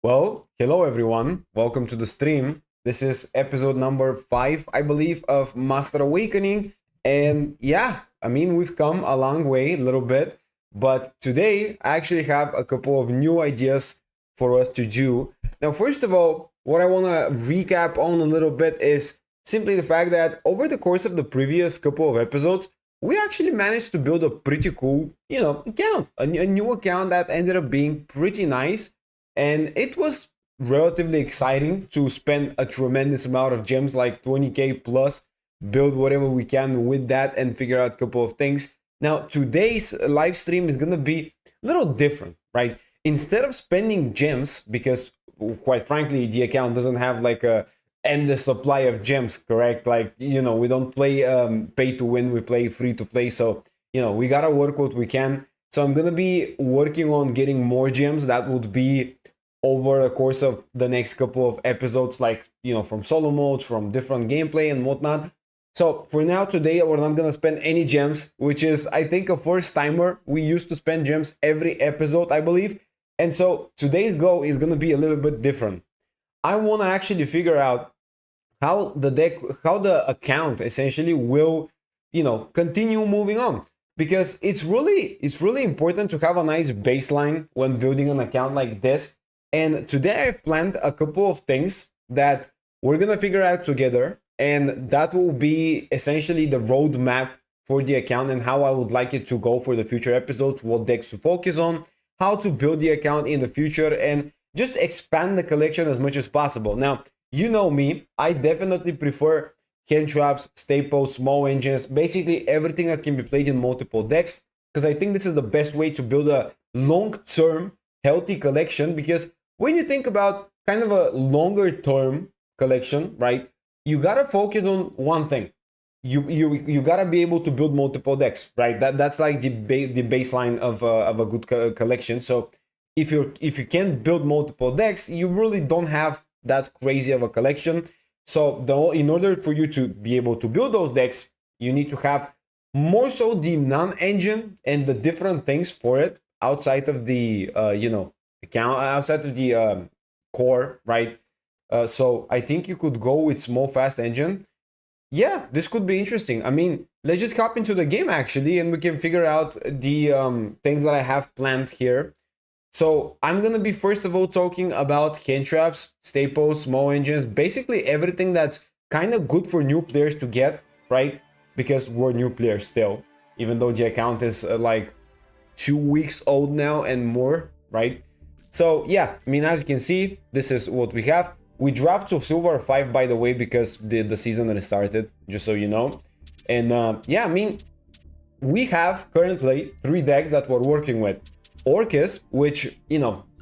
Well, hello everyone. Welcome to the stream. This is episode number 5, I believe, of Master Awakening. And yeah, we've come a long way, a little bit. But today, I actually have a couple of new ideas for us to do. Now, first of all, what I want to recap on a little bit is simply the fact that over the course of the previous couple of episodes, we actually managed to build a pretty cool, account, a new account that ended up being pretty nice, and it was relatively exciting to spend a tremendous amount of gems, like 20k plus, build whatever we can with that, and figure out a couple of things. Now, today's live stream is gonna be a little different, right? Instead of spending gems, because quite frankly, the account doesn't have like a endless supply of gems, correct? Like, we don't play pay to win, we play free to play. So, we gotta work what we can. So I'm gonna be working on getting more gems. That would be over the course of the next couple of episodes, like, from solo modes, from different gameplay and whatnot. So for now, today, we're not gonna spend any gems, which is, I think, a first timer. We used to spend gems every episode, I believe. And so today's goal is gonna be a little bit different. I wanna actually figure out how the account essentially will, continue moving on, because it's really important to have a nice baseline when building an account like this. And today I've planned a couple of things that we're gonna figure out together, and that will be essentially the roadmap for the account and how I would like it to go for the future episodes, what decks to focus on, how to build the account in the future, and just expand the collection as much as possible. Now, you know me, I definitely prefer hand traps, staples, small engines, basically everything that can be played in multiple decks, because I think this is the best way to build a long-term healthy collection. Because when you think about kind of a longer term collection, right, you gotta focus on one thing. You gotta be able to build multiple decks, right? That's like the baseline of a good collection. So if you can't build multiple decks, you really don't have that crazy of a collection. So in order for you to be able to build those decks, you need to have more so the non-engine and the different things for it outside of the account, outside of the core, right? So I think you could go with small fast engine. Yeah, this could be interesting. Let's just hop into the game actually, and we can figure out the things that I have planned here. So I'm gonna be first of all talking about hand traps, staples, small engines, basically everything that's kind of good for new players to get, right? Because we're new players still, even though the account is like 2 weeks old now and more, right? So yeah, as you can see, this is what we have. We dropped to silver 5, by the way, because the season restarted, just so you know. And yeah, we have currently 3 decks that we're working with. Orcus, which,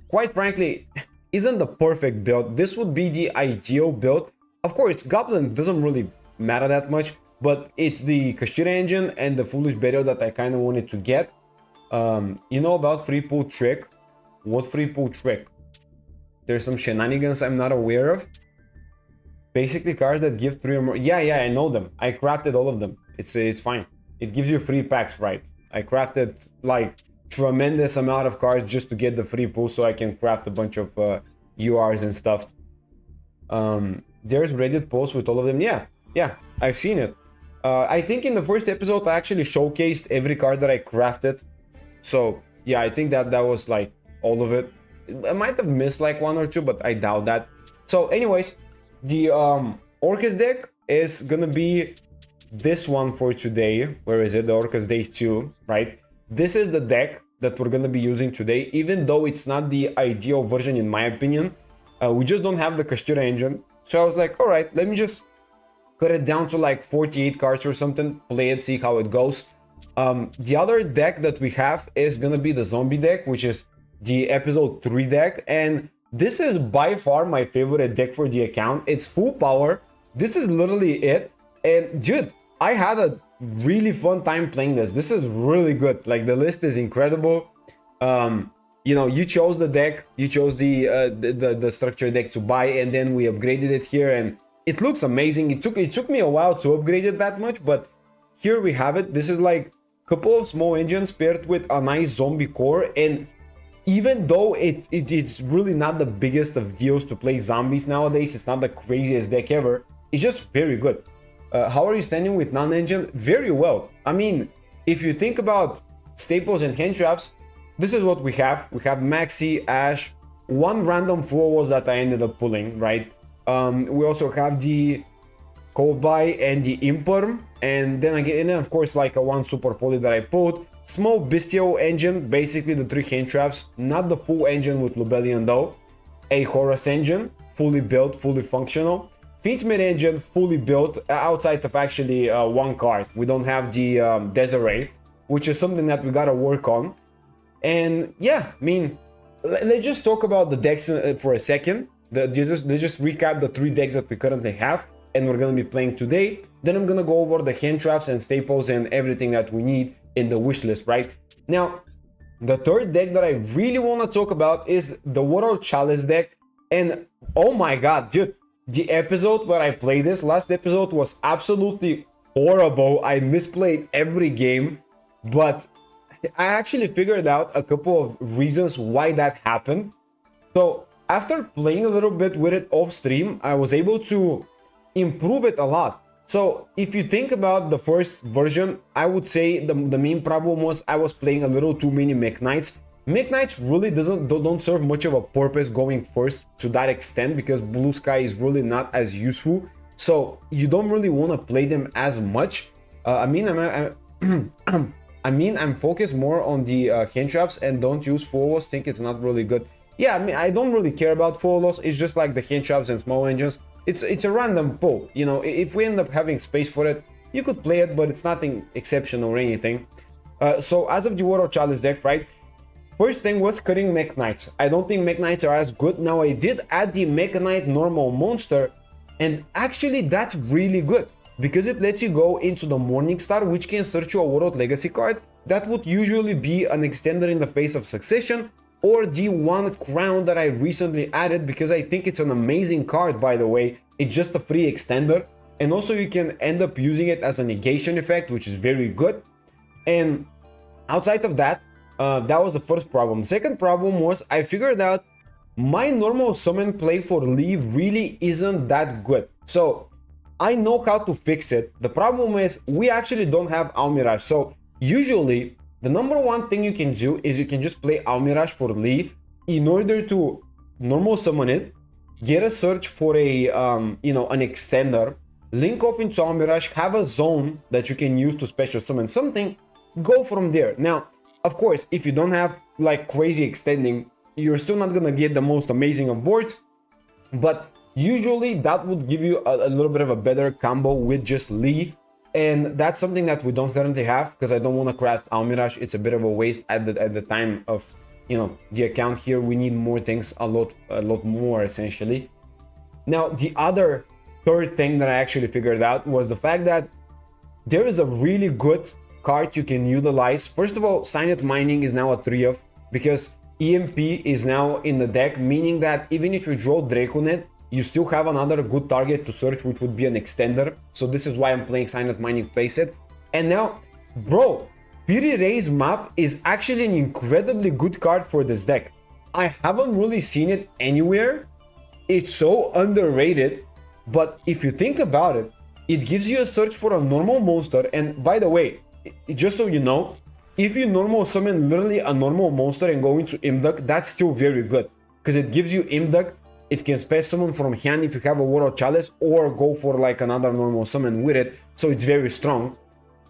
quite frankly, isn't the perfect build. This would be the ideal build. Of course, Goblin doesn't really matter that much, but it's the Kashira engine and the Foolish Burial that I kind of wanted to get. You know about free pull trick? What free pull trick? There's some shenanigans I'm not aware of. Basically, cards that give 3 or more. Yeah, I know them. I crafted all of them. It's fine. It gives you free packs, right? I crafted like tremendous amount of cards just to get the free pull, so I can craft a bunch of URs and stuff. There's Reddit posts with all of them. Yeah, I've seen it. I think in the first episode I actually showcased every card that I crafted. So yeah, I think that was like all of it. I might have missed like 1 or 2, but I doubt that. So anyways, the Orcus deck is gonna be this one for today. Where is it? The Orcus Day 2, right? This is the deck that we're gonna be using today, even though it's not the ideal version in my opinion. We just don't have the Kashira engine. So I was like, all right, let me just cut it down to like 48 cards or something, play it, see how it goes. The other deck that we have is gonna be the zombie deck, which is the episode 3 deck, and this is by far my favorite deck for the account. It's full power. This is literally it. And dude, I had a really fun time playing this. This is really good. Like, the list is incredible. You chose the deck, you chose the structure deck to buy, and then we upgraded it here, and it looks amazing. It took me a while to upgrade it that much, but here we have it. This is like a couple of small engines paired with a nice zombie core, and even though it's really not the biggest of deals to play zombies nowadays, it's not the craziest deck ever, it's just very good. How are you standing with non-engine? Very well. I mean, if you think about staples and hand traps, this is what we have. We have Maxi, Ash, one random full walls that I ended up pulling, right? We also have the Cold Buy and the Imperm, and then of course like a one super poly that I pulled. Small bestial engine, basically the 3 hand traps, not the full engine with Lubellion though. A Horus engine, fully built, fully functional. Fiend's engine, fully built, outside of actually one card. We don't have the Desiree, which is something that we gotta work on. And yeah, I mean, let's just talk about the decks for a second. Let's just recap the 3 decks that we currently have and we're gonna be playing today. Then I'm gonna go over the hand traps and staples and everything that we need in the wish list, right? Now, the third deck that I really want to talk about is the World Chalice deck. And oh my god, dude, the episode where I played this, last episode, was absolutely horrible. I misplayed every game, but I actually figured out a couple of reasons why that happened. So after playing a little bit with it off stream, I was able to improve it a lot. So if you think about the first version, I would say the main problem was I was playing a little too many Mech Knights. Mech Knights really don't serve much of a purpose going first to that extent, because Blue Sky is really not as useful. So you don't really want to play them as much. I'm focused more on the hand traps and don't use full loss. Think it's not really good. Yeah, I mean, I don't really care about full loss. It's just like the hand traps and small engines. It's a random pull, you know. If we end up having space for it, you could play it, but it's nothing exceptional or anything. So as of the World Chalice deck, right? First thing was cutting Mech Knights. I don't think Mech Knights are as good. Now I did add the Mech Knight normal monster, and actually that's really good because it lets you go into the Morning Star, which can search you a World Legacy card that would usually be an extender in the face of Succession, or the one crown that I recently added because I think it's an amazing card, by the way. It's just a free extender, and also you can end up using it as a negation effect, which is very good. And outside of that, that was the first problem. The second problem was I figured out my normal summon play for Lee really isn't that good. So I know how to fix it. The problem is we actually don't have Almirage. So usually the number one thing you can do is you can just play Almirage for Lee in order to normal summon it, get a search for a an extender, link off into Almirage, have a zone that you can use to special summon something, go from there. Now, of course, if you don't have like crazy extending, you're still not gonna get the most amazing of boards, but usually that would give you a little bit of a better combo with just Lee. And that's something that we don't currently have because I don't want to craft Almirage. It's a bit of a waste at the time of, you know, the account here. We need more things, a lot more essentially. Now, the other third thing that I actually figured out was the fact that there is a really good card you can utilize. First of all, Signet Mining is now a 3-of because EMP is now in the deck, meaning that even if you draw Draconet, you still have another good target to search, which would be an extender. So this is why I'm playing Signet Mining playset. And now, bro, Piri Ray's map is actually an incredibly good card for this deck. I haven't really seen it anywhere. It's so underrated. But if you think about it, it gives you a search for a normal monster. And by the way, just so you know, if you normal summon literally a normal monster and go into Imduk, that's still very good. Because it gives you Imduk. It can special summon from hand if you have a World Chalice, or go for like another normal summon with it, so it's very strong.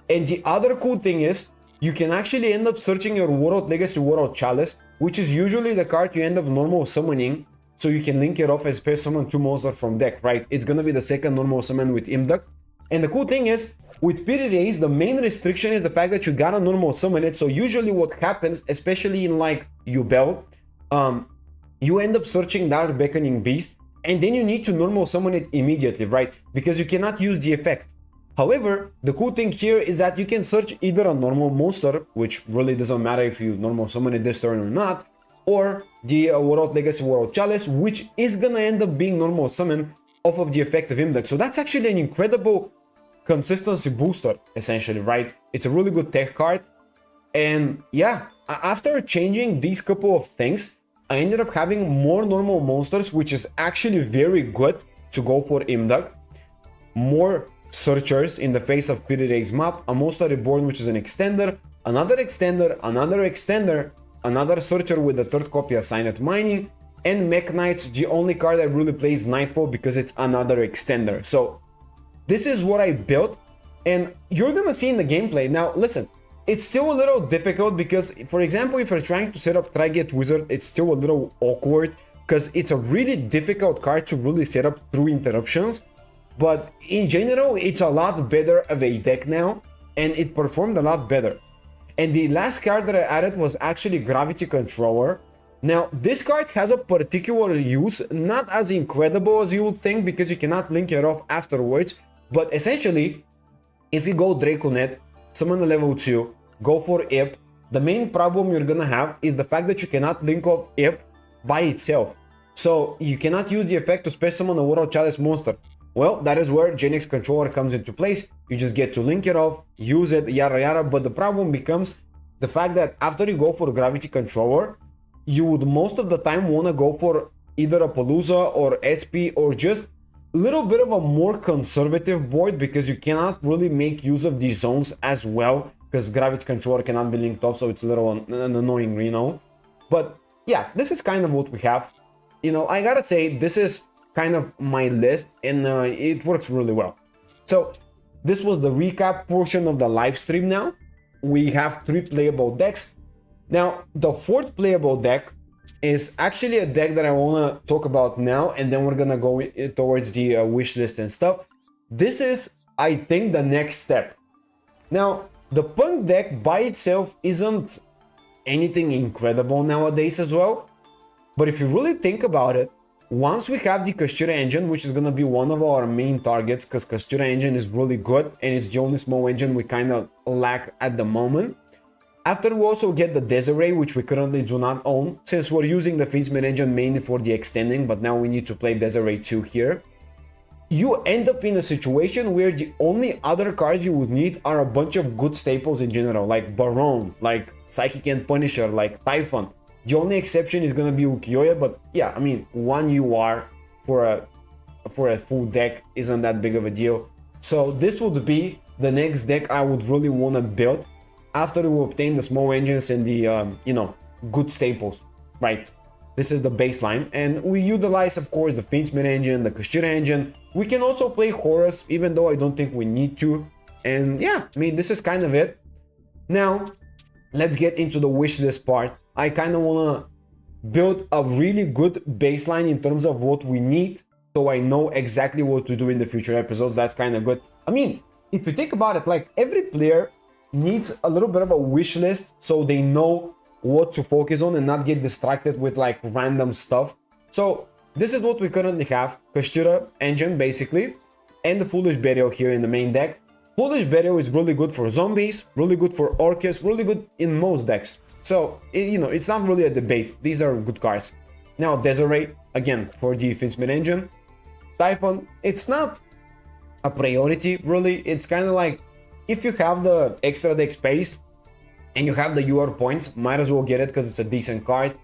And the other cool thing is, you can actually end up searching your World Legacy World Chalice, which is usually the card you end up normal summoning, so you can link it up as special summon 2 monsters from deck, right? It's gonna be the second normal summon with Imduk. And the cool thing is, with Piri Rays, the main restriction is the fact that you gotta normal summon it, so usually what happens, especially in like Yubel, you end up searching Dark Beckoning Beast, and then you need to normal summon it immediately, right? Because you cannot use the effect. However, the cool thing here is that you can search either a normal monster, which really doesn't matter if you normal summon it this turn or not, or the World Legacy World Chalice, which is gonna end up being normal summon off of the effect of Imduk. So that's actually an incredible consistency booster, essentially, right? It's a really good tech card. And yeah, after changing these couple of things, I ended up having more normal monsters, which is actually very good to go for Imdag. More searchers in the face of Pirire's map, a Monster Reborn, which is an extender, another extender, another searcher with the third copy of Signet Mining, and Mech Knights. The only card that really plays Nightfall because it's another extender. So this is what I built, and you're gonna see in the gameplay. Now listen, it's still a little difficult because, for example, if you're trying to set up Triget Wizard, it's still a little awkward because it's a really difficult card to really set up through interruptions. But in general, it's a lot better of a deck now, and it performed a lot better. And the last card that I added was actually Gravity Controller. Now, this card has a particular use, not as incredible as you would think because you cannot link it off afterwards. But essentially, if you go Draconet, summon a level 2, go for IP, the main problem you're gonna have is the fact that you cannot link off IP by itself. So you cannot use the effect to space summon a World Chalice monster. Well, that is where Genix Controller comes into place. You just get to link it off, use it, yada yada, but the problem becomes the fact that after you go for Gravity Controller, you would most of the time want to go for either a Palooza or SP or just a little bit of a more conservative board because you cannot really make use of these zones as well because Gravity Controller cannot be linked off, so it's a little annoying, you know. But yeah, this is kind of what we have. You know, I gotta say, this is kind of my list, and it works really well. So this was the recap portion of the live stream. Now we have 3 playable decks. Now the 4th playable deck is actually a deck that I want to talk about now, and then we're gonna go towards the wish list and stuff. This is, I think, the next step. Now the Punk deck by itself isn't anything incredible nowadays as well, but if you really think about it, once we have the Kashtira engine, which is going to be one of our main targets because Kashtira engine is really good and it's the only small engine we kind of lack at the moment. After we also get the Desiree, which we currently do not own, since we're using the Fiendsmith engine mainly for the extending, but now we need to play Desiree 2 here. You end up in a situation where the only other cards you would need are a bunch of good staples in general, like Baron, like Psychic and Punisher, like Typhon. The only exception is gonna be Ukiyoya, but yeah, I mean, 1 UR for a full deck isn't that big of a deal. So this would be the next deck I would really want to build after we obtain the small engines and the you know, good staples, right? This is the baseline, and we utilize, of course, the Fiendsmith engine, the Kashtira engine. We can also play Horus, even though I don't think we need to. And yeah, I mean, this is kind of it. Now let's get into the wish list part. I kind of want to build a really good baseline in terms of what we need, so I know exactly what to do in the future episodes. That's kind of good. I mean, if you think about it, like, every player needs a little bit of a wish list so they know what to focus on and not get distracted with like random stuff. So this is what we currently have: Kashtira engine basically, and the Foolish Burial here in the main deck. Foolish Burial is really good for zombies, really good for Orcus, really good in most decks. So, you know, it's not really a debate. These are good cards. Now, Desiree, again, for the Fiendsmith engine. Typhon, it's not a priority, really. It's kind of like, if you have the extra deck space and you have the UR points, might as well get it because it's a decent card.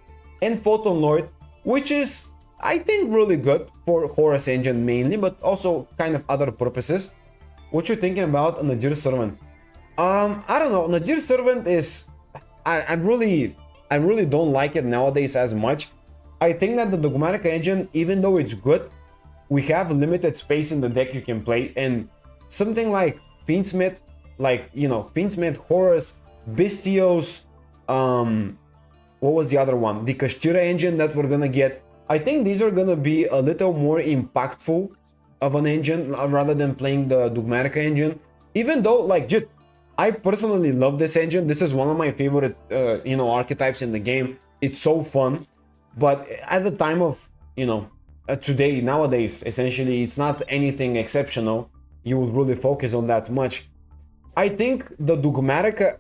And Photon Lord, which is, I think, really good for Horus engine mainly, but also kind of other purposes. What you thinking about Najir Servant? I don't know. Najir Servant is, I really don't like it nowadays as much. I think that the Dogmatica engine, even though it's good, we have limited space in the deck you can play, and something like Fiendsmith, like, you know, Fiendsmith, Horus, Bestios, what was the other one? The Kashtira engine that we're gonna get. I think these are gonna be a little more impactful of an engine rather than playing the Dogmatica engine. Even though, like, dude, I personally love this engine. This is one of my favorite, you know, archetypes in the game. It's so fun. But at the time of, you know, today, nowadays, essentially, it's not anything exceptional. You would really focus on that much. I think the Dogmatica,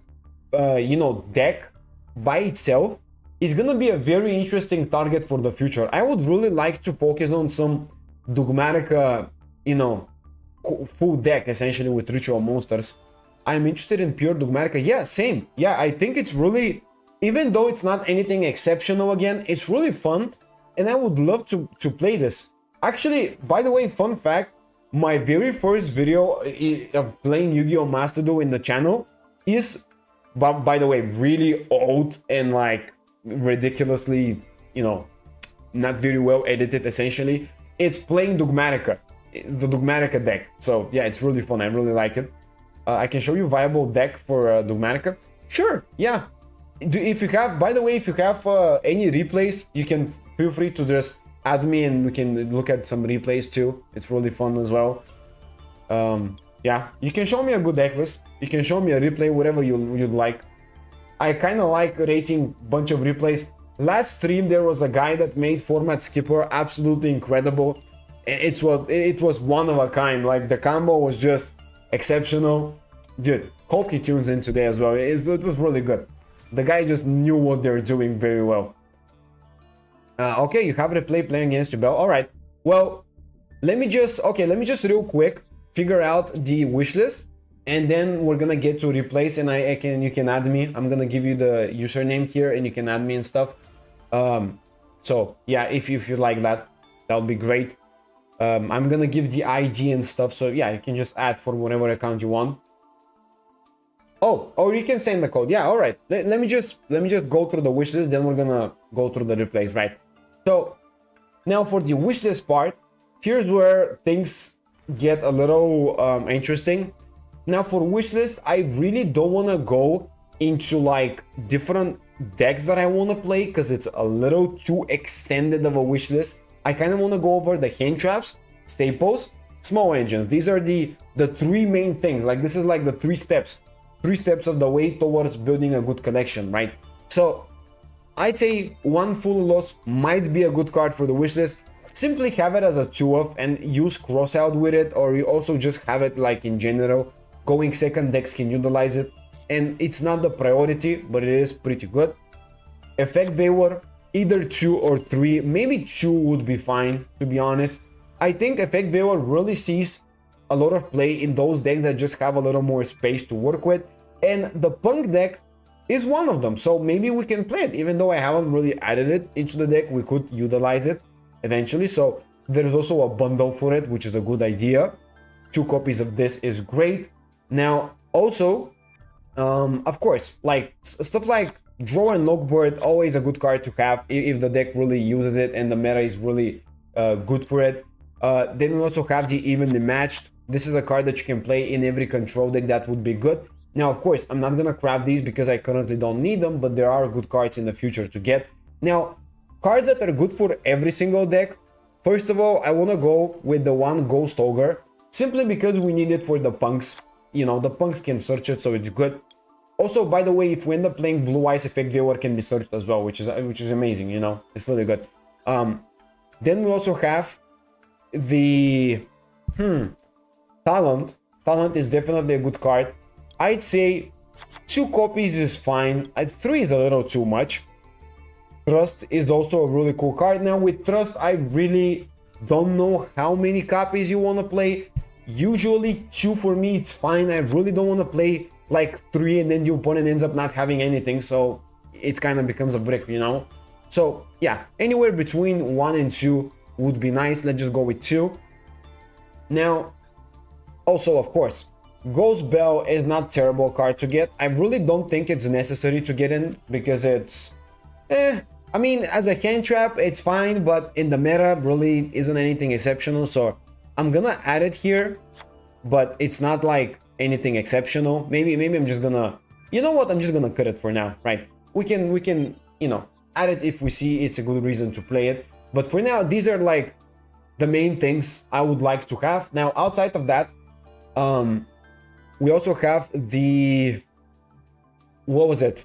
you know, deck by itself is gonna be a very interesting target for the future. I would really like to focus on some Dogmatica, you know, full deck essentially with ritual monsters. I'm interested in pure Dogmatica. Yeah, same. Yeah, I think it's really, even though it's not anything exceptional again, it's really fun. And I would love to play this. Actually, by the way, fun fact, my very first video of playing Yu-Gi-Oh! Master Duel in the channel is, by the way, really old and like ridiculously, you know, not very well edited essentially. It's playing Dogmatica, the Dogmatica deck. So yeah, it's really fun. I really like it. I can show you viable deck for Dogmatica. Sure, yeah. If you have, by the way, if you have any replays, you can feel free to just add me and we can look at some replays too. It's really fun as well. Yeah, you can show me a good deck list. You can show me a replay, whatever you'd like. I kind of like rating bunch of replays. Last stream there was a guy that made Format Skipper absolutely incredible. It was one of a kind. Like the combo was just exceptional. Dude, Colky tunes in today as well. It was really good. The guy just knew what they're doing very well. Okay, you have replay playing against Duel. All right. Well, let me just real quick figure out the wish list, and then we're gonna get to replays, and you can add me. I'm gonna give you the username here, and you can add me and stuff. So yeah, if you like that, that would be great. I'm gonna give the ID and stuff, so yeah, you can just add for whatever account you want. Oh, or you can send the code. Yeah, all right. Let me just go through the wish list, then we're gonna go through the replays, right? So now for the wish list part, here's where things get a little interesting. Now for wish list, I really don't want to go into like different decks that I want to play because it's a little too extended of a wish list. I kind of want to go over the hand traps, staples, small engines. These are the three main things. Like this is like the three steps of the way towards building a good collection, right? So I'd say one full loss might be a good card for the wish list. Simply have it as a 2-off and use crossout with it, or you also just have it like in general. Going second decks can utilize it, and it's not the priority, but it is pretty good. Effect Veiler, either 2 or 3, maybe 2 would be fine, to be honest. I think Effect Veiler really sees a lot of play in those decks that just have a little more space to work with, and the Punk deck is one of them, so maybe we can play it. Even though I haven't really added it into the deck, we could utilize it eventually. So there's also a bundle for it, which is a good idea. 2 copies of this is great. Now also, of course, like stuff like Draw and Lockboard, always a good card to have if the deck really uses it and the meta is really good for it. Then we also have the Evenly Matched. This is a card that you can play in every control deck. That would be good. Now, of course, I'm not gonna craft these because I currently don't need them, but there are good cards in the future to get. Now, cards that are good for every single deck. First of all, I wanna go with the one Ghost Ogre, simply because we need it for the punks. You know, the punks can search it, so it's good. Also, by the way, if we end up playing Blue Eyes, Effect Viewer can be searched as well, which is amazing, you know, it's really good. Then we also have the Talent. Talent is definitely a good card. I'd say 2 copies is fine. 3 is a little too much. Trust is also a really cool card. Now with Trust, I really don't know how many copies you want to play. Usually 2 for me, it's fine. I really don't want to play like 3 and then your opponent ends up not having anything, so it kind of becomes a brick, you know. So yeah, anywhere between 1 and 2 would be nice. Let's just go with 2. Now also, of course, Ghost Bell is not terrible card to get. I really don't think it's necessary to get in because it's I mean, as a hand trap it's fine, but in the meta really isn't anything exceptional, so I'm gonna add it here, but it's not like anything exceptional. Maybe I'm just gonna, you know what, I'm just gonna cut it for now, right? We can, you know, add it if we see it's a good reason to play it, but for now these are like the main things I would like to have. Now outside of that, we also have the, what was it,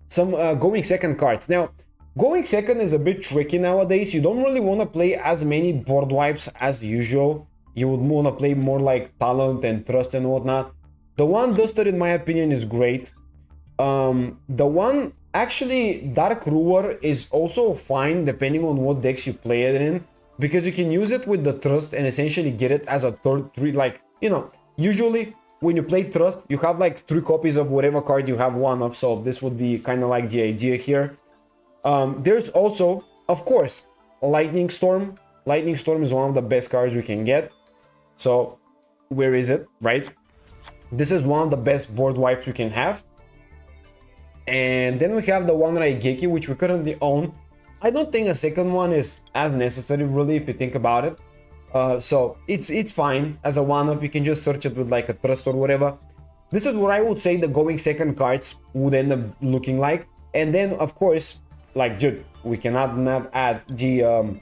some going second cards. Now going second is a bit tricky nowadays. You don't really want to play as many board wipes as usual. You would want to play more like Talent and Trust and whatnot. The one Duster, in my opinion, is great. The one, actually, Dark Ruler is also fine depending on what decks you play it in, because you can use it with the Trust and essentially get it as a third 3, like, you know, usually when you play Trust, you have like 3 copies of whatever card you have one of, so this would be kind of like the idea here. There's also, of course, Lightning Storm. Lightning Storm is one of the best cards we can get. So, where is it, right? This is one of the best board wipes we can have. And then we have the one Raigeki, which we currently own. I don't think a second one is as necessary, really, if you think about it. So it's fine as a one-off. You can just search it with like a Trust or whatever. This is what I would say the going second cards would end up looking like. And then, of course, like, dude, we cannot not add the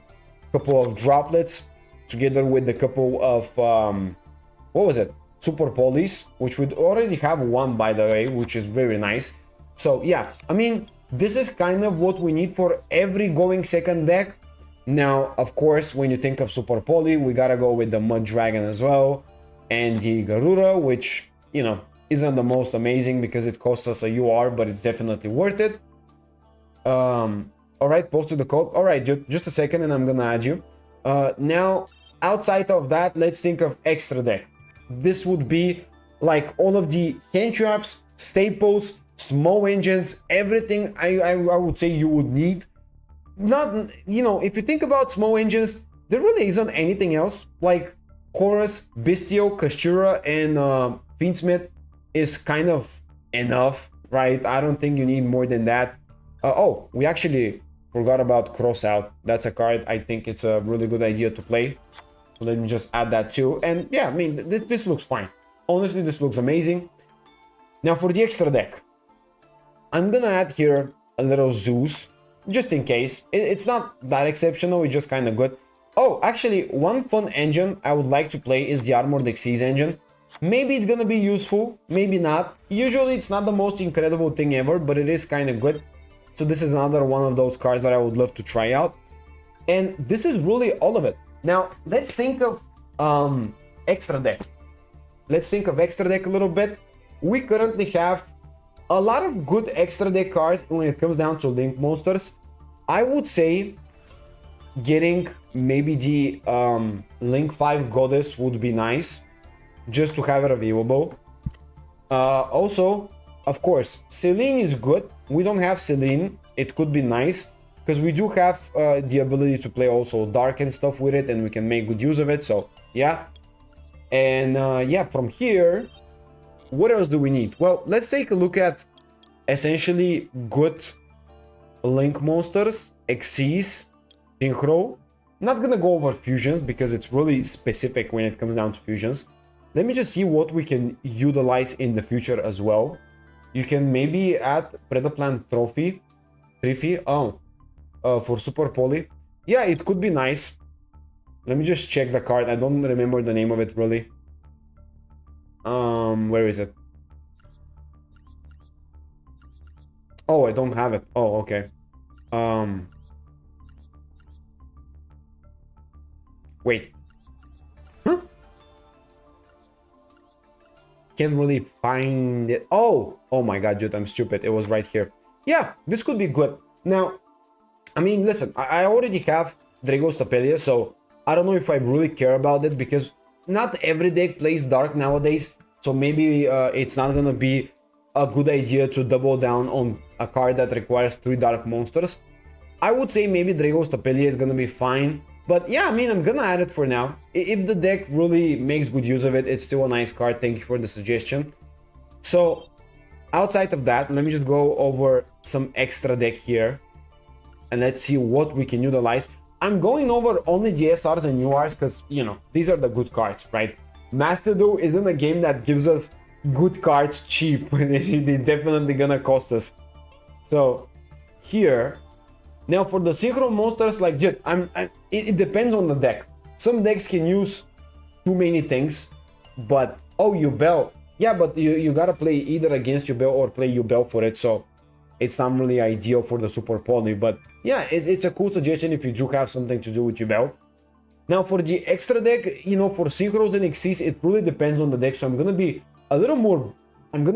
couple of droplets together with the couple of what was it? Super Polies, which would already have one, by the way, which is very nice. So yeah, I mean, this is kind of what we need for every going second deck. Now, of course, when you think of Super Poly, we gotta go with the Mud Dragon as well, and the Garuda, which, you know, isn't the most amazing because it costs us a UR, but it's definitely worth it. All right, posted the code. All right, just a second, and I'm gonna add you. Now, outside of that, let's think of extra deck. This would be like all of the hand traps, staples, small engines, everything I would say you would need. Not, you know, if you think about small engines, there really isn't anything else. Like Chorus, Bistio, Kashira, and Fiendsmith is kind of enough, right? I don't think you need more than that. Oh, we actually forgot about Crossout. That's a card I think it's a really good idea to play. So let me just add that too. And yeah, I mean, this looks fine. Honestly, this looks amazing. Now for the extra deck, I'm gonna add here a little Zeus, just in case. It's not that exceptional, it's just kind of good. Oh, actually, one fun engine I would like to play is the Armored Xyz engine. Maybe it's gonna be useful, maybe not. Usually it's not the most incredible thing ever, but it is kind of good. So this is another one of those cards that I would love to try out. And this is really all of it. Now, let's think of extra deck. Let's think of extra deck a little bit. We currently have a lot of good extra deck cards when it comes down to Link monsters. I would say getting maybe the Link 5 Goddess would be nice, just to have it available. Also, of course, Celine is good. We don't have Celine. It could be nice, because we do have the ability to play also Dark and stuff with it, and we can make good use of it, so yeah. And yeah, from here, what else do we need? Well, let's take a look at essentially good Link monsters, Xyz, Synchro. Not gonna go over fusions because it's really specific when it comes down to fusions. Let me just see what we can utilize in the future as well. You can maybe add Predaplant Trophy, for Super Poly. Yeah, it could be nice. Let me just check the card. I don't remember the name of it really. Where is it? Oh, I don't have it. Oh, okay. Wait. Huh? Can't really find it. Oh my god, dude, I'm stupid. It was right here. Yeah, this could be good. Now, I mean, listen, I already have Dragos Tapelia, so I don't know if I really care about it, because not every deck plays Dark nowadays, so maybe it's not gonna be a good idea to double down on a card that requires 3 Dark monsters. I would say maybe Dragos Tapelia is gonna be fine, but yeah, I mean, I'm gonna add it for now. If the deck really makes good use of it, it's still a nice card. Thank you for the suggestion. So, outside of that, let me just go over some extra deck here, and let's see what we can utilize. I'm going over only the SRs and URs because, you know, these are the good cards, right? Master Duel isn't a game that gives us good cards cheap. They're definitely gonna cost us. So, here, now for the Synchro monsters, like, it depends on the deck. Some decks can use too many things, but, oh, Yubel. Yeah, but you gotta play either against Yubel or play Yubel for it, so it's not really ideal for the Super Poly, but yeah, it's a cool suggestion if you do have something to do with Yubel. Now for the extra deck, you know, for Synchros and Xyz, it really depends on the deck, so I'm gonna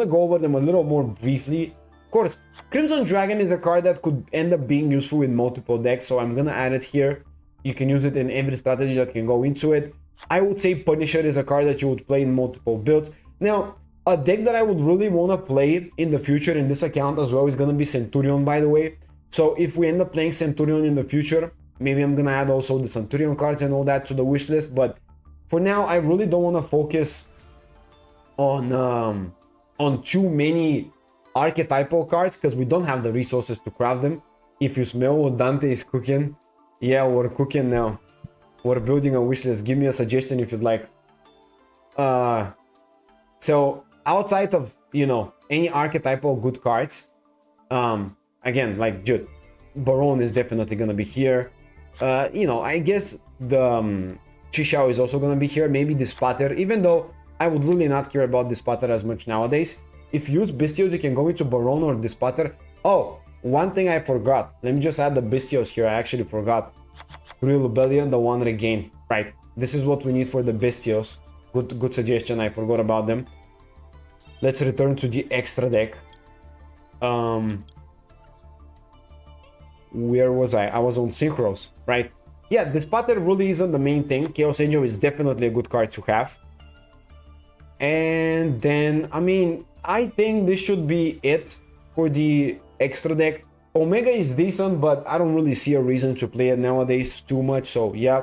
go over them a little more briefly. Of course, Crimson Dragon is a card that could end up being useful in multiple decks, so I'm gonna add it here. You can use it in every strategy that can go into it. I would say Punisher is a card that you would play in multiple builds. Now, a deck that I would really want to play in the future in this account as well is going to be Centurion, by the way. So if we end up playing Centurion in the future, maybe I'm going to add also the Centurion cards and all that to the wish list. But for now, I really don't want to focus on too many archetypal cards because we don't have the resources to craft them. If you smell what Dante is cooking, yeah, we're cooking now. We're building a wish list. Give me a suggestion if you'd like. So outside of, you know, any archetypal good cards, again, like, dude, Baron is definitely gonna be here. You know, I guess the Chishao is also gonna be here. Maybe the Spatter, even though I would really not care about the Spatter as much nowadays. If you use Bestios, you can go into Baron or the Spatter. Oh, one thing I forgot. Let me just add the Bestios here. I actually forgot. Rebellion, the one regain. Right. This is what we need for the Bestios. Good suggestion. I forgot about them. Let's return to the extra deck. Where was I? I was on Synchros, right? Yeah, the Spatter really isn't the main thing. Chaos Angel is definitely a good card to have. And then, I mean, I think this should be it for the extra deck. Omega is decent, but I don't really see a reason to play it nowadays too much, so yeah.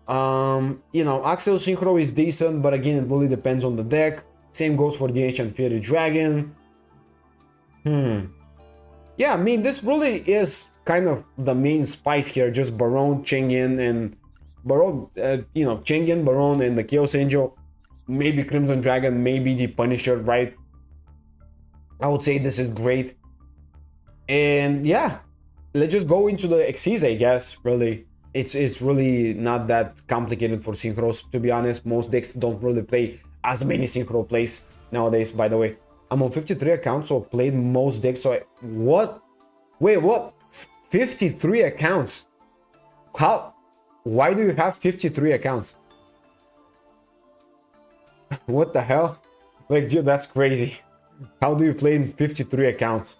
You know, Axel Synchro is decent, but again, it really depends on the deck. Same goes for the Ancient Fairy Dragon. Yeah, I mean, this really is kind of the main spice here, just Baron, Chengyan, and Baron, you know, Chengyan, Baron, and the Chaos Angel. Maybe Crimson Dragon, maybe the Punisher, right? I would say this is great. And yeah, let's just go into the Xyz, I guess, really. It's really not that complicated for Synchros, to be honest. Most decks don't really play as many Synchro plays nowadays, by the way. I'm on 53 accounts, so I played most decks, so what? Wait, what? 53 accounts? How? Why do you have 53 accounts? What the hell? Like, dude, that's crazy. How do you play in 53 accounts?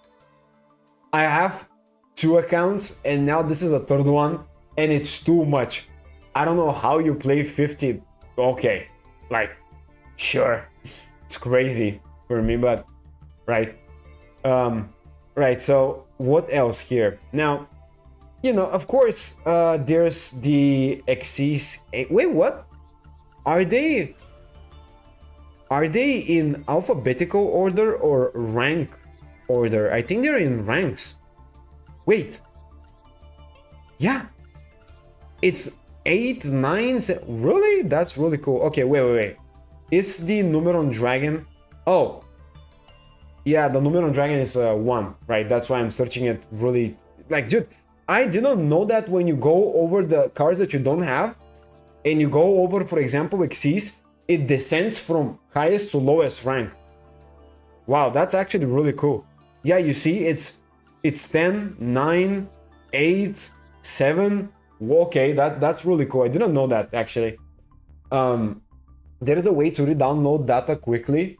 I have 2 accounts, and now this is the 3rd one, and it's too much. I don't know how you play 50. Okay, like, sure. It's crazy for me, but right. Right, so what else here? Now, you know, of course, there's the Xyz. Wait, what? Are they in alphabetical order or rank order? I think they're in ranks. Wait. Yeah. It's 8, 9, really? That's really cool. Okay, wait. Is the Numeron Dragon? Oh. Yeah, the Numeron Dragon is 1, right? That's why I'm searching it really. Like, dude, I didn't know that when you go over the cards that you don't have, and you go over, for example, Xyz, it descends from highest to lowest rank. Wow, that's actually really cool. Yeah, you see, it's 10, 9, 8, 7. Okay, that's really cool. I didn't know that, actually. There is a way to re-download data quickly.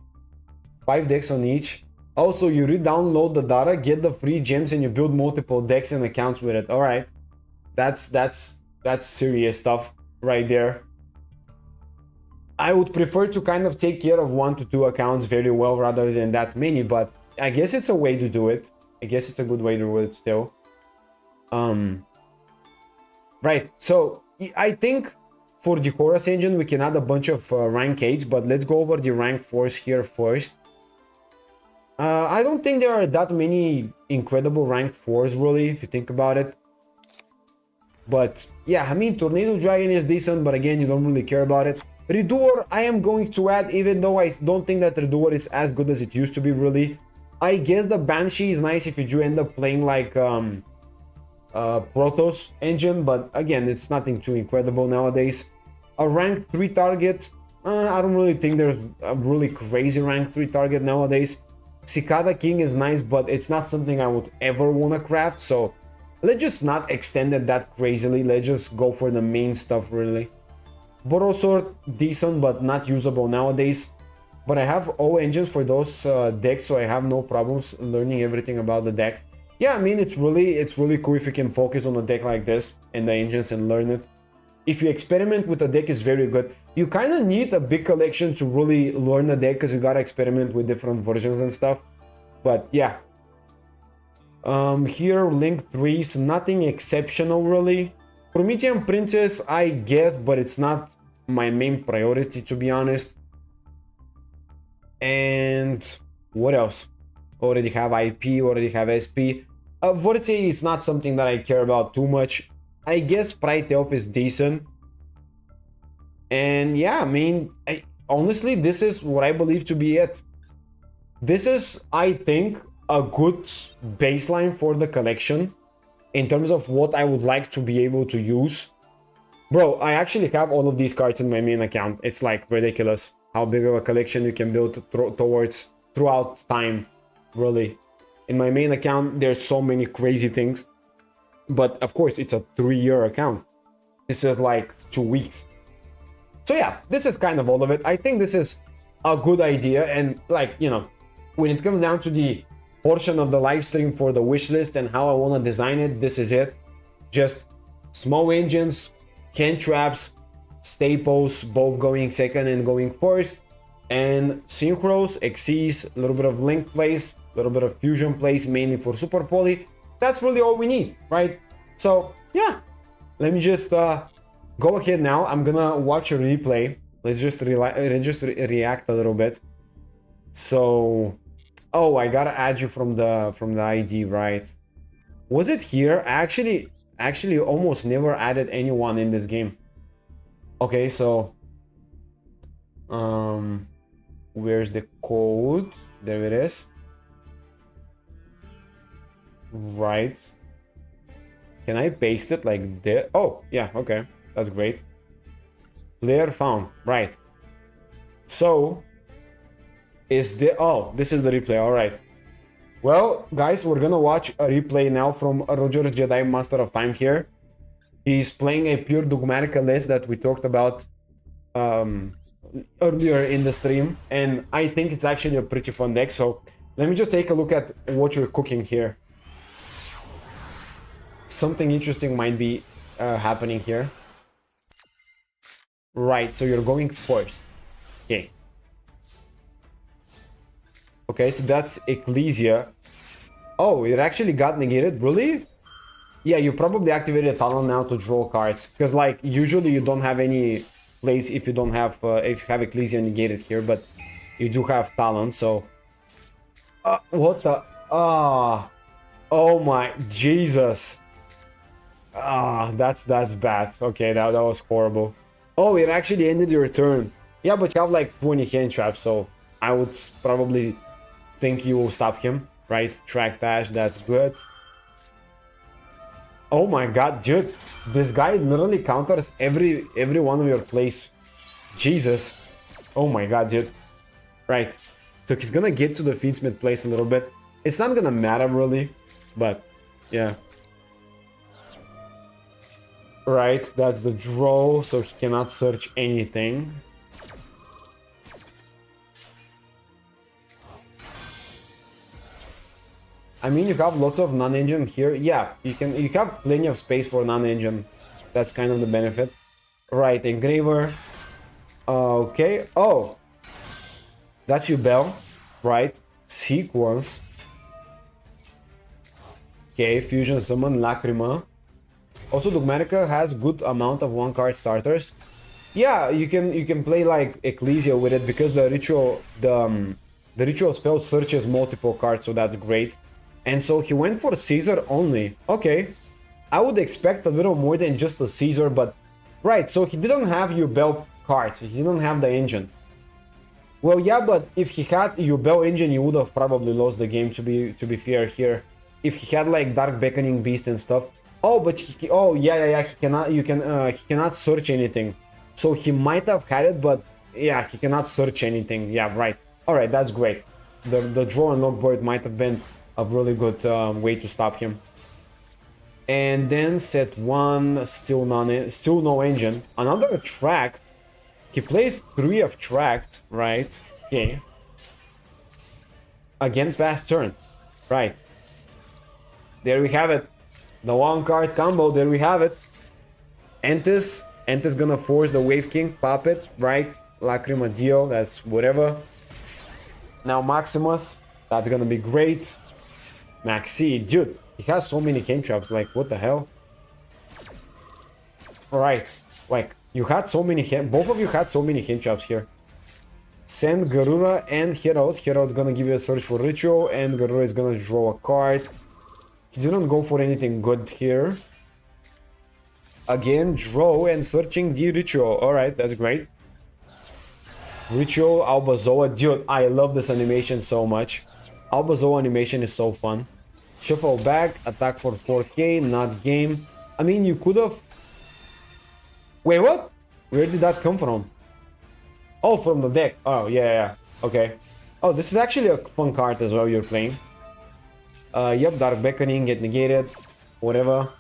5 decks on each. Also, you re-download the data, get the free gems, and you build multiple decks and accounts with it. All right, that's serious stuff right there. I would prefer to kind of take care of 1 to 2 accounts very well rather than that many, but I guess it's a way to do it. I guess it's a good way to do it still. Right, so I think for the Horus engine we can add a bunch of rank 8s, but let's go over the rank 4s here first. I don't think there are that many incredible rank 4s really, if you think about it. But yeah, I mean, Tornado Dragon is decent, but again, you don't really care about it. Redoer, I am going to add, even though I don't think that Redoer is as good as it used to be, really. I guess the Banshee is nice if you do end up playing like Protoss engine, but again, it's nothing too incredible nowadays. A rank 3 target, I don't really think there's a really crazy rank 3 target nowadays. Cicada King is nice, but it's not something I would ever want to craft, so let's just not extend it that crazily. Let's just go for the main stuff, really. Borosword, decent, but not usable nowadays. But I have all engines for those decks, so I have no problems learning everything about the deck. Yeah, I mean, it's really cool if you can focus on a deck like this and the engines and learn it. if you experiment with a deck, is very good. You kind of need a big collection to really learn a deck because you gotta experiment with different versions and stuff. But yeah. Here, Link 3 is nothing exceptional really. Promethean Princess, I guess, but it's not my main priority, to be honest. And what else? Already have IP, already have SP. Vortice is not something that I care about too much. I guess Pride Elf is decent. And yeah, I mean, honestly, this is what I believe to be it. This is, I think, a good baseline for the collection in terms of what I would like to be able to use. Bro, I actually have all of these cards in my main account. It's like ridiculous how big of a collection you can build throughout time, really. In my main account, there's so many crazy things. But of course, it's a 3-year account. This is like 2 weeks. So yeah, this is kind of all of it. I think this is a good idea. And like, you know, when it comes down to the portion of the live stream for the wish list and how I want to design it, this is it. Just small engines, hand traps, staples, both going second and going first, and synchros, XCs, a little bit of link plays, a little bit of fusion plays, mainly for super poly. That's really all we need, right? So yeah, let me just go ahead now. I'm gonna watch a replay. Let's just react a little bit. So, oh, I gotta add you from the ID, right? Was it here? I actually almost never added anyone in this game. Okay, so where's the code? There it is. Right. Can I paste it like this? Oh, yeah, okay. That's great. Player found. Right. So is the this is the replay. All right. Well, guys, we're gonna watch a replay now from Roger Jedi, Master of Time here. He's playing a pure Dogmatica list that we talked about earlier in the stream, and I think it's actually a pretty fun deck. So let me just take a look at what you're cooking here. Something interesting might be happening here. Right, so you're going first. Okay. Okay, so that's Ecclesia. Oh, it actually got negated? Really? Yeah, you probably activated Talon now to draw cards. Because, like, usually you don't have any place if you don't have... if you have Ecclesia negated here, but you do have Talon, so... what the... oh my... Jesus. That's bad. Okay, that was horrible. Oh, it actually ended your turn. Yeah, but you have like 20 hand traps, so I would probably think you will stop him, right? Track dash, that's good. Oh my god, dude, this guy literally counters every one of your plays. Jesus. Oh my god, dude. Right. So he's gonna get to the Feedsmith place a little bit. It's not gonna matter really, but yeah. Right, that's the draw, so he cannot search anything. I mean, you have lots of non-engine here. Yeah, you have plenty of space for non-engine. That's kind of the benefit. Right, Engraver. Okay. Oh, that's your bell, right? Sequence. Okay, Fusion Summon, Lacrima. Also, Dogmatica has good amount of one-card starters. Yeah, you can play like Ecclesia with it because the ritual spell searches multiple cards, so that's great. And so he went for Caesar only. Okay, I would expect a little more than just the Caesar, but right. So he didn't have your bell cards. He didn't have the engine. Well, yeah, but if he had your bell engine, you would have probably lost the game. To be fair here, if he had like Dark Beckoning Beast and stuff. Oh, but he cannot. He cannot search anything. So he might have had it, but yeah, he cannot search anything. Yeah, right. All right, that's great. The draw and lockboard might have been a really good way to stop him. And then set one, still no engine. Another attract. He plays 3 of tract, right? Okay. Again, pass turn. Right. There we have it. The one card combo, there we have it. Entis, Enta's gonna force the Wave King, pop it, right? Lacrima Dio, that's whatever. Now Maximus, that's gonna be great. Maxi, dude, he has so many cane traps, like what the hell? Alright, like you had so many both of you had so many cane traps here. Send Garura and Herald. Herald's gonna give you a search for Ritual, and Garura is gonna draw a card. He didn't go for anything good here. Again, draw and searching the Ritual. Alright, that's great. Ritual, Albazoa. Dude, I love this animation so much. Albazoa animation is so fun. Shuffle back, attack for 4k, not game. I mean, you could have... Wait, what? Where did that come from? Oh, from the deck. Oh, yeah. Okay. Oh, this is actually a fun card as well you're playing. Yep, Dark Beckoning, get negated. Whatever.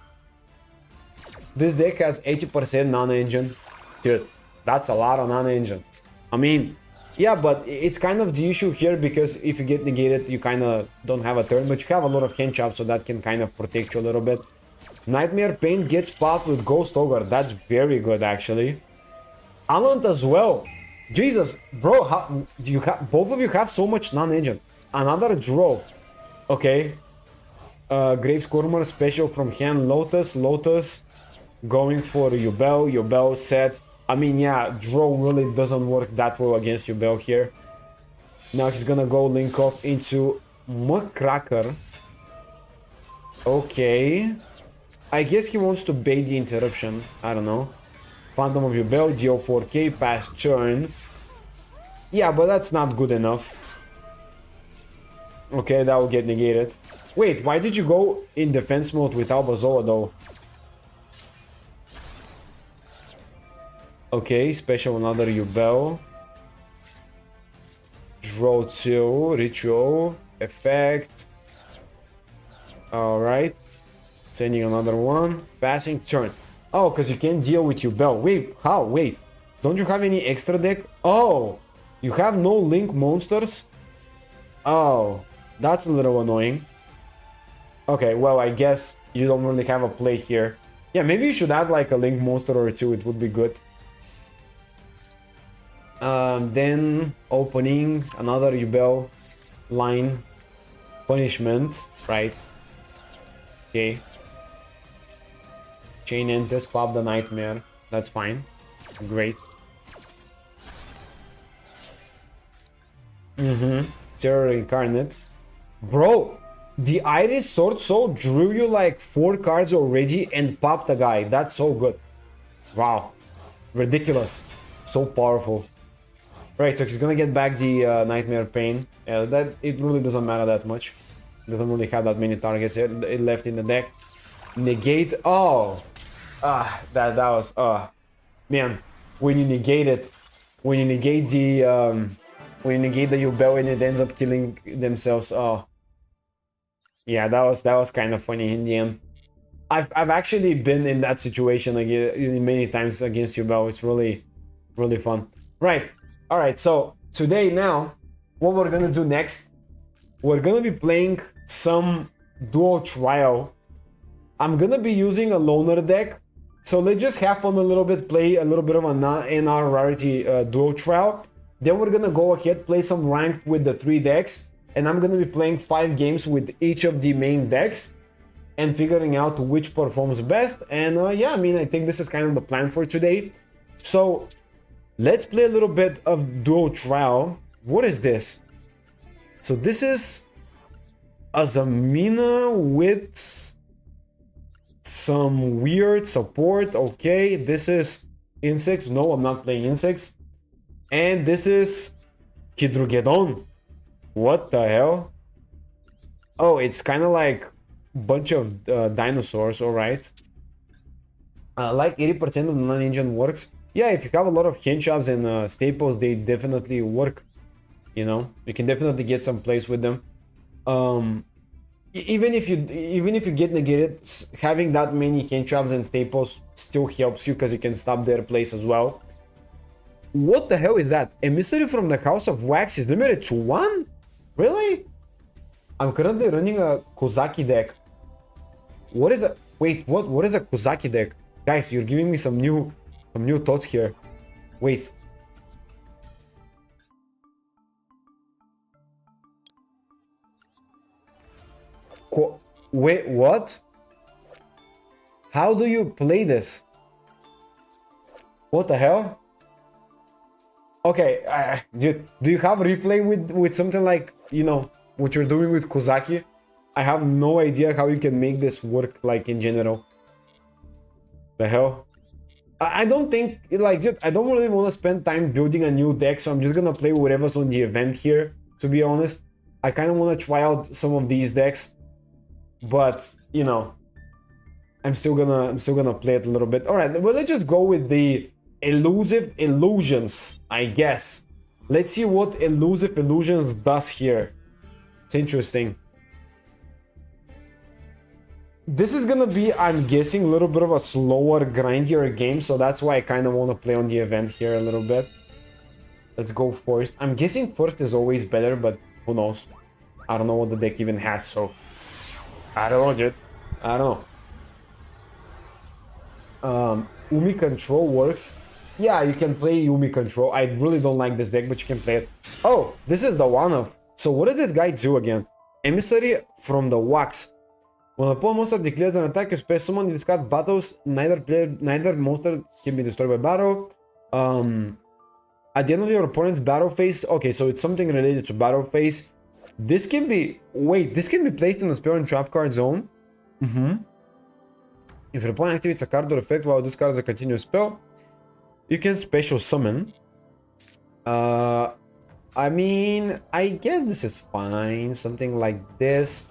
This deck has 80% non-engine. Dude, that's a lot of non-engine. I mean, yeah, but it's kind of the issue here because if you get negated, you kind of don't have a turn, but you have a lot of hand chops, so that can kind of protect you a little bit. Nightmare Pain gets popped with Ghost Ogre. That's very good, actually. Alant as well. Jesus, bro, how, do you have both of you have so much non-engine? Another draw. Okay. Graves Cormer special from hand. Lotus going for Yubel set. I mean, yeah, draw really doesn't work that well against Yubel here. Now he's gonna go link up into Muckracker. Okay. I guess he wants to bait the interruption. I don't know. Phantom of Yubel, DO4K, pass turn. Yeah, but that's not good enough. Okay, that will get negated. Wait, why did you go in defense mode with Albazoa though? Okay, special another Yubel. Draw 2, Ritual, effect. Alright. Sending another one. Passing turn. Oh, because you can't deal with Yubel. Wait, how? Wait. Don't you have any extra deck? Oh, you have no link monsters? Oh, that's a little annoying. Okay, well, I guess you don't really have a play here. Yeah, maybe you should add like a link monster or two. It would be good. Then opening another Yubel line. Punishment, right? Okay. Chain Entes, pop the Nightmare. That's fine. Great. Terror Incarnate. Bro, the Iris Sword Soul drew you like 4 cards already and popped a guy. That's so good. Wow. Ridiculous. So powerful. Right, so he's gonna get back the Nightmare Pain. That it really doesn't matter that much. Doesn't really have that many targets here. It left in the deck. Negate. Oh. That was man, when you negate it, when you negate the Yubel and it ends up killing themselves. Oh, yeah, that was kind of funny in the end. I've actually been in that situation again many times against Yubel. It's really fun. Right. All right. So today now, what we're gonna do next? We're gonna be playing some Duel Trial. I'm gonna be using a loner deck. So let's just have fun a little bit, play a little bit of a NR Rarity Duel Trial. Then we're gonna go ahead, play some ranked with the 3 decks. And I'm gonna be playing 5 games with each of the main decks. And figuring out which performs best. And yeah, I mean, I think this is kind of the plan for today. So let's play a little bit of Duel Trial. What is this? So this is Azamina with some weird support. Okay, this is Insects. No, I'm not playing Insects. And this is Hydrogeddon. What the hell? Oh, it's kind of like a bunch of dinosaurs. All right. Like 80% of the non-engine works. Yeah, if you have a lot of hand jobs and staples, they definitely work. You know, you can definitely get some plays with them. Even if you get negated, having that many hand jobs and staples still helps you because you can stop their plays as well. What the hell is that? Emissary from the House of Wax is limited to 1? Really? I'm currently running a Kozaki deck. What is a... Wait, what is a Kozaki deck? Guys, you're giving me some new Some new thoughts here. Wait. Wait, what? How do you play this? What the hell? Okay, dude, do you have replay with something like, you know, what you're doing with Kozaki? I have no idea how you can make this work, like, in general. The hell? I don't think, like, dude, I don't really want to spend time building a new deck, so I'm just gonna play whatever's on the event here, to be honest. I kind of want to try out some of these decks, but, you know, I'm still gonna play it a little bit. All right, well, let's just go with the elusive illusions, I guess. Let's see what elusive illusions does here. It's interesting. This is gonna be, I'm guessing, a little bit of a slower, grindier game, so that's why I kind of want to play on the event here a little bit. Let's go first. I'm guessing first is always better, but who knows? I don't know what the deck even has, so I don't know, dude. I don't know. Umi Control works. Yeah, you can play Umi Control. I really don't like this deck, but you can play it. Oh, this is the one-of. So what does this guy do again? Emissary from the Wax. When a opponent monster declares an attack, you spare someone, you discard battles. Neither monster can be destroyed by battle. At the end of your opponent's battle phase. Okay, so it's something related to battle phase. This can be... Wait, this can be placed in the spell and trap card zone. If your opponent activates a card or effect while this card is a continuous spell, you can special summon. I mean, I guess this is fine. Something like this.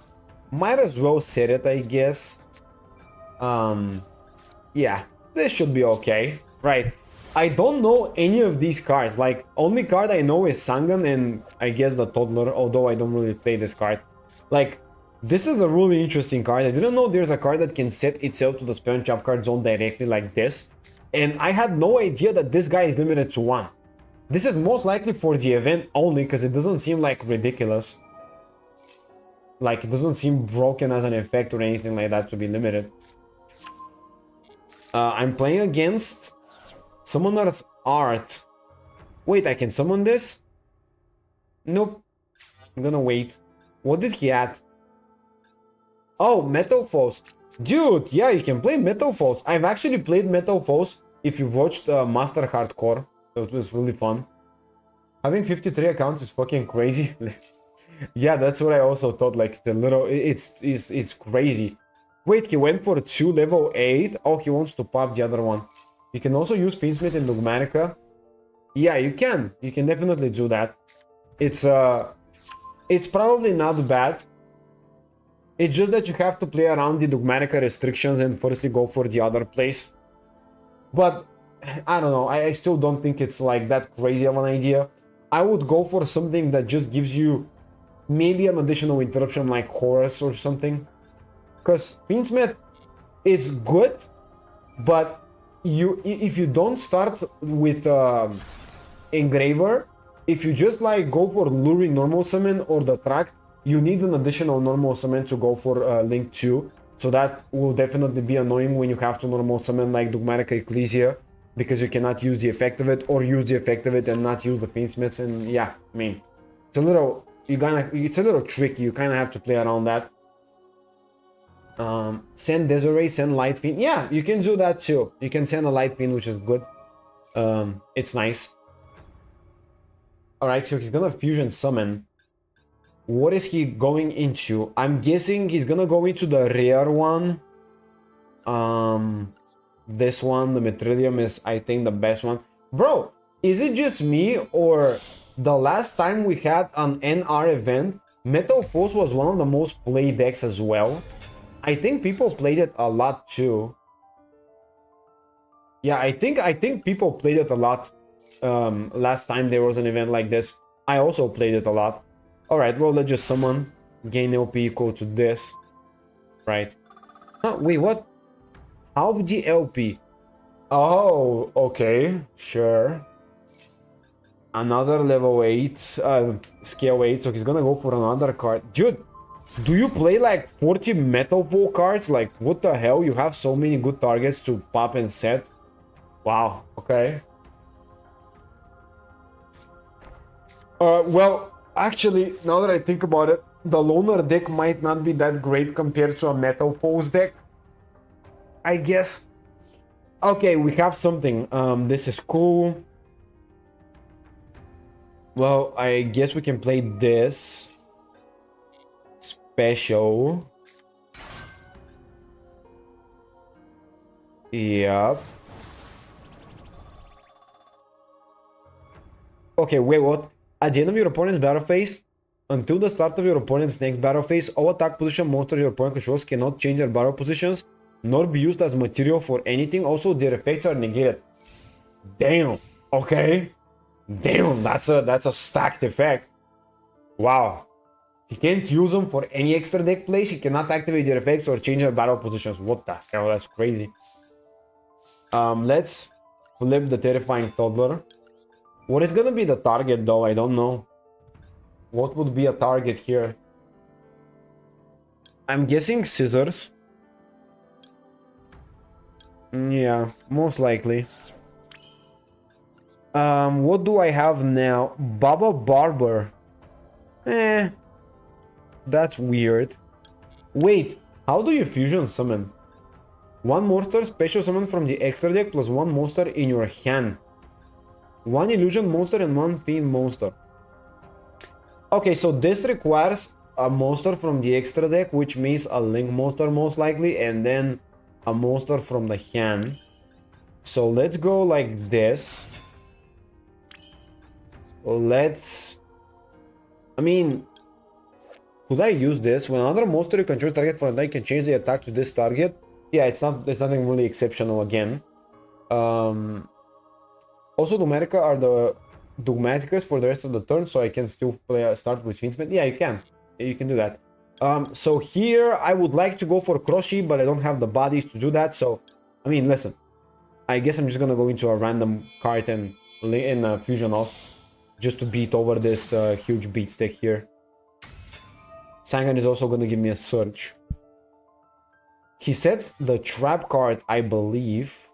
Might as well set it, I guess. Yeah, this should be okay. Right. I don't know any of these cards. Like, only card I know is Sangan and I guess the Toddler, although I don't really play this card. Like, this is a really interesting card. I didn't know there's a card that can set itself to the spell and trap card zone directly like this. And I had no idea that this guy is limited to 1. This is most likely for the event only because it doesn't seem like ridiculous. Like, it doesn't seem broken as an effect or anything like that to be limited. I'm playing against Summoner's Art. Wait, I can summon this? Nope. I'm gonna wait. What did he add? Oh, Metal Foes. Dude, yeah, you can play Metal Foes. I've actually played Metal Foes if you've watched Master Hardcore. So it was really fun. Having 53 accounts is fucking crazy. Yeah, that's what I also thought. Like, the little... It's crazy. Wait, he went for 2 level 8? Oh, he wants to pop the other one. You can also use Fiendsmith and Dogmatica. Yeah, you can. You can definitely do that. It's probably not bad. It's just that you have to play around the Dogmatica restrictions and firstly go for the other place. But, I don't know. I still don't think it's like that crazy of an idea. I would go for something that just gives you maybe an additional interruption like Horus or something. Because Fiendsmith is good, but if you don't start with Engraver, if you just like go for Luring Normal Summon or the Tract, you need an additional Normal Summon to go for Link 2. So that will definitely be annoying when you have to Normal Summon like Dogmatica Ecclesia, because you cannot use the effect of it, or use the effect of it and not use the Fiendsmiths. And yeah, I mean, it's a little... it's a little tricky. You kind of have to play around that. Send Desiree, send Light Fiend. Yeah, you can do that too. You can send a Light Fiend, which is good. It's nice. Alright, so he's gonna fusion summon. What is he going into? I'm guessing he's gonna go into the rare one. This one, the Metrilium, is, I think, the best one. Bro, is it just me, or the last time we had an NR event, Metal Force was one of the most played decks as well? I think people played it a lot too. Yeah, I think people played it a lot last time there was an event like this. I also played it a lot. Alright, well, let's just summon. Gain LP equal to this. Right. Huh, wait, what? Half the LP. Oh, okay, sure. Another level 8, scale 8, so he's gonna go for another card. Dude, do you play like 40 Metal Foe cards? Like, what the hell? You have so many good targets to pop and set. Wow, okay. Well, actually, now that I think about it, the loner deck might not be that great compared to a Metal Foes deck. I guess. Okay, we have something. This is cool. Well, I guess we can play this. Special. Yep. Okay, wait, what? At the end of your opponent's battle phase, until the start of your opponent's next battle phase, all attack position monsters your opponent controls cannot change their battle positions, nor be used as material for anything. Also, their effects are negated. Damn. Okay. Damn, that's a stacked effect. Wow. He can't use them for any extra deck plays. He cannot activate their effects or change their battle positions. What the hell? That's crazy. Let's flip the Terrifying Toddler. What is gonna be the target though? I don't know. What would be a target here? I'm guessing scissors. Yeah, most likely. What do I have now? Baba Barber. That's weird. Wait, how do you fusion summon? One monster special summon from the extra deck plus one monster in your hand. One illusion monster and one fiend monster. Okay, so this requires a monster from the extra deck, which means a link monster most likely, and then a monster from the hand. So let's go like this. Let's... I mean... Could I use this? When another monster you control target for a die can change the attack to this target. Yeah, it's nothing really exceptional again. Also, Dogmatica are the Dogmaticas for the rest of the turn, so I can still start with Fiendsmith. Yeah, you can. You can do that. So here, I would like to go for Kroshi, but I don't have the bodies to do that. So, I mean, listen. I guess I'm just gonna go into a random card and fusion off, just to beat over this huge beat stick here. Sangan is also gonna give me a Surge. He set the trap card, I believe.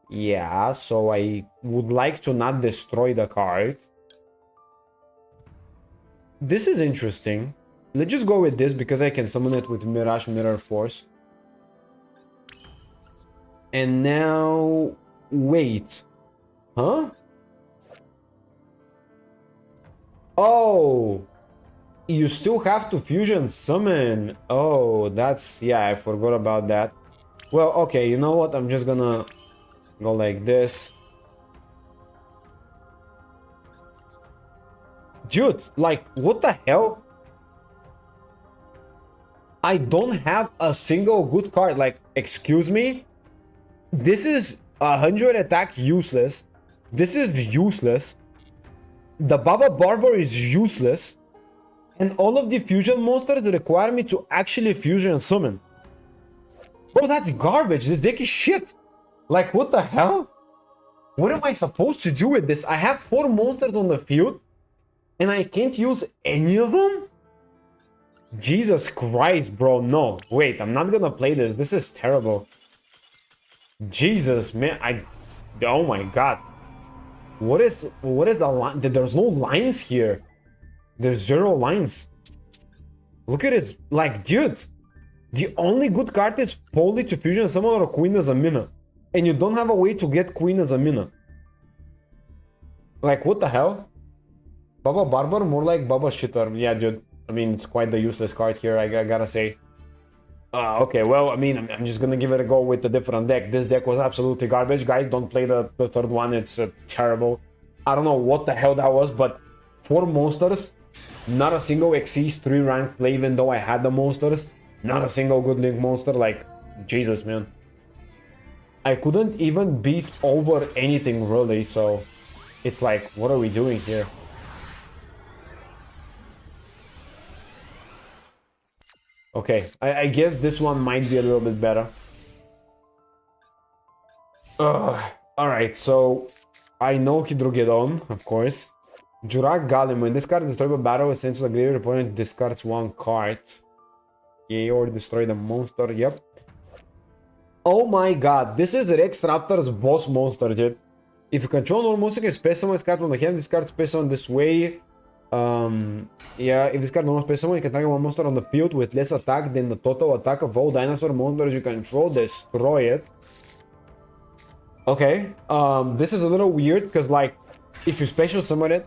Yeah, so I would like to not destroy the card. This is interesting. Let's just go with this because I can summon it with Mirage Mirror Force. And now... Wait. Huh? Oh! You still have to fusion summon. Oh, that's... Yeah, I forgot about that. Well, okay, you know what? I'm just gonna go like this. Dude, like, what the hell? I don't have a single good card. Like, excuse me? This is 100 attack useless. This is useless. The Baba Barber is useless. And all of the fusion monsters require me to actually fusion summon. Bro, that's garbage. This deck is shit. Like, what the hell? What am I supposed to do with this? I have 4 monsters on the field, and I can't use any of them? Jesus Christ, bro. No, wait, I'm not gonna play this. This is terrible. Jesus, man, oh my god. What is the line? There's no lines here. There's 0 lines. Look at this. Like, dude, the only good card is Poly to fusion summon or Queen Azamina. And you don't have a way to get Queen Azamina. Like, what the hell? Baba Barber, more like Baba Shitter. Yeah, dude. I mean, it's quite the useless card here, I gotta say. Okay, well, I mean, I'm just gonna give it a go with a different deck. This deck was absolutely garbage. Guys, don't play the third one. It's terrible. I don't know what the hell that was, but 4 monsters. Not a single Xyz 3 rank play, even though I had the monsters. Not a single good link monster. Like, Jesus, man. I couldn't even beat over anything, really, so... It's like, what are we doing here? Okay, I guess this one might be a little bit better. Alright, so... I know Hydrogeddon, of course. Jurak Golem. When this card is destroyed by battle, sends to the graveyard, opponent discards 1 card. Yeah, or destroy the monster, yep. Oh my god, this is Rex Raptor's boss monster, dude. If you control normal monster, you can space summon this card from the hand, this card space summon this way. Yeah, if this card normal space summon, you can target one monster on the field with less attack than the total attack of all dinosaur monsters you control, destroy it. Okay, this is a little weird, because like, if you special summon it,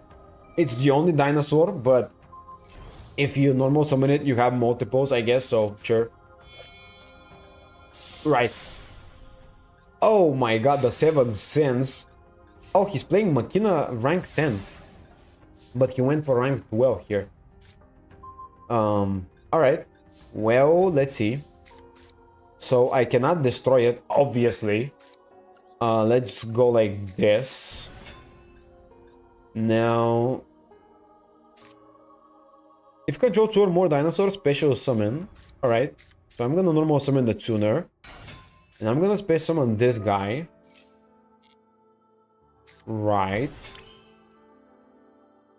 it's the only dinosaur, but if you normal summon it, you have multiples, I guess, so sure. Right. Oh my god, the 7 Sins. Oh, he's playing Machina rank 10. But he went for rank 12 here. Alright. Well, let's see. So I cannot destroy it, obviously. Let's go like this. Now... if you control 2 or more dinosaurs, special summon. Alright. So I'm gonna normal summon the tuner. And I'm gonna space summon this guy. Right.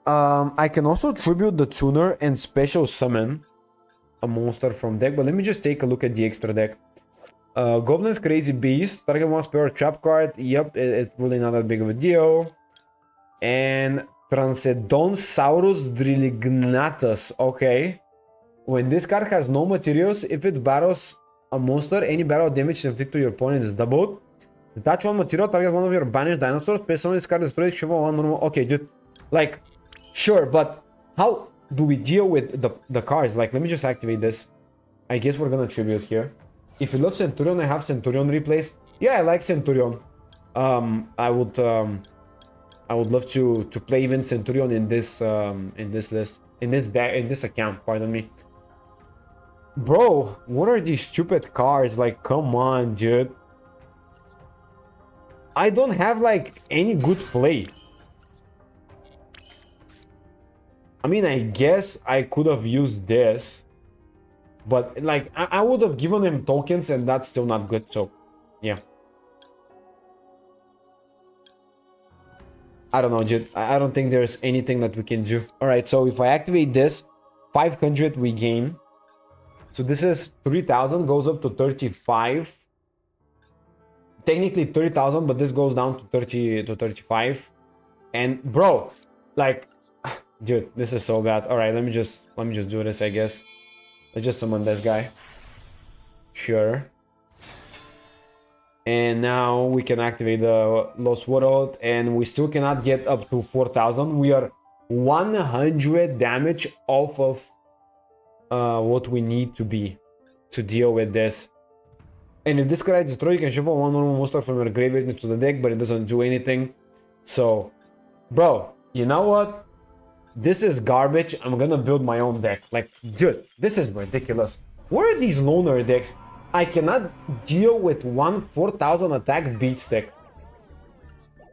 I can also tribute the tuner and special summon a monster from deck, but let me just take a look at the extra deck. Goblin's Crazy Beast, target one spell or trap card. Yep, it's really not that big of a deal. And Transcendonsaurus Drillignatus. Okay. When this card has no materials, if it battles a monster, any battle damage inflicted to your opponent is doubled. Detach one material, target one of your banished dinosaurs, place summon this card, destroy it, shuffle one normal. Okay, dude. Like, sure, but how do we deal with the cards? Like, let me just activate this. I guess we're gonna tribute here. If you love Centurion, I have Centurion replace. Yeah, I like Centurion. I would love to play even Centurion in this list, in this account. Pardon me. Bro, what are these stupid cards? Like, come on, dude. I don't have like any good play. I mean, I guess I could have used this, but like I would have given him tokens and that's still not good, so yeah. I don't know, dude. I don't think there's anything that we can do. Alright, so if I activate this, 500 we gain. So this is 3000, goes up to 35. Technically 30,000, but this goes down to 30 to 35. And bro, like, dude, this is so bad. All right, let me just do this, I guess. Let's just summon this guy. Sure. And now we can activate the Lost World, and we still cannot get up to 4,000. We are 100 damage off of what we need to be to deal with this. And if this card is destroyed, you can shuffle one normal monster from your graveyard into the deck, but it doesn't do anything. So, bro, you know what? This is garbage. I'm gonna build my own deck. Like, dude, this is ridiculous. What are these loner decks? I cannot deal with one 4,000 attack beats deck.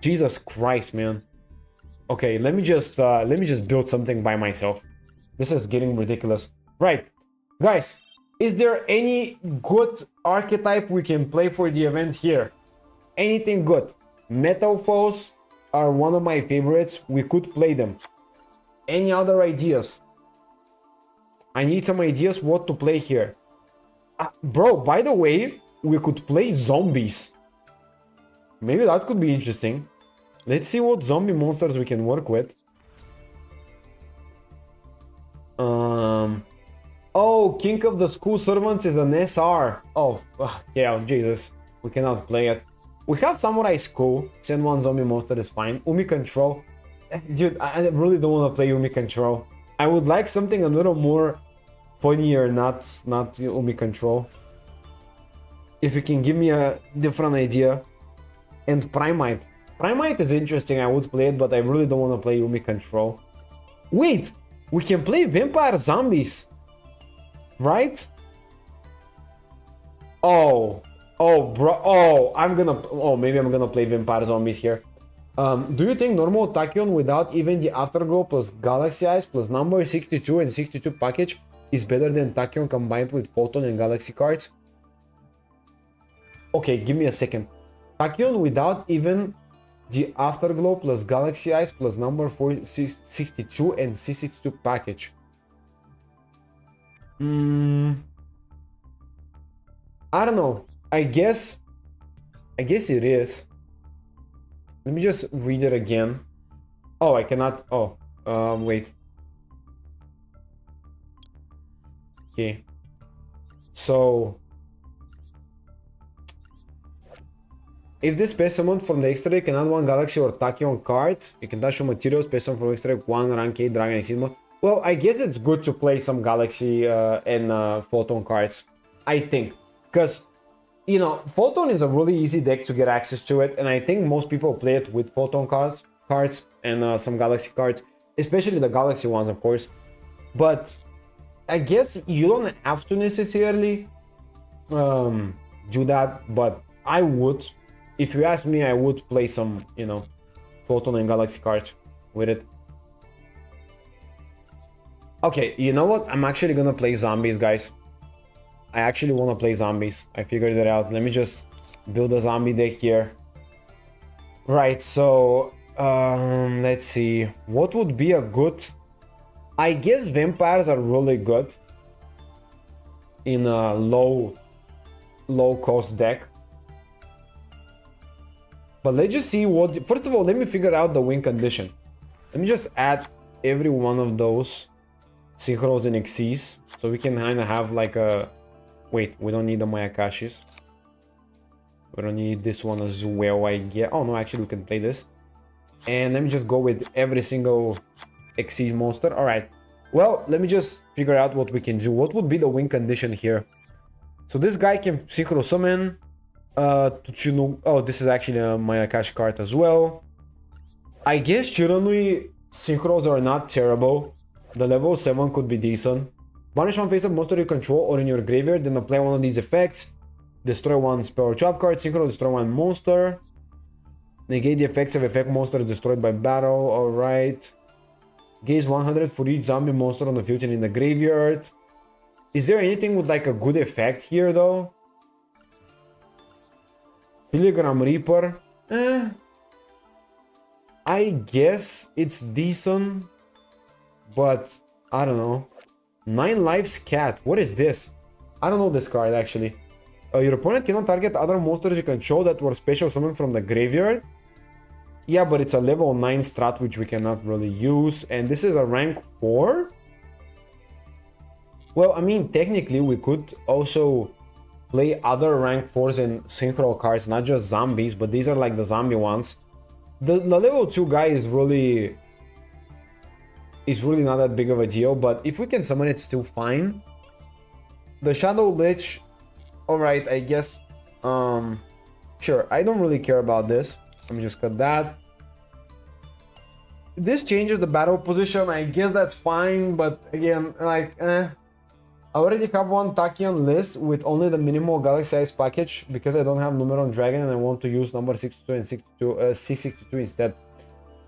Jesus Christ, man. Okay, let me just build something by myself. This is getting ridiculous. Right, guys, is there any good archetype we can play for the event here? Anything good? Metal Foes are one of my favorites. We could play them. Any other ideas? I need some ideas what to play here. Bro, by the way, we could play zombies. Maybe that could be interesting. Let's see what zombie monsters we can work with. Oh, King of the School Servants is an SR. Oh, yeah, Jesus. We cannot play it. We have Samurai School. Send one zombie monster is fine. Umi Control. Dude, I really don't want to play Umi Control. I would like something a little more funnier, not Umi Control. If you can give me a different idea. And Primite. Primite is interesting, I would play it, but I really don't want to play Umi Control. Wait! We can play Vampire Zombies! Right? Oh, bro. Oh, maybe I'm gonna play Vampire Zombies here. Do you think normal Tachyon without even the Afterglow plus Galaxy Eyes plus number 62 and 62 package is better than Tachyon combined with Photon and Galaxy cards? Okay, give me a second. Tachyon without even the Afterglow plus Galaxy Eyes plus number 62 and C62 package. I don't know. I guess it is. Let me just read it again. Oh, I cannot. Oh, wait. Okay. So, if this space summon from the extra deck can add one Galaxy or Tachyon card, you can dash your materials, space summon from extra deck, one rank 8 Dragon Exismo. Well, I guess it's good to play some Galaxy and Photon cards. I think. Because, you know, Photon is a really easy deck to get access to it. And I think most people play it with Photon cards and some Galaxy cards. Especially the Galaxy ones, of course. But I guess you don't have to necessarily do that. But I would. If you ask me, I would play some, you know, Photon and Galaxy cards with it. Okay, you know what? I'm actually gonna play zombies, guys. I actually want to play zombies. I figured it out. Let me just build a zombie deck here. Right, so let's see. What would be a good... I guess vampires are really good in a low cost deck. But let's just see what... First of all, let me figure out the win condition. Let me just add every one of those synchros and Xyz, so we can kind of have like a... Wait, we don't need the Mayakashis. We don't need this one as well, I get. Oh no, actually we can play this. And let me just go with every single Xyz monster. Alright. Well, let me just figure out what we can do. What would be the win condition here? So this guy can synchro summon to oh, this is actually a Mayakashi card as well. I guess Chiranui synchros are not terrible. The level 7 could be decent. Banish one face-up monster you control or in your graveyard, then apply one of these effects. Destroy one spell or trap card, synchro destroy one monster. Negate the effects of effect monster destroyed by battle, alright. Gaze 100 for each zombie monster on the field and in the graveyard. Is there anything with like a good effect here though? Pilgrim Reaper? I guess it's decent, but I don't know. 9 lives cat. What is this? I don't know this card actually. Your opponent cannot target other monsters you control that were special summoned from the graveyard. Yeah, but it's a level 9 strat which we cannot really use. And this is a rank 4? Well, I mean, technically we could also play other rank 4s and synchro cards, not just zombies, but these are like the zombie ones. The level 2 guy is really not that big of a deal, but if we can summon it, still fine. The Shadow Lich, alright, I guess, sure, I don't really care about this. Let me just cut that. This changes the battle position, I guess that's fine, but again, like, I already have one Tachyon list with only the minimal Galaxy Size package because I don't have Numeron Dragon and I want to use number 62 and 662 instead.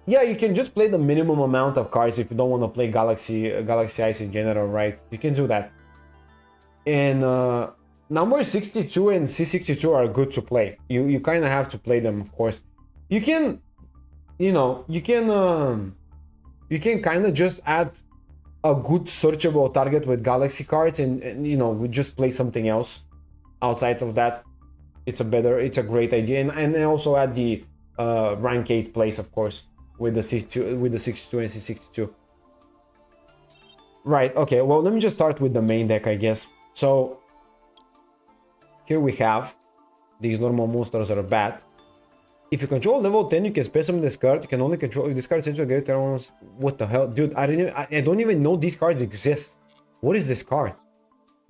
Yeah, you can just play the minimum amount of cards if you don't want to play Galaxy Ice in general, right? You can do that. And number 62 and C62 are good to play. You kind of have to play them, of course. You can, you know, you can kind of just add a good searchable target with Galaxy cards and you know, we just play something else outside of that. It's a great idea. And also add the rank 8 place, of course, with the 62 and C62. Right, okay, well, let me just start with the main deck, I guess. So here we have these normal monsters are bad. If you control level 10, you can specimen this card. You can only control if this card sends you a great turn. What the hell? Dude, I don't even know these cards exist. What is this card?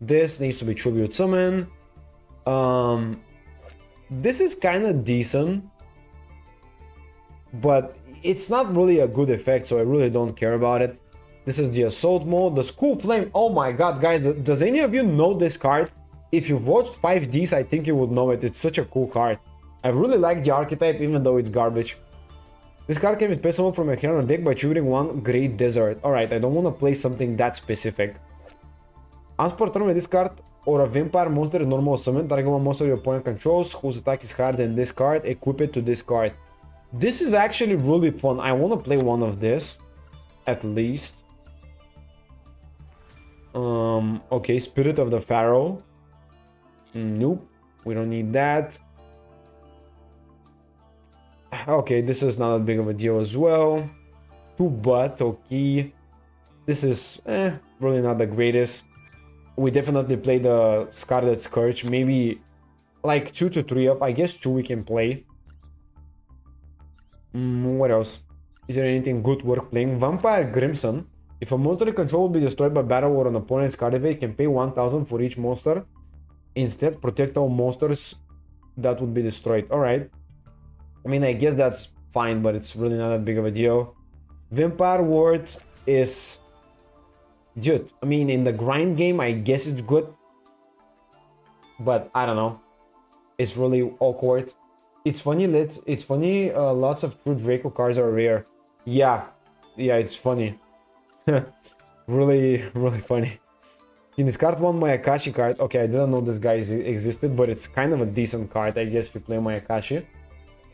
This needs to be tribute summon. This is kind of decent, but it's not really a good effect, so I really don't care about it. This is the assault mode. The School Flame. Oh my god, guys, does any of you know this card? If you've watched 5Ds, I think you would know it. It's such a cool card. I really like the archetype, even though it's garbage. This card can be special from a hero deck by choosing one Great Desert. Alright, I don't want to play something that specific. As per turn with this card, or a vampire monster is normal summon, target one monster your opponent controls, whose attack is higher than this card, equip it to this card. This is actually really fun. I want to play one of this, at least. Okay, Spirit of the Pharaoh. Nope. We don't need that. Okay, this is not that big of a deal as well. 2 but, okay. This is really not the greatest. We definitely play the Scarlet Scourge. Maybe like 2 to 3 of. I guess 2 we can play. What else? Is there anything good worth playing? Vampire Crimson. If a monster you control will be destroyed by battle or an opponent's card evade, you can pay 1000 for each monster. Instead, protect all monsters that would be destroyed. Alright. I mean, I guess that's fine, but it's really not that big of a deal. Vampire Ward is... Dude, I mean, in the grind game, I guess it's good. But, I don't know. It's really awkward. It's funny, lots of true Draco cards are rare. Yeah, it's funny. really funny. You discard one Mayakashi card. Okay, I didn't know this guy existed, but it's kind of a decent card, I guess, if you play Mayakashi.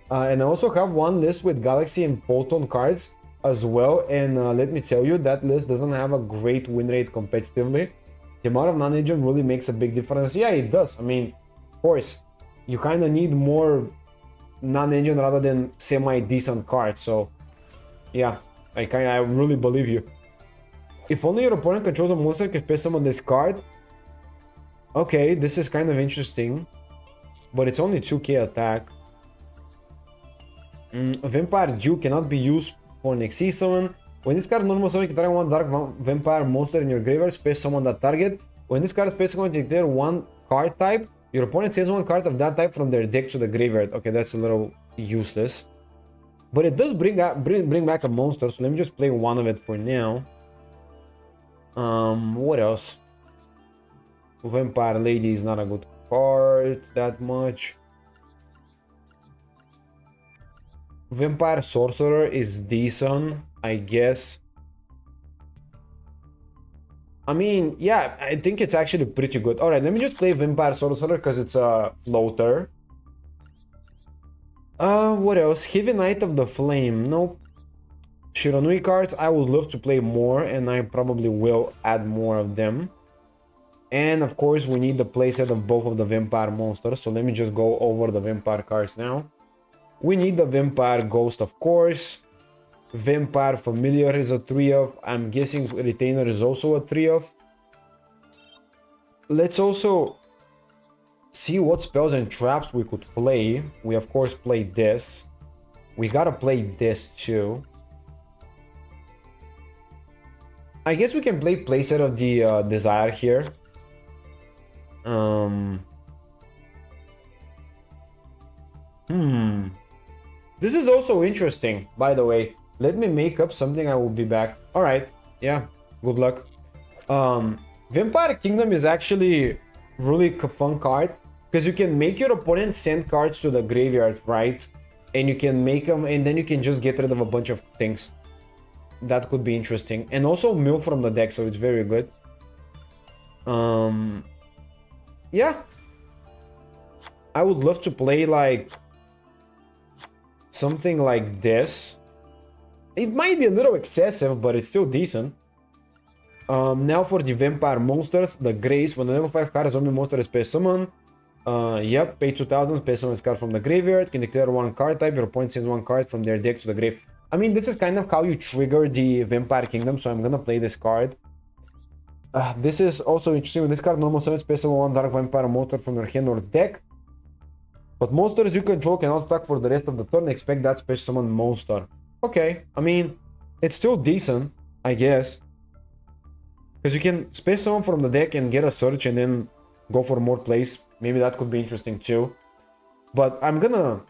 And I also have one list with Galaxy and Photon cards as well. And let me tell you, that list doesn't have a great win rate competitively. The amount of non-agent really makes a big difference. Yeah, it does. I mean, of course, you kind of need more non-agent rather than semi-decent cards. So, yeah, I really believe you. If only your opponent controls a monster, you can pay some on this card. Okay, this is kind of interesting. But it's only 2k attack. Vampire Dew cannot be used for next season. When this card normal summon, you can target one dark vampire monster in your graveyard, space summon that target. When this card space summon, you declare one card type. Your opponent sends one card of that type from their deck to the graveyard. Okay, that's a little useless. But it does bring back a monster, so let me just play one of it for now. What else? Vampire Lady is not a good card that much. Vampire Sorcerer is decent, I guess. I mean, yeah, I think it's actually pretty good. Alright, let me just play Vampire Sorcerer because it's a floater. What else? Heavy Knight of the Flame. Nope. Shiranui cards, I would love to play more, and I probably will add more of them. And of course, we need the playset of both of the Vampire monsters, so let me just go over the Vampire cards now. We need the Vampire Ghost, of course. Vampire Familiar is a 3 of. I'm guessing Retainer is also a 3 of. Let's also see what spells and traps we could play. We of course play this. We gotta play this too. I guess we can play playset of the Desire here. This is also interesting, by the way. Let me make up something, I will be back. Alright, yeah, good luck. Vampire Kingdom is actually really fun card, because you can make your opponent send cards to the graveyard, right? And you can make them, and then you can just get rid of a bunch of things. That could be interesting. And also mill from the deck, so it's very good. Yeah. I would love to play like something like this. It might be a little excessive, but it's still decent. Now for the Vampire Monsters, the Grace. When a level 5 card zombie monster is space summon. Yep, pay 2000, space summon this card from the graveyard. Can declare one card type. Your opponent sends one card from their deck to the grave. I mean, this is kind of how you trigger the Vampire Kingdom, so I'm gonna play this card. This is also interesting. With this card, normal summon space summon one dark vampire monster from your hand or deck. But monsters you control cannot attack for the rest of the turn. Expect that space summon monster. Okay, I mean, it's still decent, I guess. Because you can space summon from the deck and get a search and then go for more plays. Maybe that could be interesting too. But I'm gonna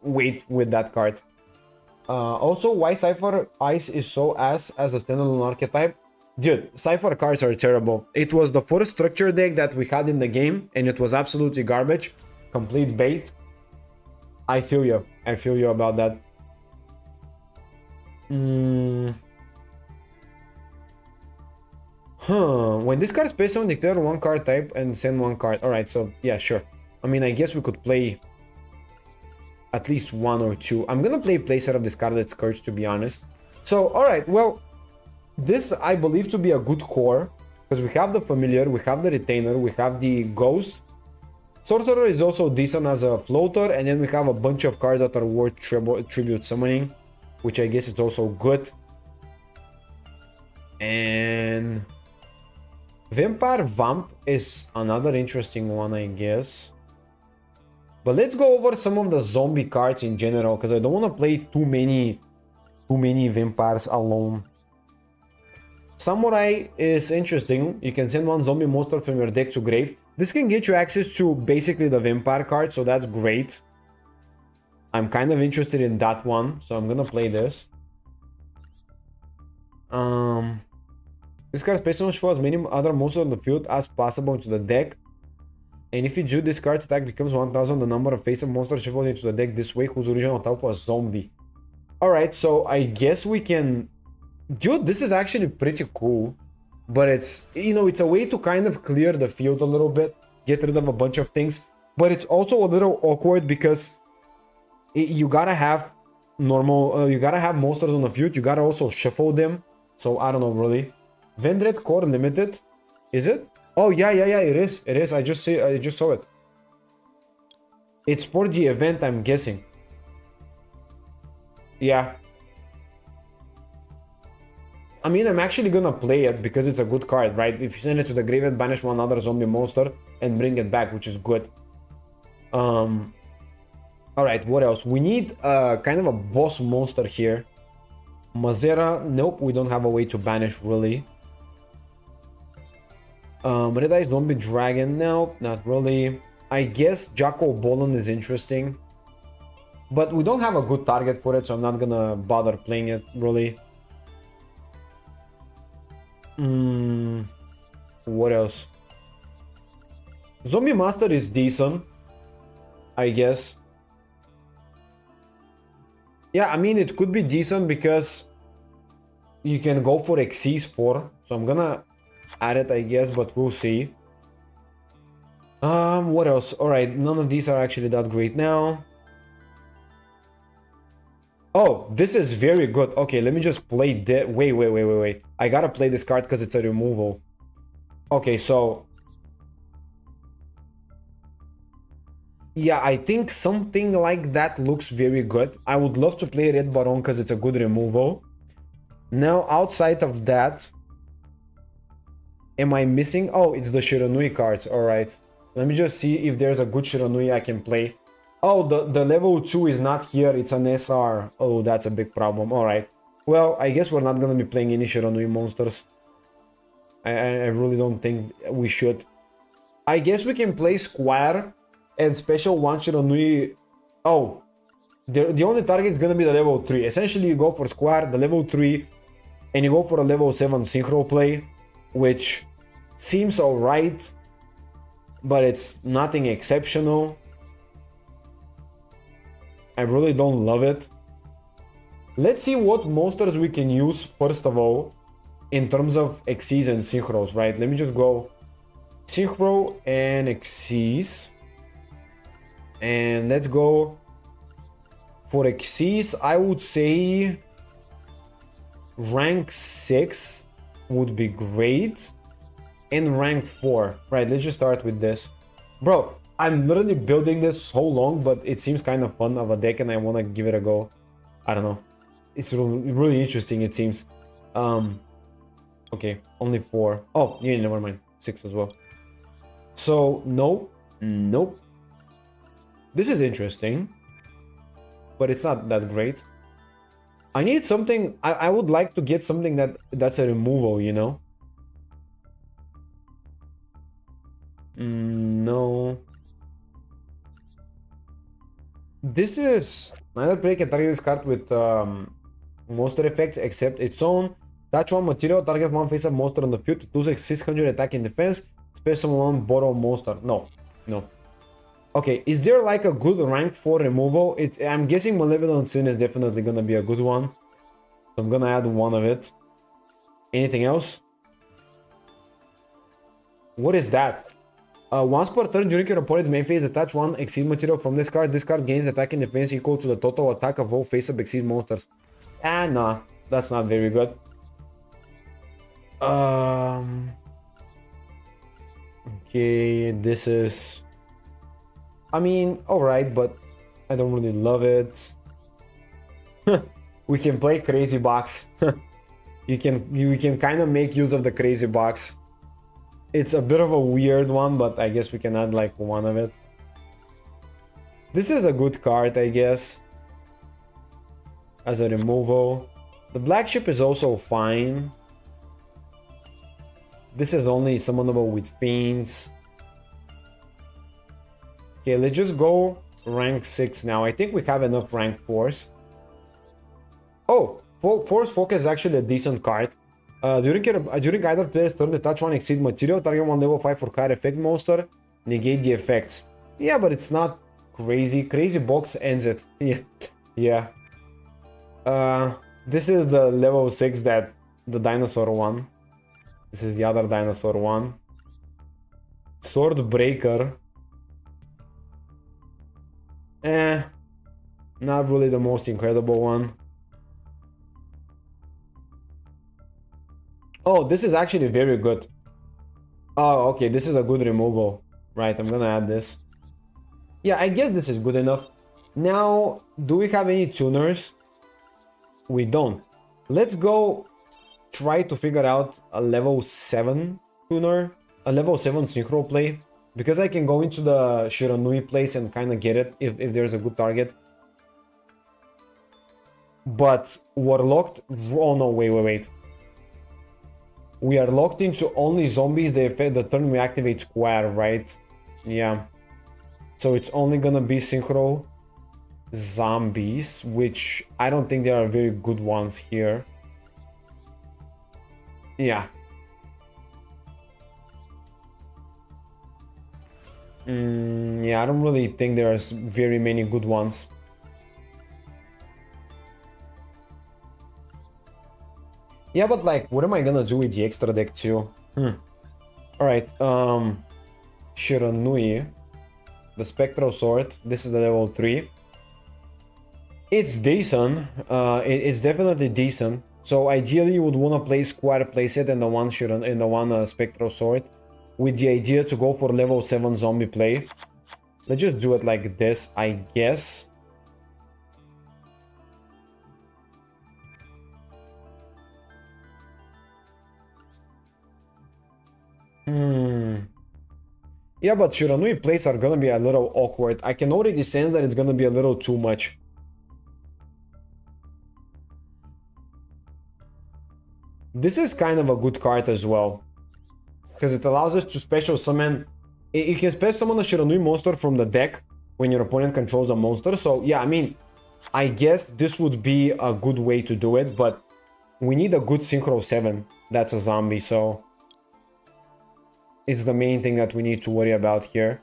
wait with that card. Also, why Cypher Ice is so ass as a standalone archetype? Dude, Cypher cards are terrible. It was the first structure deck that we had in the game, and it was absolutely garbage. Complete bait. I feel you. I feel you about that. When this card is space summon, declare one card type and send one card. Alright, so yeah, sure. I mean, I guess we could play at least one or two. I'm gonna play playset of the Scarlet Scourge, to be honest. So, alright, well, this I believe to be a good core, Because we have the Familiar, we have the Retainer, we have the Ghost. Sorcerer is also decent as a floater, and then we have a bunch of cards that are worth tribute summoning, which I guess is also good. And Vampire Vamp is another interesting one, I guess. But let's go over some of the zombie cards in general, because I don't want to play too many vampires alone. Samurai is interesting. You can send one zombie monster from your deck to grave. This can get you access to basically the vampire card, so that's great. I'm kind of interested in that one, so I'm gonna play this. This card special show as many other monsters on the field as possible into the deck. And if you do, this card's attack becomes 1000 the number of face-up monsters shuffled into the deck this way whose original type was zombie. Alright, so I guess we can... Dude, this is actually pretty cool. But it's, you know, it's a way to kind of clear the field a little bit. Get rid of a bunch of things. But it's also a little awkward because you gotta have normal... you gotta have monsters on the field. You gotta also shuffle them. So, I don't know, really. Vendred Core Limited? Is it? Oh, yeah, it is. It is. I just saw it. It's for the event, I'm guessing. Yeah. I mean, I'm actually gonna play it because it's a good card, right? If you send it to the graveyard, banish one other zombie monster and bring it back, which is good. Alright, what else? We need kind of a boss monster here. Mazera, nope, we don't have a way to banish, really. Red Eye Zombie Dragon, no, not really. I guess Jacko Bolan is interesting. But we don't have a good target for it, so I'm not gonna bother playing it, really. What else? Zombie Master is decent, I guess. Yeah, I mean, it could be decent because you can go for Xyz 4. So I'm gonna add it, I guess, but we'll see. What else? Alright, none of these are actually that great now. Oh, this is very good. Okay, let me just play that. Wait. I gotta play this card because it's a removal. Okay, so... yeah, I think something like that looks very good. I would love to play Red Baron because it's a good removal. Now, outside of that... am I missing? Oh, it's the Shiranui cards. Alright. Let me just see if there's a good Shiranui I can play. Oh, the level 2 is not here. It's an SR. Oh, that's a big problem. Alright. Well, I guess we're not gonna be playing any Shiranui monsters. I really don't think we should. I guess we can play Square and special one Shiranui. Oh, the only target is gonna be the level 3. Essentially, you go for Square, the level 3, and you go for a level 7 synchro play, which seems alright, but it's nothing exceptional. I really don't love it. Let's see what monsters we can use first of all in terms of Xyz and synchros, right? Let me just go synchro and Xyz. And let's go for Xyz. I would say rank 6 would be great. And rank 4. Right, let's just start with this. Bro, I'm literally building this so long, but it seems kind of fun of a deck and I want to give it a go. I don't know. It's really interesting, it seems. Okay, only 4. Oh, yeah, never mind. 6 as well. So, nope. This is interesting. But it's not that great. I need something... I would like to get something that's a removal, you know? No. This is... neither player can target this card with monster effects except its own. Touch one material, target one face-up monster on the field to lose 600 attack and defense. Special one borrow monster. No. Okay, is there like a good rank 4 removal? I'm guessing Malevolent Sin is definitely gonna be a good one. So I'm gonna add one of it. Anything else? What is that? Once per turn during your opponent's main phase, attach one Xyz material from this card. This card gains attack and defense equal to the total attack of all face-up Xyz monsters. Nah, that's not very good. Okay, this is... I mean, alright, but I don't really love it. We can play Crazy Box. We can kind of make use of the Crazy Box. It's a bit of a weird one, but I guess we can add like one of it. This is a good card, I guess, as a removal. The Black Ship is also fine. This is only summonable with Fiends. Okay, let's just go rank 6 now. I think we have enough rank 4s. Oh, Force Focus is actually a decent card. During either player's turn, the touch 1 exceed material, target 1 level 5 for card effect monster, negate the effects. Yeah, but it's not crazy. Crazy Box ends it. Yeah. This is the level 6 that the dinosaur one. This is the other dinosaur one. Sword Breaker. Not really the most incredible one. Oh, this is actually very good. Oh, okay, this is a good removal. Right, I'm gonna add this. Yeah, I guess this is good enough. Now, do we have any tuners? We don't. Let's go try to figure out a level 7 tuner, a level 7 synchro play, because I can go into the Shiranui place and kind of get it if there's a good target. But we're locked. Oh no, wait. We are locked into only zombies the turn we activate Square, right? Yeah. So it's only gonna be synchro zombies, which I don't think there are very good ones here. Yeah. Yeah, I don't really think there's very many good ones. Yeah, but like, what am I gonna do with the extra deck too? Alright, Shiranui, the Spectral Sword, this is the level 3. It's decent, it's definitely decent. So ideally you would want to play Square playset and the one Spectral Sword, with the idea to go for level 7 zombie play. Let's just do it like this, I guess. Yeah, but Shiranui plays are gonna be a little awkward. I can already sense that it's gonna be a little too much. This is kind of a good card as well, because it allows us to special summon. It can special summon a Shiranui monster from the deck when your opponent controls a monster. So yeah, I mean, I guess this would be a good way to do it, but we need a good Synchro 7 that's a zombie, so it's the main thing that we need to worry about here.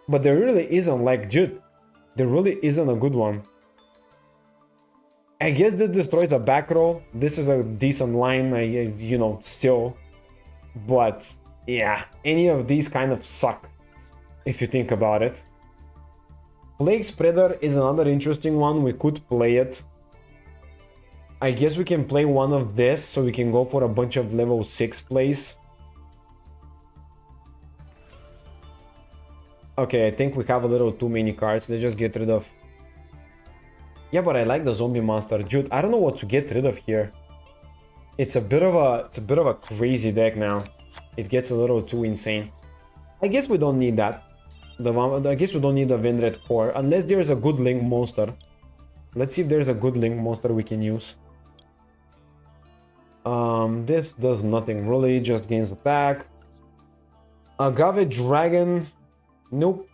But there really isn't, like, dude, there really isn't a good one. I guess this destroys a back row. This is a decent line, you know, still. But yeah, any of these kind of suck, if you think about it. Plague Spreader is another interesting one. We could play it. I guess we can play one of this, so we can go for a bunch of level 6 plays. Okay, I think we have a little too many cards. Let's just get rid of... Yeah, but I like the zombie monster. Dude, I don't know what to get rid of here. It's a bit of a crazy deck now. It gets a little too insane. I guess we don't need that. I guess we don't need the Vendred Core, unless there's a good Link monster. Let's see if there's a good Link monster we can use. This does nothing really, just gains attack. Agave Dragon. Nope.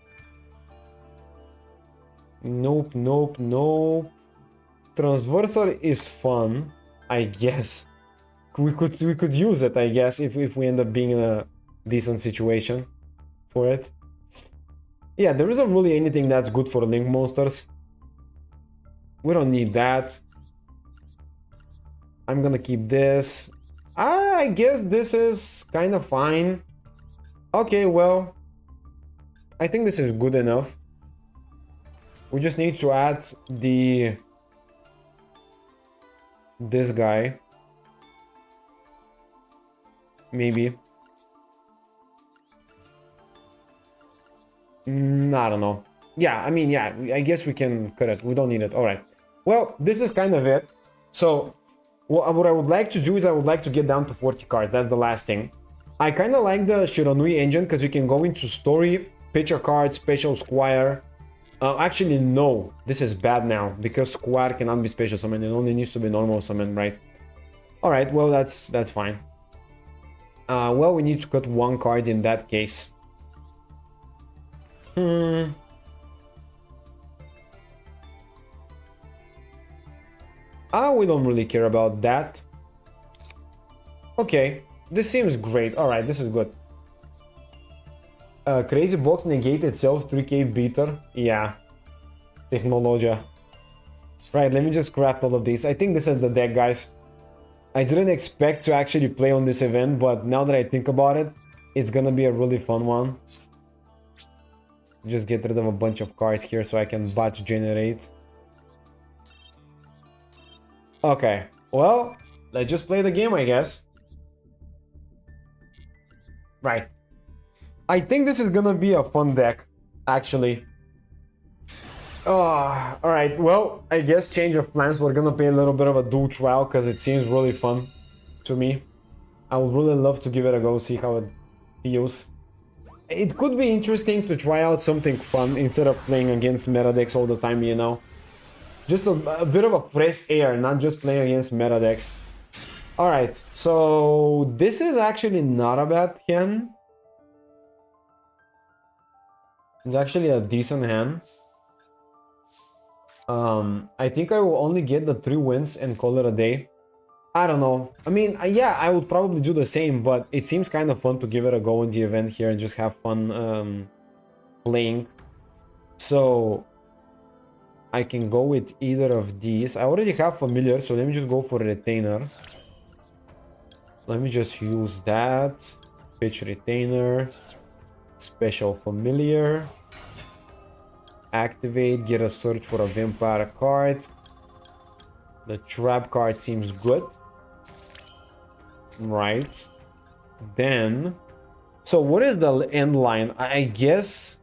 Nope. Transversal is fun, I guess. We could use it, I guess, if we end up being in a decent situation for it. Yeah, there isn't really anything that's good for Link monsters. We don't need that. I'm gonna keep this. I guess this is kind of fine. Okay, well, I think this is good enough. We just need to add this guy. maybe. I don't know. Yeah, I mean, yeah, I guess we can cut it. We don't need it. All right. Well, this is kind of it. So what I would like to do is I would like to get down to 40 cards. That's the last thing. I kind of like the Shiranui engine because you can go into story, pitch a card, special Squire. Actually, no. This is bad now because Squire cannot be special summon. It only needs to be normal summon, right? All right. Well, that's fine. Well, we need to cut one card in that case. We don't really care about that. Okay, this seems great. All right, this is good. Crazy box negate itself, 3k beater. Yeah, Technologia. Right, let me just craft all of these. I think this is the deck, guys. I didn't expect to actually play on this event, but now that I think about it, it's gonna be a really fun one. Just get rid of a bunch of cards here so I can batch generate. Okay, well, let's just play the game, I guess. Right. I think this is gonna be a fun deck, actually. Alright, well, I guess change of plans. We're gonna play a little bit of a dual trial because it seems really fun to me. I would really love to give it a go, see how it feels. It could be interesting to try out something fun instead of playing against meta decks all the time, you know? Just a bit of a fresh air, not just playing against meta decks. Alright, so this is actually not a bad hand. It's actually a decent hand. I think I will only get the 3 wins and call it a day. I don't know. I mean, yeah, I would probably do the same, but it seems kind of fun to give it a go in the event here and just have fun playing. So I can go with either of these. I already have Familiar, so let me just go for Retainer. Let me just use that. Pitch Retainer. Special Familiar. Activate, get a search for a Vampire card. The Trap card seems good. Right. Then... So what is the end line? I guess...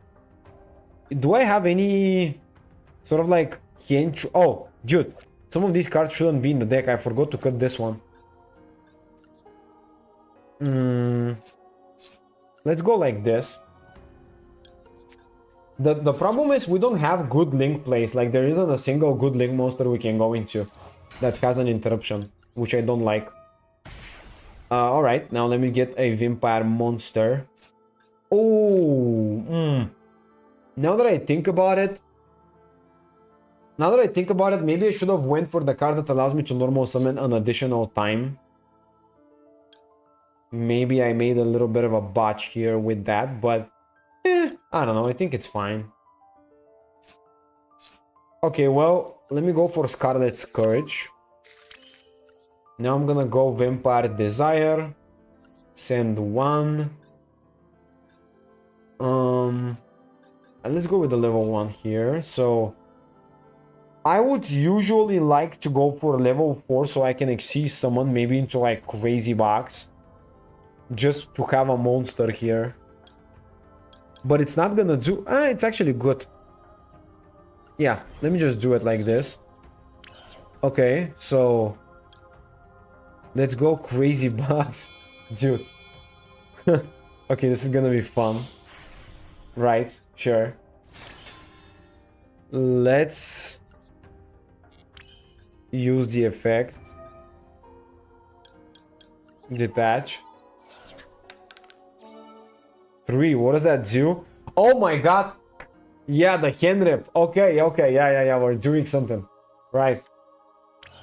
Do I have any... Sort of like... Hint? Oh, dude. Some of these cards shouldn't be in the deck. I forgot to cut this one. Let's go like this. The problem is we don't have good link plays. Like there isn't a single good link monster we can go into that has an interruption, which I don't like. Alright, now let me get a Vampire monster. Oh, Now that I think about it, maybe I should have went for the card that allows me to normal summon an additional time. Maybe I made a little bit of a botch here with that, but I don't know, I think it's fine. Okay, well, let me go for Scarlet Scourge. Now I'm gonna go Vampire Desire. Send 1. Let's go with the level 1 here. So I would usually like to go for level 4 so I can exceed someone maybe into like Crazy Box. Just to have a monster here. But it's not gonna do... it's actually good. Yeah, let me just do it like this. Okay, so... Let's go Crazy Box. Dude. Okay, this is gonna be fun. Right, sure. Let's... use the effect. Detach. 3, what does that do? Oh my god! Yeah, the hand rip. Okay, yeah, we're doing something. Right.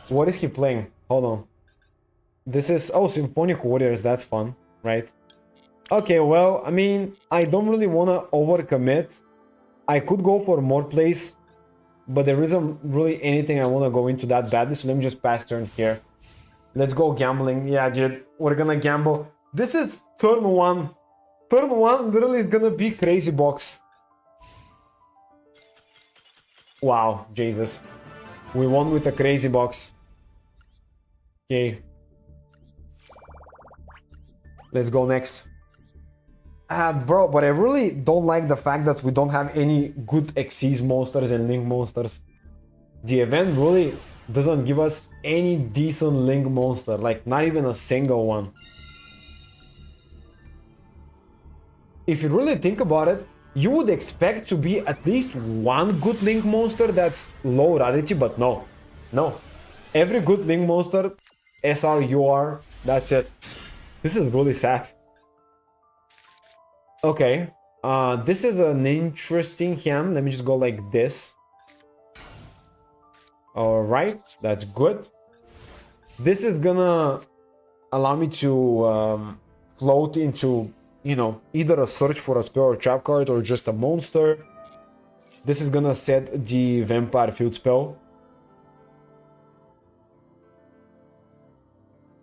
What is he playing? Hold on. This is... Oh, Symphonic Warriors, that's fun, right? Okay, well, I mean, I don't really want to overcommit. I could go for more plays, but there isn't really anything I want to go into that badly, so let me just pass turn here. Let's go gambling. Yeah, dude, we're gonna gamble. This is turn 1. Turn 1 literally is gonna be Crazy Box. Wow, Jesus. We won with a Crazy Box. Okay. Let's go next. Bro, but I really don't like the fact that we don't have any good Xyz monsters and Link monsters. The event really doesn't give us any decent Link monster, like not even a single one. If you really think about it, you would expect to be at least one good Link monster that's low rarity, but no. No. Every good Link monster, SR, UR, that's it. This is really sad. Okay. This is an interesting hand. Let me just go like this. Alright, that's good. This is gonna allow me to float into, you know, either a search for a spell or trap card or just a monster. This is gonna set the vampire field spell.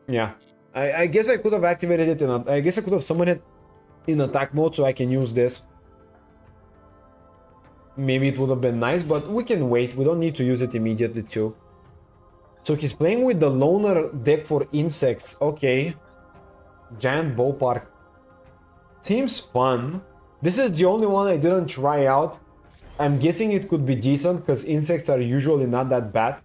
Yeah, I guess I could have activated it I guess I could have summoned it in attack mode so I can use this. Maybe it would have been nice, but we can wait. We don't need to use it immediately too. So he's playing with the loner deck for insects. Okay. Giant ballpark. Seems fun. This is the only one I didn't try out. I'm guessing it could be decent because insects are usually not that bad.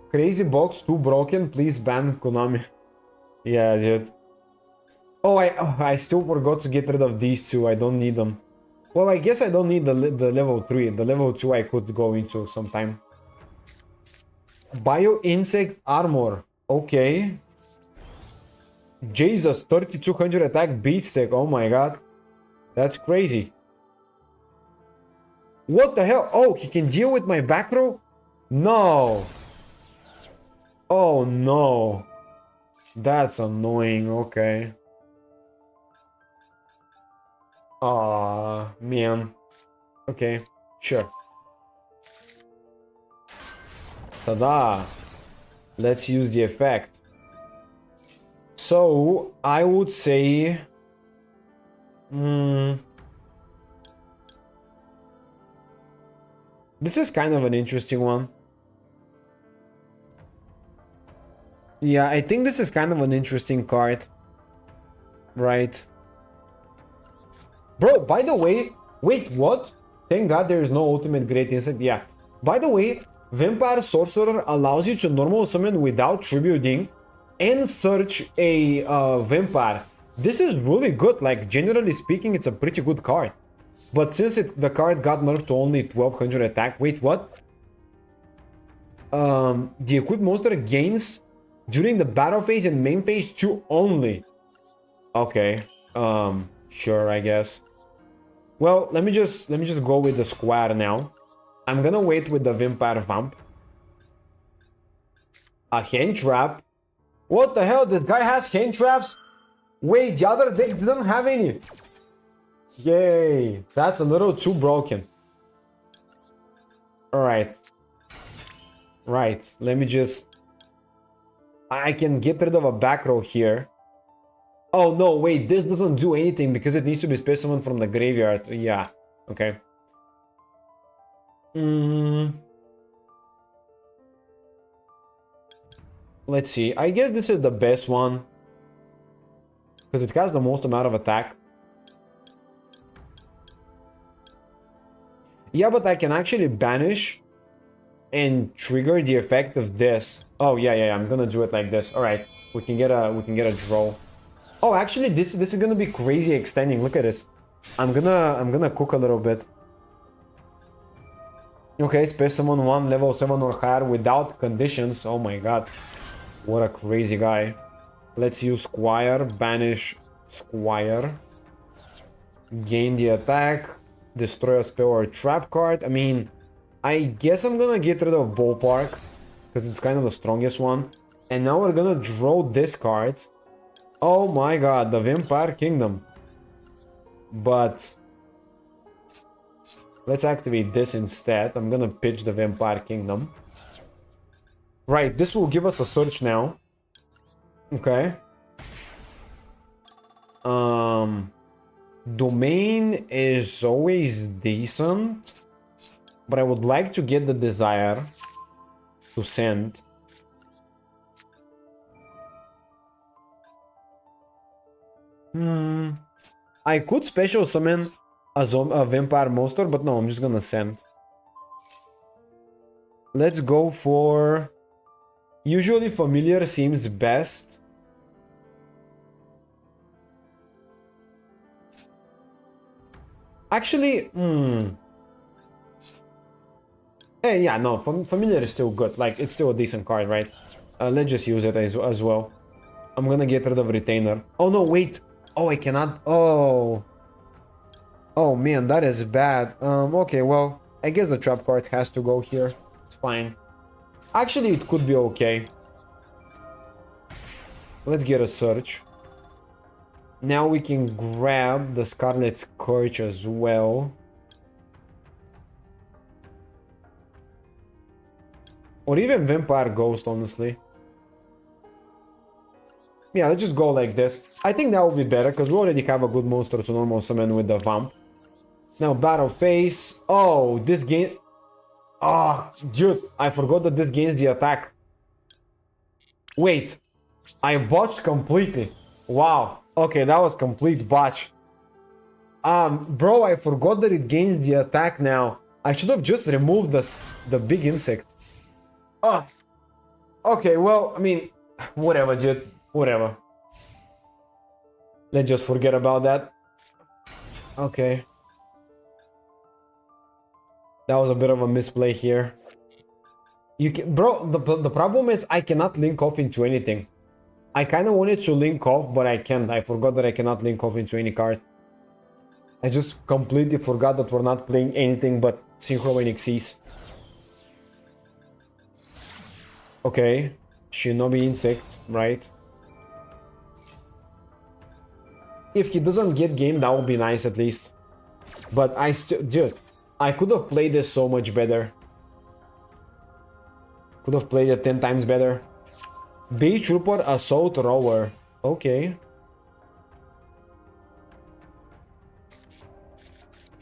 Crazy box, too broken. Please ban Konami. Yeah, dude. Oh, I still forgot to get rid of these two. I don't need them. Well, I guess I don't need the level 3. The level 2 I could go into sometime. Bio insect armor. Okay. Jesus, 3200 attack beat stick. Oh my god. That's crazy. What the hell? Oh, he can deal with my back row? No. Oh no. That's annoying. Okay. Aw, man. Okay, sure. Tada! Let's use the effect. So, I would say... This is kind of an interesting one. Yeah, I think this is kind of an interesting card. Right. Bro, by the way, wait, what? Thank God there is no ultimate great insect. Yeah. By the way, Vampire Sorcerer allows you to normal summon without tributing and search a vampire. This is really good. Like, generally speaking, it's a pretty good card. But since the card got nerfed to only 1200 attack, wait, what? The equipped monster gains during the battle phase and main phase 2 only. Okay. Sure, I guess. Well, let me just go with the square now. I'm gonna wait with the vampire vamp. A hand trap. What the hell? This guy has hand traps? Wait, the other decks didn't have any. Yay, that's a little too broken. Alright. Right, let me just... I can get rid of a back row here. Oh no, wait, this doesn't do anything because it needs to be special summoned from the graveyard. Yeah, okay. Let's see, I guess this is the best one. Because it has the most amount of attack. Yeah, but I can actually banish and trigger the effect of this. Oh yeah, I'm gonna do it like this. Alright, we can get a draw. Oh, actually, this is gonna be crazy extending. Look at this. I'm gonna cook a little bit. Okay, space summon 1 level 7 or higher without conditions. Oh my god, what a crazy guy. Let's use Squire, banish Squire, gain the attack, destroy a spell or trap card. I mean, I guess I'm gonna get rid of Ballpark because it's kind of the strongest one. And now we're gonna draw this card. Oh my god, the Vampire Kingdom. But let's activate this instead. I'm gonna pitch the Vampire Kingdom. Right, this will give us a search now. Okay. Domain is always decent, but I would like to get the desire to send. I could special summon a vampire monster, but no, I'm just gonna send. Let's go for... Usually familiar seems best. Actually, Hey, yeah, no, familiar is still good. Like, it's still a decent card, right? Let's just use it as well. I'm gonna get rid of retainer. Oh no, wait. Oh, I cannot. Oh. Oh man, that is bad. Okay, well, I guess the trap card has to go here. It's fine. Actually, it could be okay. Let's get a search. Now we can grab the Scarlet Scourge as well. Or even Vampire Ghost, honestly. Yeah, let's just go like this. I think that will be better, because we already have a good monster to normal summon with the Vamp. Now, Battle Phase. Oh, this game... Oh, dude, I forgot that this gains the attack. Wait. I botched completely. Wow. Okay, that was complete botch. Bro, I forgot that it gains the attack now. I should have just removed the big insect. Oh. Okay, well, I mean, whatever, dude. Whatever. Let's just forget about that. Okay. That was a bit of a misplay here. You can, bro, the problem is I cannot link off into anything. I kind of wanted to link off, but I can't. I forgot that I cannot link off into any card. I just completely forgot that we're not playing anything but Synchro NXCs. Okay. Shinobi Insect, right? If he doesn't get game, that would be nice at least. But I still... Dude, I could have played this so much better. Could have played it 10 times better. Bay Trooper Assault Rower. Okay.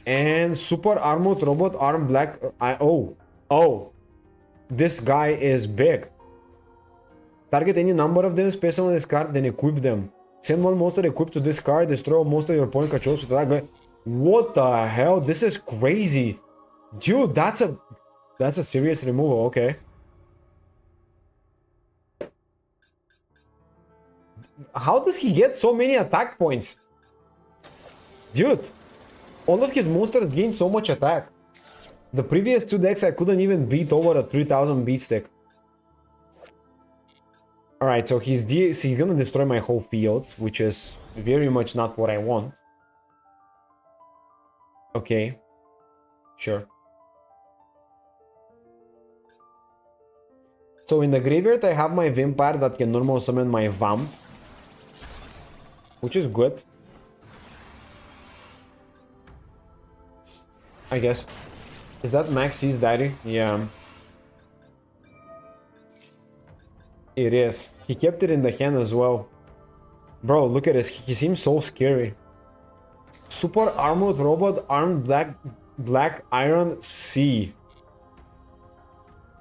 And Super Armored Robot Arm Black... Oh. This guy is big. Target any number of them, special on this card, then equip them. Send one monster equipped to this card, destroy a monster your opponent controls with that guy. What the hell? This is crazy. Dude, that's a serious removal, okay. How does he get so many attack points? Dude, all of his monsters gain so much attack. The previous two decks I couldn't even beat over a 3000 beat stick. Alright, so he's gonna destroy my whole field, which is very much not what I want. Okay. Sure. So in the graveyard I have my Vampire that can normal summon my Vamp. Which is good. I guess. Is that Maxie's daddy? Yeah. It is. He kept it in the hand as well. Bro, look at this. He seems so scary. Super Armored Robot Armed Black Iron C.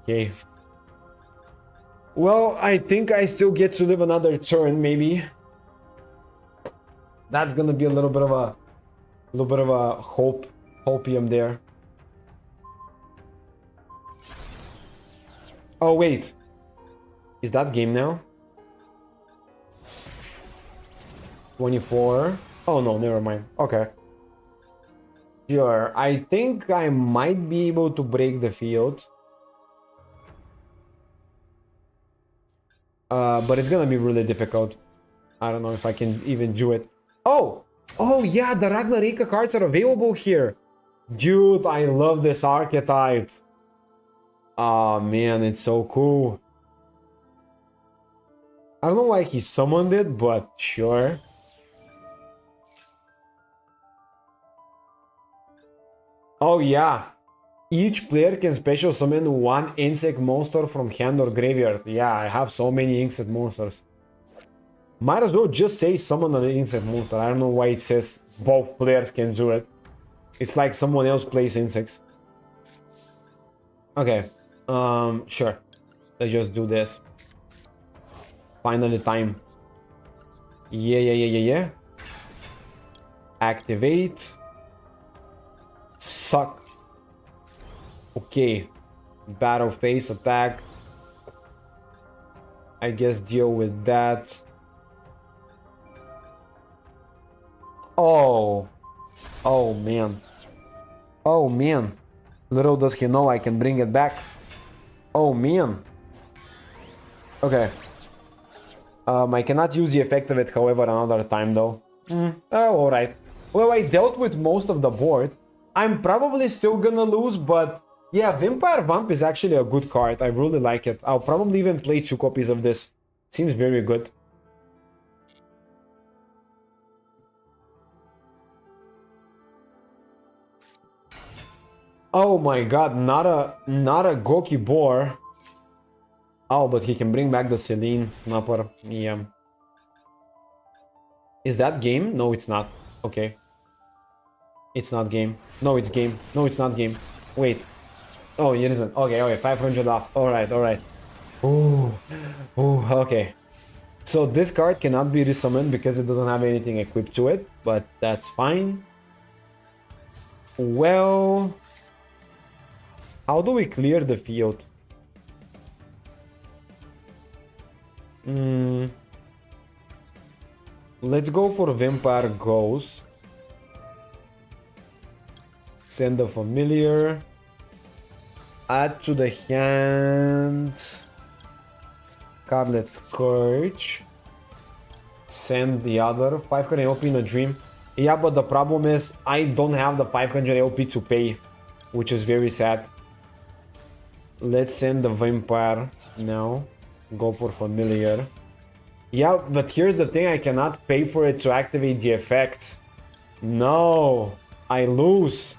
Okay. Well, I think I still get to live another turn, maybe. That's gonna be a little bit of a hopium there. Oh wait. Is that game now? 24. Oh no, never mind. Okay. Sure. I think I might be able to break the field. But it's gonna be really difficult. I don't know if I can even do it. Oh! Oh yeah, the Ragnarika cards are available here. Dude, I love this archetype. Oh man, it's so cool. I don't know why he summoned it, but sure. Oh yeah. Each player can special summon one insect monster from hand or graveyard. Yeah, I have so many insect monsters. Might as well just say summon an insect monster. I don't know why it says both players can do it. It's like someone else plays insects. Okay. Sure. Let's just do this. Finally time. Yeah. Activate. Suck. Okay. Battle phase attack. I guess deal with that. Oh. Oh, man. Oh, man. Little does he know I can bring it back. Oh, man. Okay. I cannot use the effect of it, however, another time, though. Oh, alright. Well, I dealt with most of the board. I'm probably still gonna lose, but... yeah, Vampire Vamp is actually a good card. I really like it. I'll probably even play 2 copies of this. Seems very good. Oh my god, not a Goki Boar. Oh, but he can bring back the Celine Snapper. Yeah. Is that game? No, it's not. Okay. It's not game. No, it's game. No, it's not game. Wait. Oh, it isn't. Okay, okay, 500 off. Alright, alright. Ooh. Ooh, okay. So this card cannot be resummoned because it doesn't have anything equipped to it, but that's fine. Well... how do we clear the field? Let's go for Vampire Ghost. Send a familiar. Add to the hand. Cardlet Scourge. Send the other 500 LP in a dream. Yeah, but the problem is I don't have the 500 LP to pay, which is very sad. Let's send the Vampire now. Go for familiar. Yeah, but here's the thing, I cannot pay for it to activate the effect. No, I lose.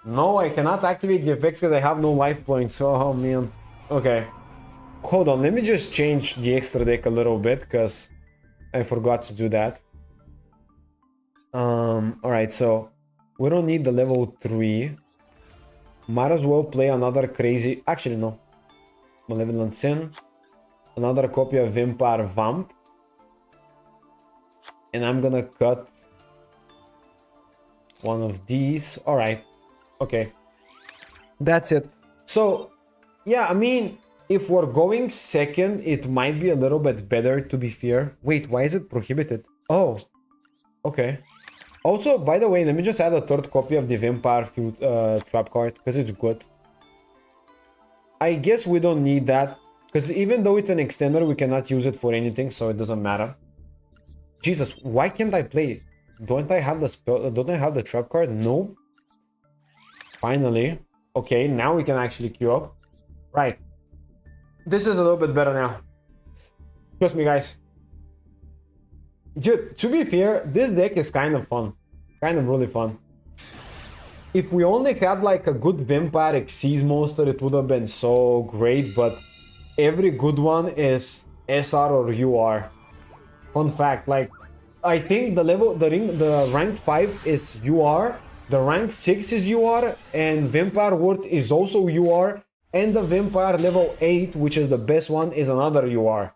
No, I cannot activate the effects because I have no life points. Oh man. Okay. Hold on, let me just change the extra deck a little bit because I forgot to do that. Alright, so we don't need the level 3. Might as well play another crazy... actually, no. Malevolent Sin. Another copy of Vampire Vamp. And I'm gonna cut one of these. Alright. Okay. That's it. So, yeah, I mean, if we're going second, it might be a little bit better, to be fair. Wait, why is it prohibited? Oh. Okay. Also, by the way, let me just add a third copy of the Vampire Field Trap card, because it's good. I guess we don't need that, because even though it's an extender, we cannot use it for anything, so it doesn't matter. Jesus, why can't I play? Don't I have the spell? Don't I have the trap card? No. Finally. Okay, now we can actually queue up. Right. This is a little bit better now. Trust me, guys. Dude, to be fair, this deck is kind of fun. Kind of really fun. If we only had like a good Vampire Xyz monster, it would have been so great, but every good one is SR or UR. Fun fact, like, I think the rank 5 is UR, the rank 6 is UR, and Vampire Worth is also UR, and the Vampire level 8, which is the best one, is another UR.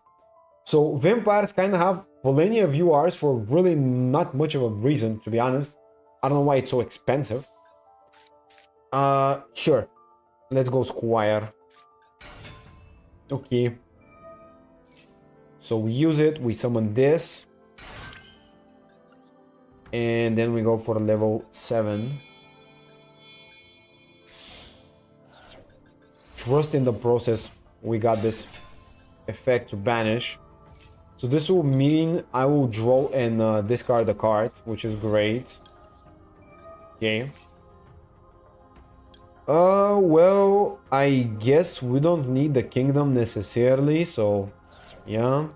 So Vampires kind of have plenty of URs for really not much of a reason, to be honest. I don't know why it's so expensive. Sure. Let's go Squire. Okay. So we use it, we summon this. And then we go for level 7. Trust in the process. We got this. Effect to banish. So this will mean I will draw and discard a card, which is great. Okay. Well, I guess we don't need the kingdom necessarily, so yeah.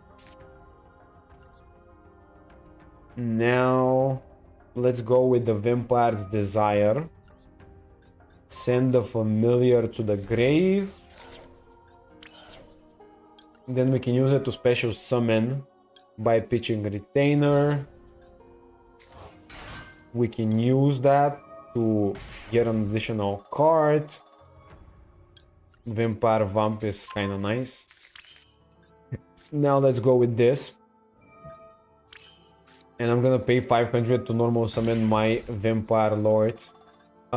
Now, let's go with the Vampire's Desire. Send the familiar to the grave. Then we can use it to special summon by pitching Retainer. We can use that to get an additional card. Vampire Vamp is kind of nice. Now let's go with this. And I'm gonna pay 500 to normal summon my Vampire Lord.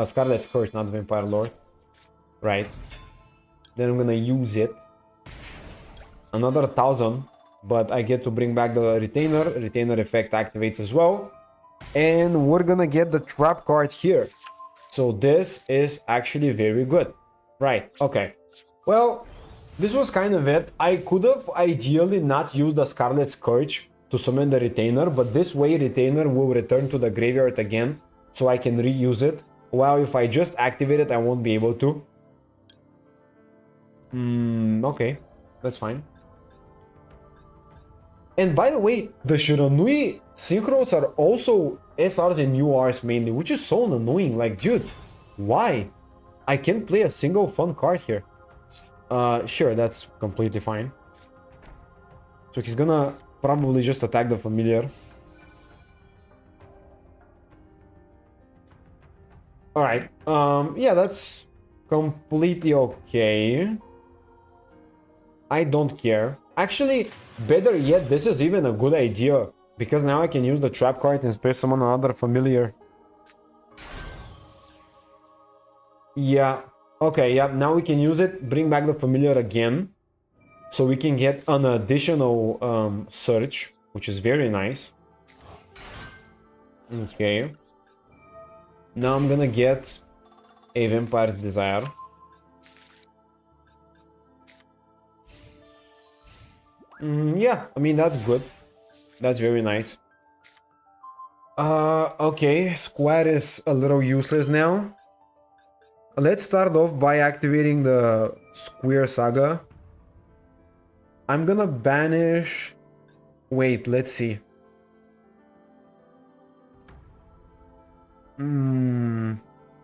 Scarlet Scourge, not Vampire Lord. Right. Then I'm gonna use it. Another 1000, but I get to bring back the Retainer. Retainer effect activates as well. And we're gonna get the Trap card here. So this is actually very good. Right, okay. Well, this was kind of it. I could have ideally not used the Scarlet Scourge to summon the Retainer, but this way Retainer will return to the graveyard again, so I can reuse it. While if I just activate it, I won't be able to. Okay, that's fine. And by the way, the Shiranui synchros are also SRs and URs mainly, which is so annoying. Like, dude, why? I can't play a single fun card here. Sure, that's completely fine. So he's gonna probably just attack the familiar. Alright, yeah, that's completely okay. I don't care. Actually, better yet, this is even a good idea, because now I can use the trap card and space summon another familiar. Yeah, okay, yeah, now we can use it, bring back the familiar again, so we can get an additional search, which is very nice. Okay. Now I'm gonna get a Vampire's Desire. Yeah, I mean, that's good. That's very nice. Okay, Square is a little useless now. Let's start off by activating the Square Saga. I'm gonna banish... Wait, let's see.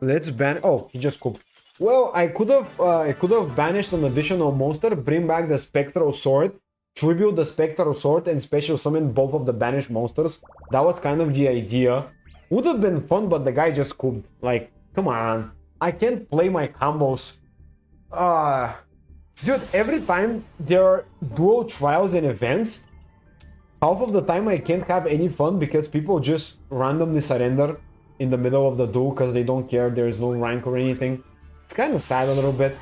Let's ban... Oh, he just cooked. Well, I could have banished an additional monster, bring back the Spectral Sword, tribute the Spectral Sword, and special summon both of the banished monsters. That was kind of the idea. Would have been fun, but the guy just cooked. Like, come on. I can't play my combos. Dude, every time there are duel trials and events, half of the time I can't have any fun because people just randomly surrender in the middle of the duel because they don't care, there is no rank or anything. It's kind of sad a little bit.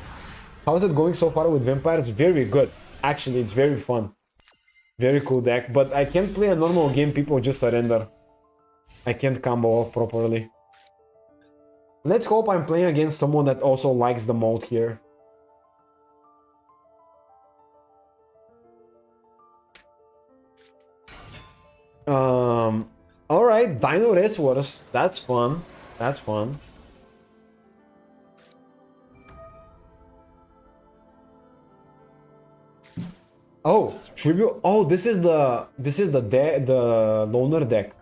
How's it going so far with Vampires? Very good. Actually, it's very fun. Very cool deck, but I can't play a normal game, people just surrender. I can't combo off properly. Let's hope I'm playing against someone that also likes the mode here. Alright, Dino Race Wars. That's fun. That's fun. Oh, tribute. Oh, this is the loner deck.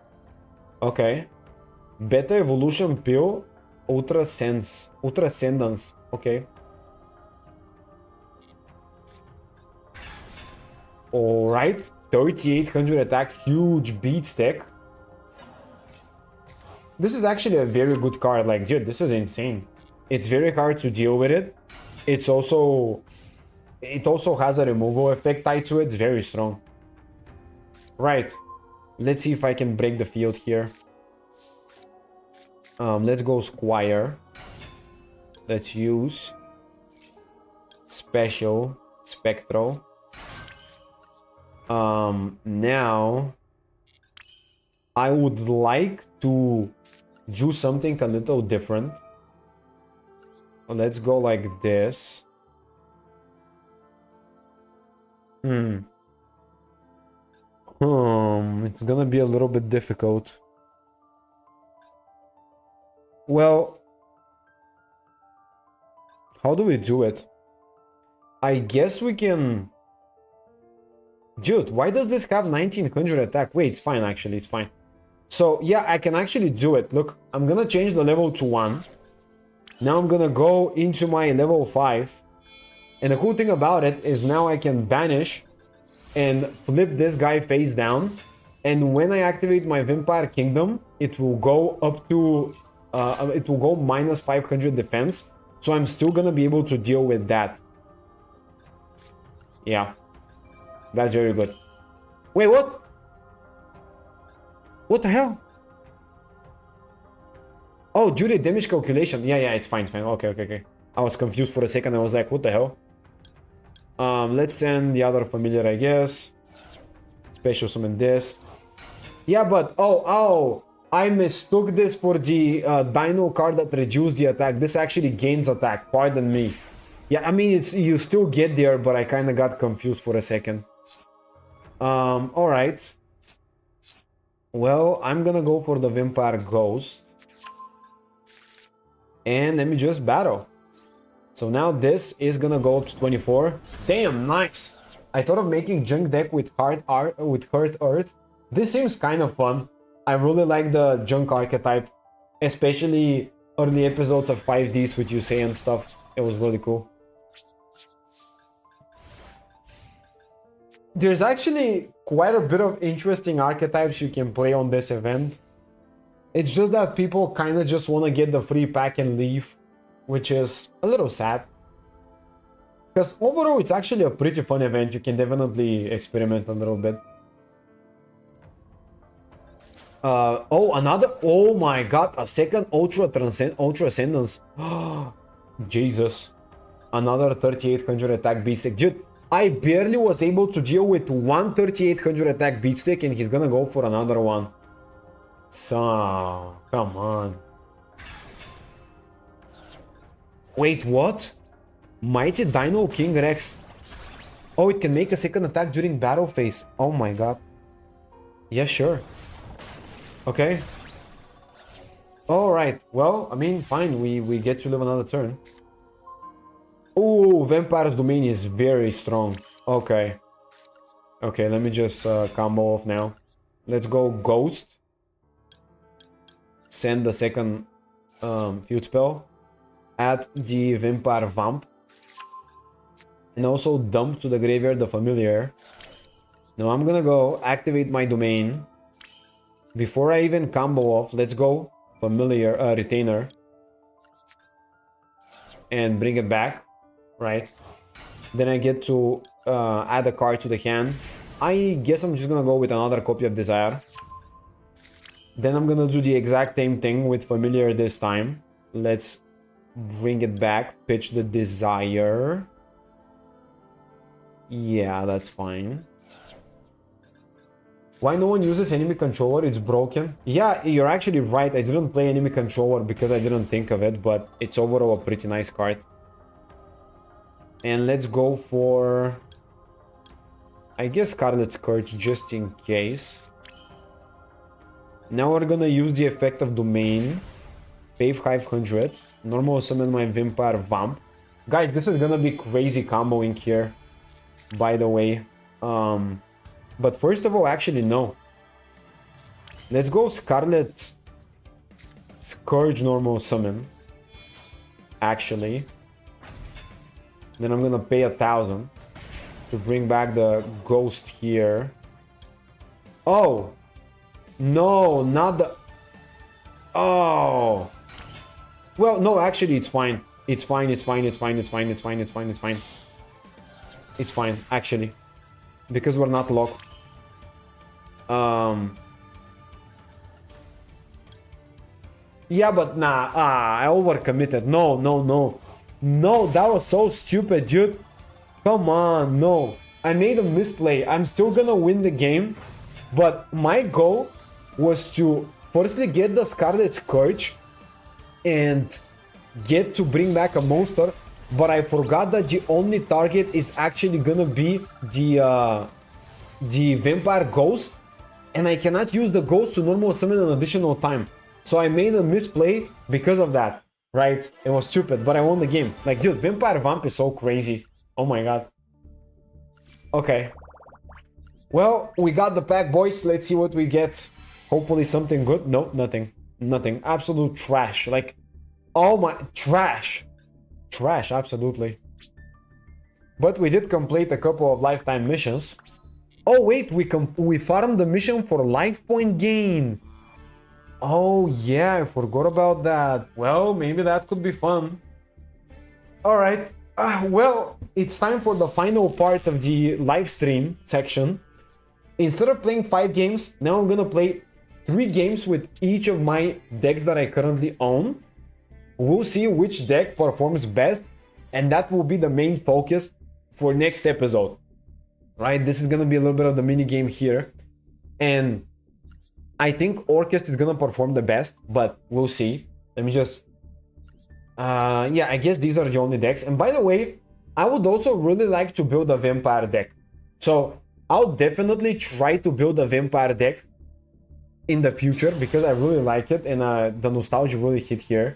Okay. Beta Evolution Pill, Ultra Ascendance. Okay. Alright. 3800 attack, huge beat stack. This is actually a very good card. Like, dude, this is insane. It's very hard to deal with it. It also has a removal effect tied to it. It's very strong. Right. Let's see if I can break the field here. Let's go Squire. Let's use Special Spectral. Now I would like to do something a little different. Let's go like this. It's gonna be a little bit difficult. Well, how do we do it? I guess we can... Dude, why does this have 1900 attack? Wait, it's fine actually, it's fine. So yeah, I can actually do it. Look, I'm gonna change the level to 1. Now I'm gonna go into my level 5. And the cool thing about it is now I can banish and flip this guy face down. And when I activate my Vampire Kingdom, it will go up to... it will go minus 500 defense. So I'm still gonna be able to deal with that. Yeah. That's very good. Wait, what? What the hell? Oh, due to damage calculation. Yeah, it's fine, fine. Okay. I was confused for a second. I was like, what the hell? Let's send the other familiar, I guess. Special summon this. Yeah, but oh, I mistook this for the Dino card that reduced the attack. This actually gains attack. Pardon me. Yeah, I mean, you still get there, but I kind of got confused for a second. All right. Well, I'm gonna go for the Vampire Ghost. And let me just battle. So now this is gonna go up to 24. Damn, nice. I thought of making junk deck with hard art with Hurt Earth. This seems kind of fun. I really like the junk archetype, especially early episodes of 5Ds with Yusei and stuff. It was really cool. There's actually quite a bit of interesting archetypes you can play on this event. It's just that people kind of just want to get the free pack and leave, which is a little sad. Because overall, it's actually a pretty fun event. You can definitely experiment a little bit. Oh my god, a second Ultra Ascendance. Jesus. Another 3800 attack beatstick. Dude, I barely was able to deal with one 3800 attack beatstick and he's gonna go for another one. So, come on. Wait, what? Mighty Dino King Rex. Oh, it can make a second attack during battle phase. Oh my god. Yeah, sure. Okay. Alright, well, I mean, fine, we get to live another turn. Oh, Vampire's Domain is very strong. Okay. Okay, let me just combo off now. Let's go Ghost. Send the second field spell. Add the Vampire Vamp. And also dump to the graveyard the Familiar. Now I'm gonna go activate my domain. Before I even combo off, let's go Familiar Retainer. And bring it back, right? Then I get to add a card to the hand. I guess I'm just gonna go with another copy of Desire. Then I'm gonna do the exact same thing with Familiar this time. Let's bring it back, pitch the Desire. Yeah, that's fine. Why no one uses enemy controller? It's broken. Yeah, you're actually right. I didn't play enemy controller because I didn't think of it, but it's overall a pretty nice card. And let's go for, I guess, Scarlet Scourge just in case. Now we're gonna use the effect of Domain. Pay 500. Normal summon my Vampire Vamp. Guys, this is gonna be crazy comboing here, by the way. But first of all, actually, no. Let's go Scarlet Scourge normal summon. Actually. Then I'm gonna pay 1,000 to bring back the Ghost here. Oh! No, not the... Oh! Well, no, actually, it's fine. It's fine, it's fine, it's fine, it's fine, it's fine, it's fine, it's fine. It's fine, actually. Because we're not locked. Yeah, but nah, I overcommitted. No, no, no. No, that was so stupid, dude. Come on, no. I made a misplay. I'm still gonna win the game. But my goal was to firstly get the Scarlet Scourge and get to bring back a monster. But I forgot that the only target is actually gonna be the Vampire Ghost. And I cannot use the Ghost to normal summon an additional time. So I made a misplay because of that. Right? It was stupid, but I won the game. Like, dude, Vampire Vamp is so crazy. Oh my god. Okay. Well, we got the pack, boys. Let's see what we get. Hopefully something good. No, nothing. Nothing. Absolute trash. Like, oh my... Trash. Trash, absolutely. But we did complete a couple of lifetime missions. Oh, wait. We farmed the mission for life point gain. Oh, yeah, I forgot about that. Well, maybe that could be fun. Alright, well, it's time for the final part of the live stream section. Instead of playing 5 games, now I'm gonna play 3 games with each of my decks that I currently own. We'll see which deck performs best, and that will be the main focus for next episode. Right? This is gonna be a little bit of the mini game here, and I think Orchest is gonna perform the best, but we'll see. Let me just yeah, I guess these are the only decks. And by the way, I would also really like to build a vampire deck. So I'll definitely try to build a vampire deck in the future because I really like it, and the nostalgia really hit here.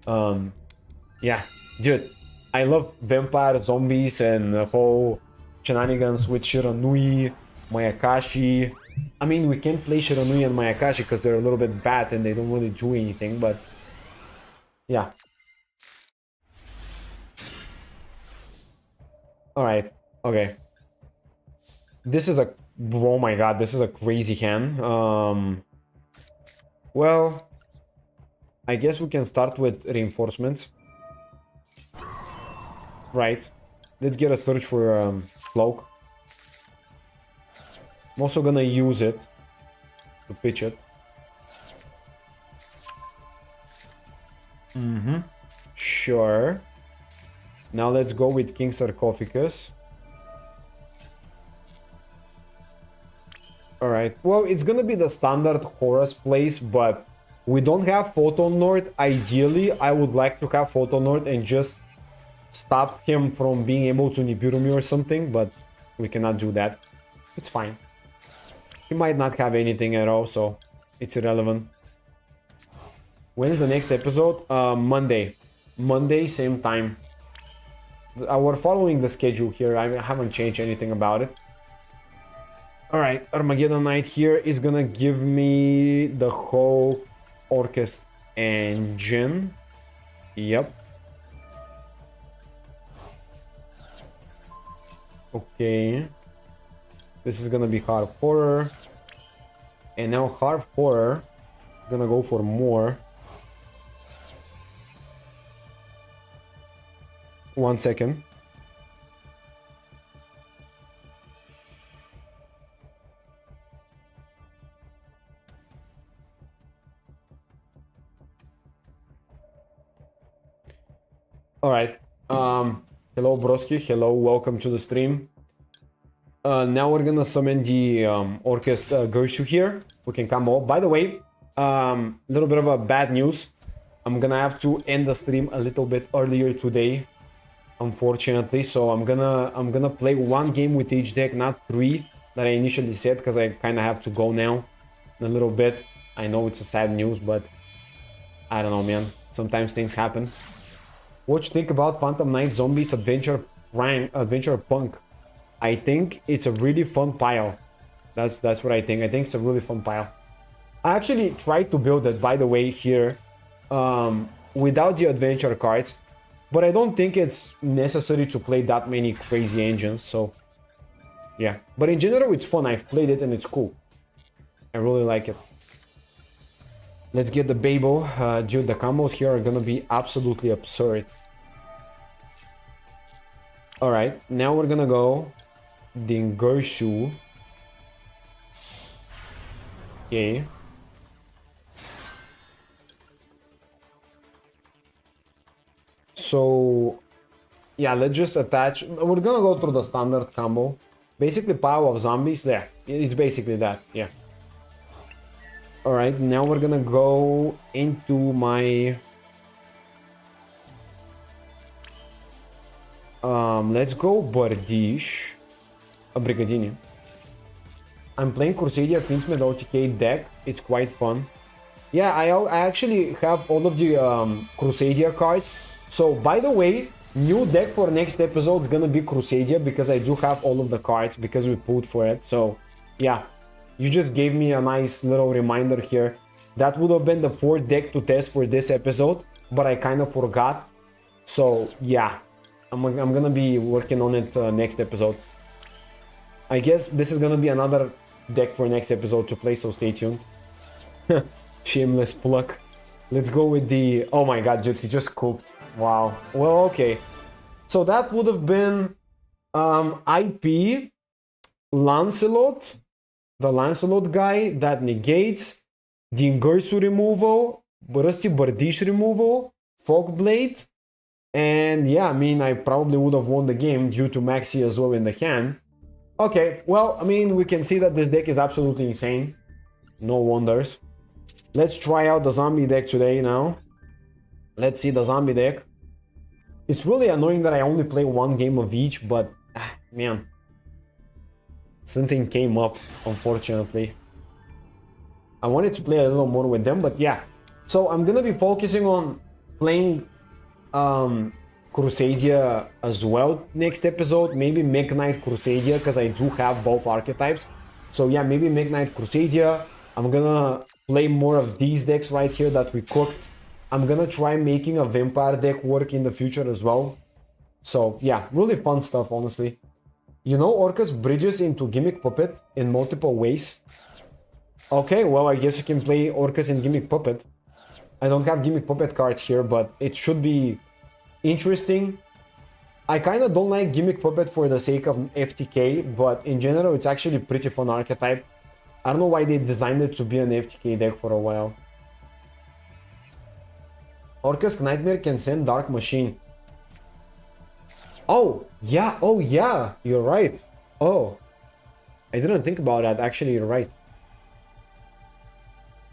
Yeah, dude, I love vampire zombies and the whole shenanigans with Shiranui, Mayakashi. I mean, we can't play Shiranui and Mayakashi because they're a little bit bad and they don't really do anything, but yeah. Alright, okay. This is a... oh my god, this is a crazy hand. Well, I guess we can start with reinforcements. Right. Let's get a search for cloak. I'm also gonna use it to pitch it. Sure. Now let's go with King Sarcophagus. Alright, well, it's gonna be the standard Horus place, but we don't have Photon Lord. Ideally, I would like to have Photon Lord and just stop him from being able to Nibiru me or something, but we cannot do that. It's fine. He might not have anything at all, so it's irrelevant. When's the next episode? Monday. Monday, same time. We're following the schedule here. I haven't changed anything about it. Alright, Armageddon Knight here is gonna give me the whole Orchest engine. Yep. Okay. This is gonna be Hard Horror. And now Hard Horror. Gonna go for more. 1 second. Alright. Hello Broski, hello, welcome to the stream. Now we're gonna summon the Orchest Gershu here. We can come up. By the way, little bit of a bad news. I'm gonna have to end the stream a little bit earlier today, unfortunately. So I'm gonna play 1 game with each deck, not 3 that I initially said, because I kind of have to go now in a little bit. I know it's a sad news, but I don't know, man. Sometimes things happen. What you think about Phantom Knight Zombies Adventure Punk? I think it's a really fun pile. That's what I think. I think it's a really fun pile. I actually tried to build it, by the way, here without the adventure cards, but I don't think it's necessary to play that many crazy engines, so yeah. But in general, it's fun. I've played it and it's cool. I really like it. Let's get the Babel. Dude, the combos here are gonna be absolutely absurd. Alright, now we're gonna go Dingershu. Okay. So, yeah, let's just attach. We're gonna go through the standard combo. Basically, power of zombies. There, it's basically that. Yeah. Alright, now we're gonna go into my... let's go Bardish. A Brigadini. I'm playing Crusadia Princemate OTK deck. It's quite fun. Yeah, I actually have all of the Crusadia cards. So, by the way, new deck for next episode is gonna be Crusadia, because I do have all of the cards because we pulled for it. So, yeah. You just gave me a nice little reminder here. That would have been the 4th deck to test for this episode, but I kind of forgot. So, yeah. I'm gonna be working on it next episode. I guess this is gonna be another deck for next episode to play, so stay tuned. Shameless pluck. Let's go with the... oh my god, dude, he just cooked. Wow. Well, okay. So that would have been IP Lancelot. The Lancelot guy that negates Dingursu removal, Rusty Bardish removal, Fog Blade, and yeah, I mean, I probably would have won the game due to Maxi as well in the hand. Okay, well, I mean, we can see that this deck is absolutely insane. No wonders. Let's try out the zombie deck today now. Let's see the zombie deck. It's really annoying that I only play one game of each, but man, something came up, unfortunately. I wanted to play a little more with them, but yeah. So I'm gonna be focusing on playing Crusadia as well next episode. Maybe Mech Knight Crusadia, because I do have both archetypes. So yeah, maybe Mech Knight Crusadia. I'm gonna play more of these decks right here that we cooked. I'm gonna try making a Vampire deck work in the future as well. So yeah, really fun stuff, honestly. You know, Orcus bridges into Gimmick Puppet in multiple ways. Okay, well, I guess you can play Orcus in Gimmick Puppet. I don't have Gimmick Puppet cards here, but it should be interesting. I kind of don't like Gimmick Puppet for the sake of FTK, but in general, it's actually pretty fun archetype. I don't know why they designed it to be an FTK deck for a while. Orcus Nightmare can send Dark Machine. Oh yeah, you're right. Oh, I didn't think about that, actually, you're right.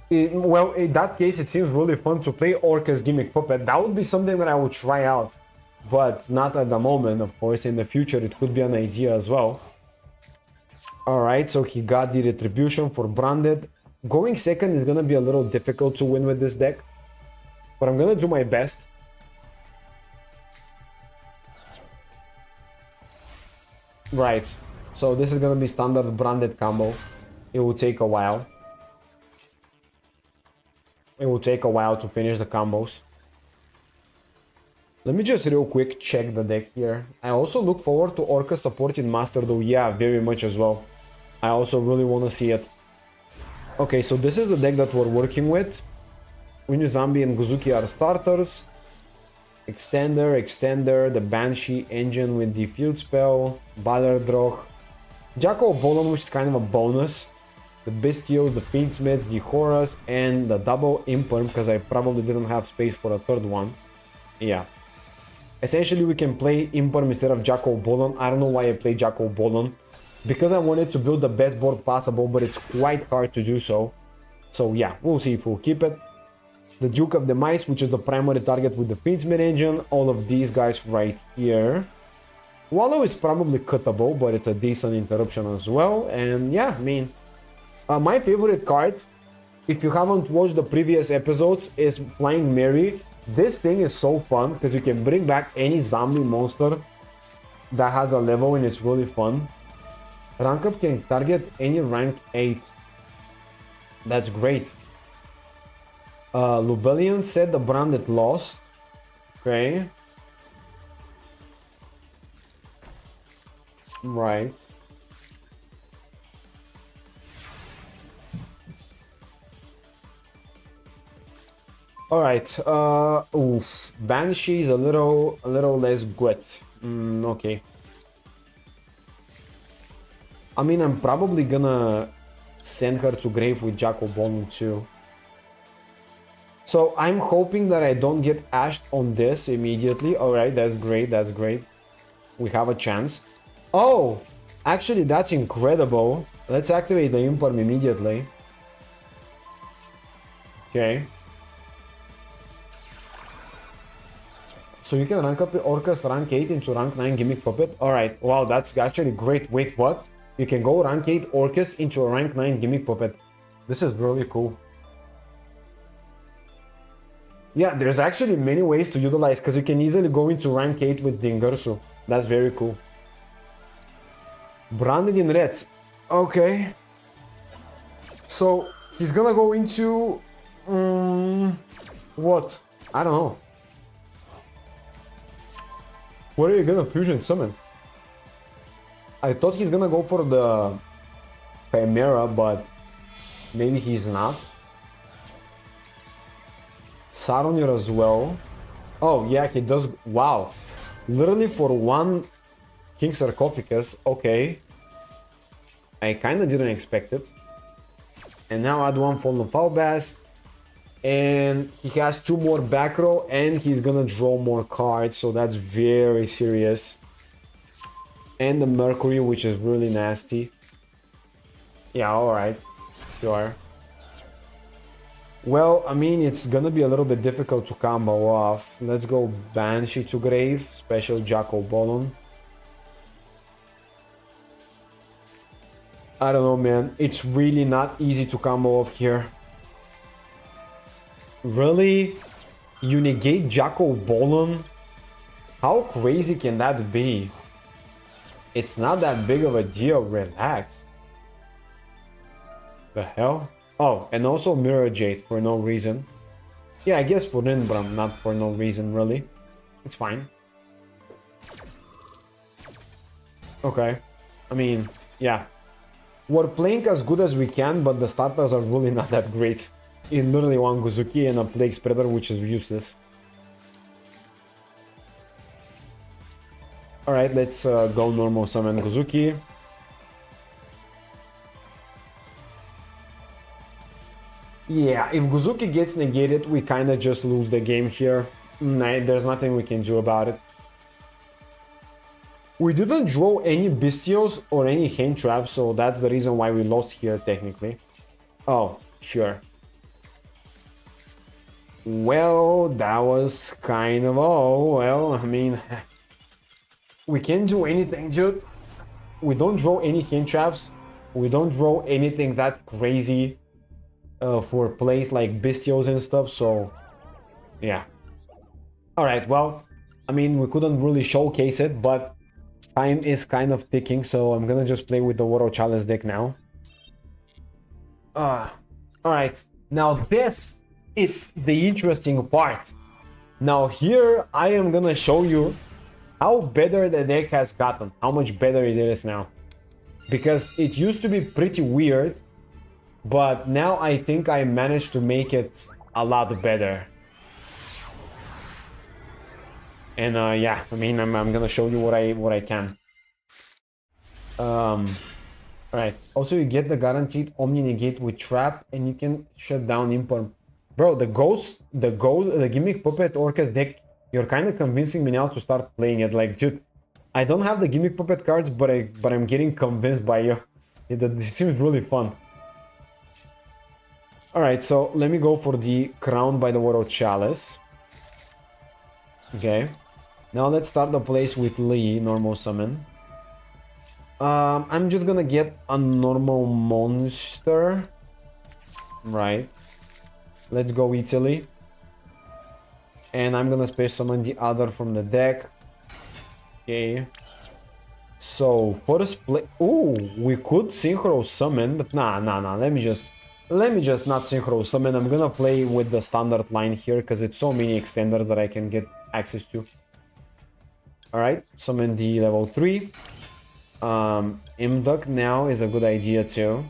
Well, in that case, it seems really fun to play Orcus Gimmick Puppet. That would be something that I would try out, but not at the moment, of course. In the future, it could be an idea as well. Alright, so he got the Retribution for Branded. Going second is gonna be a little difficult to win with this deck, but I'm gonna do my best. Right, so this is gonna be standard Branded combo. It will take a while. It will take a while to finish the combos. Let me just real quick check the deck here. I also look forward to Orca supporting Master though, yeah, very much as well. I also really want to see it. Okay, so this is the deck that we're working with. Zombie and Guzuki are starters. Extender, the Banshee engine with the field spell, Ballardroch, Jackal Bolon, which is kind of a bonus, the Bestios, the Fiendsmiths, the Horus, and the double Imperm, because I probably didn't have space for a third one. Yeah. Essentially, we can play Imperm instead of Jackal Bolon. I don't know why I play Jackal Bolon, because I wanted to build the best board possible, but it's quite hard to do so. So yeah, we'll see if we'll keep it. The Duke of the Mice, which is the primary target with the Fiendsmith engine. All of these guys right here. Wallow is probably cuttable, but it's a decent interruption as well. And yeah, I mean, my favorite card, if you haven't watched the previous episodes, is Flying Mary. This thing is so fun because you can bring back any zombie monster that has a level and it's really fun. Rank up can target any rank 8. That's great. Lubellian said the Branded lost. Okay. Right. Alright, oof. Banshee is a little less good. Okay. I mean, I'm probably gonna send her to grave with Jackal Bolon too. So I'm hoping that I don't get ashed on this immediately. Alright, that's great, that's great. We have a chance. Oh, actually that's incredible. Let's activate the Imperm immediately. Okay. So you can rank up Orcus rank 8 into rank 9 Gimmick Puppet. Alright, wow, that's actually great. Wait, what? You can go rank 8 Orcus into a rank 9 Gimmick Puppet. This is really cool. Yeah, there's actually many ways to utilize, because you can easily go into rank 8 with Dingursu. That's very cool. Branded in red. Okay. So, he's gonna go into... what? I don't know. What are you gonna fusion summon? I thought he's gonna go for the Chimera, but maybe he's not. Saronir as well. Oh yeah, he does. Wow, literally for one King Sarcophagus. Okay, I kind of didn't expect it. And now add one Fallen Foulbass. And he has 2 more back row, and he's gonna draw more cards, so that's very serious. And the Mercury, which is really nasty. Yeah, alright. Sure. Well, I mean, it's gonna be a little bit difficult to combo off. Let's go Banshee to Grave, special Jacko Bolon. I don't know, man. It's really not easy to combo off here. Really? You negate Jacko Bolon? How crazy can that be? It's not that big of a deal, relax. The hell? Oh, and also Mirror Jade for no reason. Yeah, I guess for Ninbram, not for no reason, really. It's fine. Okay. I mean, yeah. We're playing as good as we can, but the starters are really not that great. In literally one Guzuki and a Plague Spreader, which is useless. Alright, let's go normal summon Guzuki. Yeah, if Guzuki gets negated, we kinda just lose the game here. There's nothing we can do about it. We didn't draw any Bestios or any Hand Traps, so that's the reason why we lost here, technically. Oh, sure. Well, that was kind of all. Well, I mean, we can't do anything, dude. We don't draw any Hand Traps. We don't draw anything that crazy for plays like Bestios and stuff, so yeah. Alright, well, I mean, we couldn't really showcase it, but time is kind of ticking, so I'm gonna just play with the Warrior Chalice deck now. Alright, now this is the interesting part. Now here I am gonna show you how better the deck has gotten, how much better it is now. Because it used to be pretty weird, but now I think I managed to make it a lot better. And yeah, I mean, I'm gonna show you what I can. Alright, also you get the guaranteed Omni Negate with Trap, and you can shut down Imperm. Bro, the Gimmick Puppet Orcas deck, you're kind of convincing me now to start playing it. Like, dude, I don't have the Gimmick Puppet cards, but I'm getting convinced by you. It seems really fun. Alright, so let me go for the Crown by the Warrior Chalice. Okay. Now let's start the place with Lee, normal summon. I'm just gonna get a normal monster. Right. Let's go Italy. And I'm gonna space summon the other from the deck. Okay. So, first play... Ooh, we could synchro summon, but nah. Let me just not synchro summon. I'm gonna play with the standard line here, because it's so many extenders that I can get access to. Alright, summon the level 3. Imduck now is a good idea too.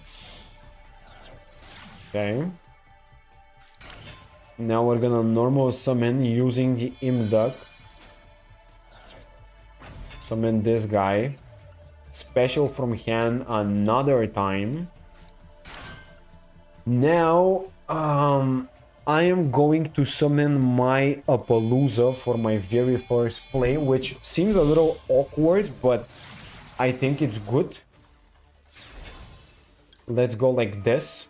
Okay. Now we're gonna normal summon using the Imduck. Summon this guy. Special from hand another time. Now, I am going to summon my Appaloosa for my very first play, which seems a little awkward, but I think it's good. Let's go like this.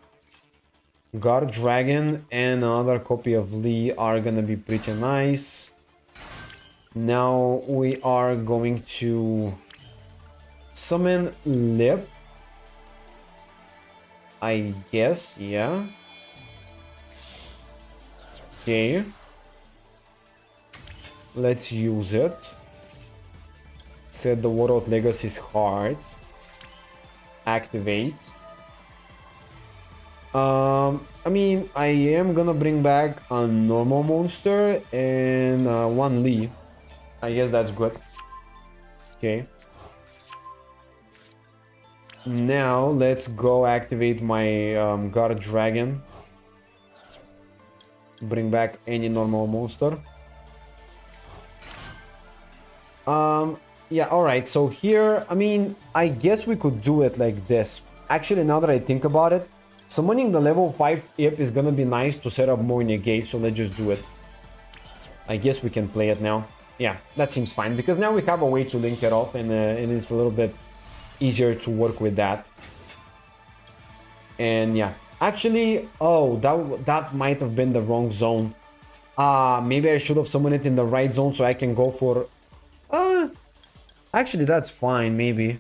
Guard Dragon and another copy of Lee are gonna be pretty nice. Now we are going to summon Lip. I guess, yeah. Okay. Let's use it. Set the World Legacy's heart. Activate. I mean, I am gonna bring back a normal monster and one Lee. I guess that's good. Okay. Now let's go activate my Guard Dragon. Bring back any normal monster. Yeah, alright, so here, I mean, I guess we could do it like this. Actually, now that I think about it, Summoning the level 5 Ip is gonna be nice to set up more negate, so let's just do it. I guess we can play it now. Yeah, that seems fine, because now we have a way to link it off, and it's a little bit easier to work with that. And yeah, actually, oh, that might have been the wrong zone. Maybe I should have summoned it in the right zone so I can go for... actually, that's fine, maybe.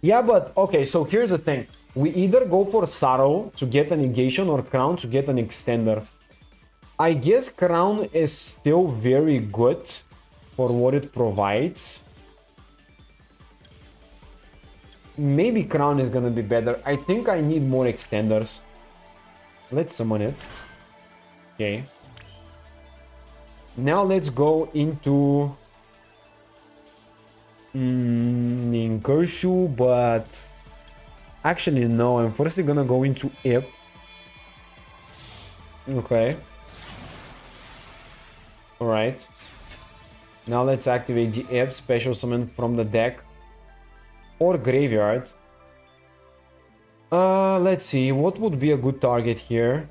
Yeah, but okay, so here's the thing. We either go for Sorrow to get a negation or Crown to get an extender. I guess Crown is still very good for what it provides. Maybe Crown is gonna be better. I think I need more extenders. Let's summon it. Okay. Now let's go into... Ninkurshu, but... Actually, no. I'm firstly gonna go into Ip. Okay. Alright. Now let's activate the Ip, special summon from the deck. Or graveyard. Let's see. What would be a good target here?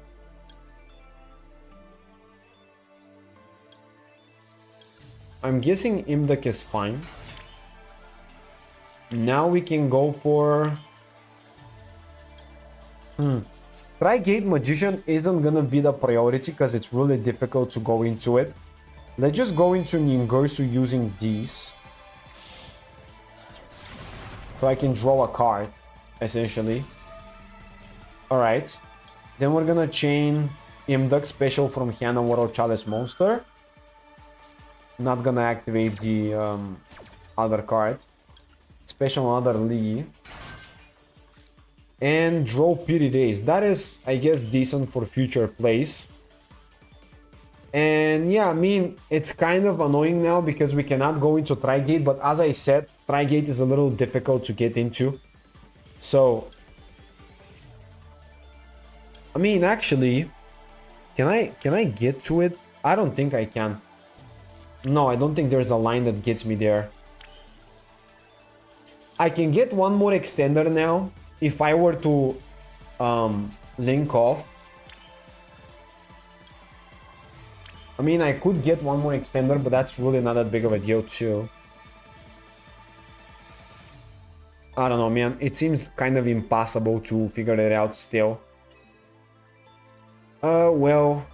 I'm guessing Imdak is fine. Now we can go for... Tri-Gate Magician isn't gonna be the priority because it's really difficult to go into it. Let's just go into Ningirsu using these. So I can draw a card, essentially. Alright. Then we're gonna chain Imdak special from Hana World Chalice Monster. Not gonna activate the other card. Special another Lee. And draw Piri Race. That is, I guess, decent for future plays. And yeah, I mean, it's kind of annoying now because we cannot go into Tri-Gate, but as I said, Tri-Gate is a little difficult to get into. So, I mean, actually, can I get to it? I don't think I can. No, I don't think there's a line that gets me there. I can get one more extender now if I were to link off. I mean, I could get one more extender, but that's really not that big of a deal too. I don't know, man. It seems kind of impossible to figure it out still. Well...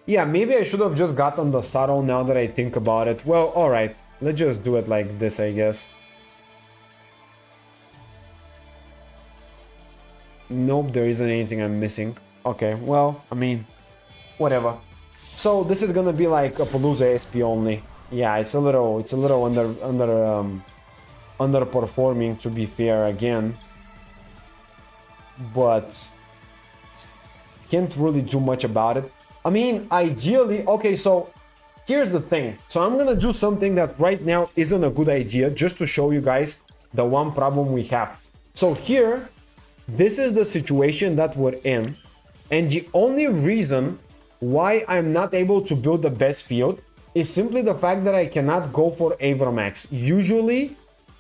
Yeah, maybe I should have just gotten the Sorrow now that I think about it. Well, alright. Let's just do it like this, I guess. Nope, there isn't anything I'm missing. Okay, well, I mean, whatever. So this is gonna be like a Palooza SP only. Yeah, it's a little underperforming, to be fair, again. But can't really do much about it. I mean, ideally, okay, so here's the thing. So I'm gonna do something that right now isn't a good idea, just to show you guys the one problem we have. So here, this is the situation that we're in, and the only reason why I'm not able to build the best field is simply the fact that I cannot go for Avramax. Usually,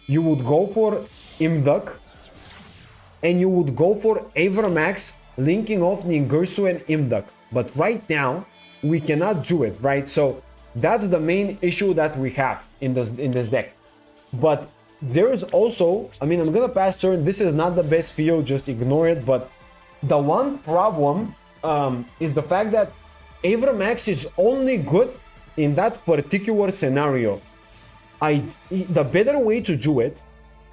you would go for Imdak, and you would go for Avramax linking off Ningirsu and Imdak. But right now, we cannot do it, right? So that's the main issue that we have in this deck. But there is also, I mean, I'm gonna pass turn. This is not the best field, just ignore it. But the one problem is the fact that Avramax is only good in that particular scenario. The better way to do it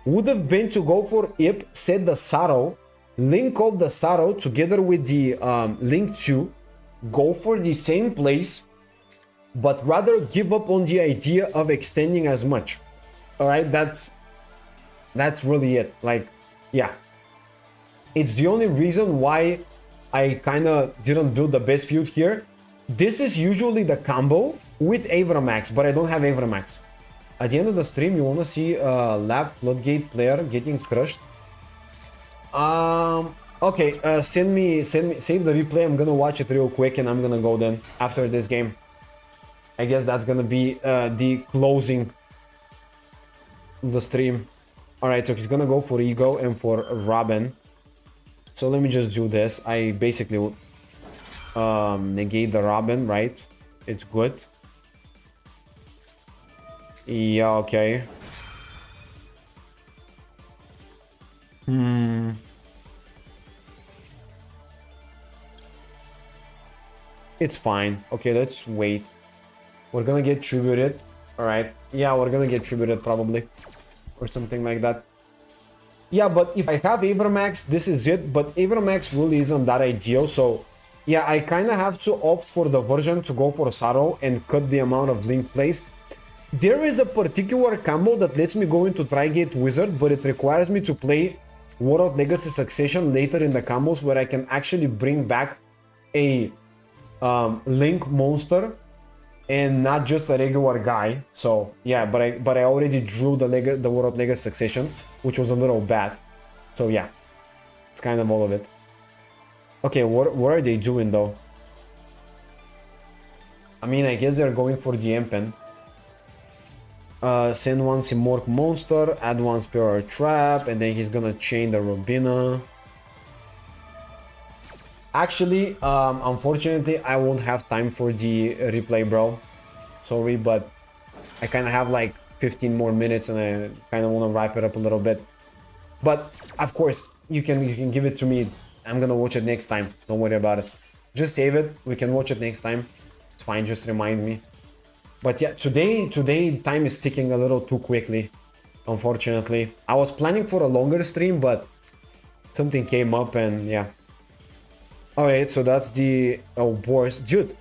would have been to go for Ip, set the Sorrow, link off the Sorrow together with the Link 2, go for the same place, but rather give up on the idea of extending as much. Alright, that's really it. Like, yeah. It's the only reason why I kinda didn't build the best field here. This is usually the combo with Avramax, but I don't have Avramax. At the end of the stream, you wanna see a Lab Floodgate player getting crushed? Okay, save the replay. I'm gonna watch it real quick and I'm gonna go then after this game. I guess that's gonna be the closing of the stream. All right, so he's gonna go for Ego and for Robin. So let me just do this. I basically negate the Robin, right? It's good. Yeah, okay. It's fine. Okay, let's wait. We're gonna get tributed. All right. Yeah, we're gonna get tributed probably. Or something like that. Yeah, but if I have Abramax, this is it. But Abramax really isn't that ideal. So, yeah, I kind of have to opt for the version to go for Saro and cut the amount of link plays. There is a particular combo that lets me go into Trigate Wizard, but it requires me to play War of Legacy Succession later in the combos where I can actually bring back a link monster and not just a regular guy. So yeah, but I already drew the War of Legacy Succession, which was a little bad. So yeah, it's kind of all of it. Okay, what are they doing though? I mean, I guess they're going for the Empen. Send one Simorgh monster, add one Spiral Trap, and then he's gonna chain the Robina. Actually, unfortunately, I won't have time for the replay, bro. Sorry, but I kind of have like 15 more minutes and I kind of want to wrap it up a little bit. But of course, you can give it to me. I'm gonna watch it next time. Don't worry about it. Just save it. We can watch it next time. It's fine. Just remind me. But yeah, today time is ticking a little too quickly, unfortunately. I was planning for a longer stream, but something came up and yeah. Alright, so that's the... Oh, Boris. Dude.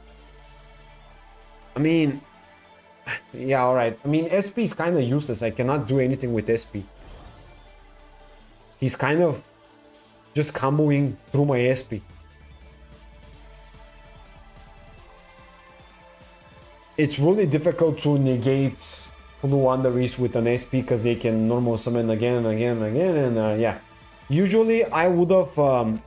I mean... Yeah, alright. I mean, SP is kind of useless. I cannot do anything with SP. He's kind of just comboing through my SP. It's really difficult to negate Flu Wanderers with an SP because they can normal summon again and again and again, and yeah. Usually I would have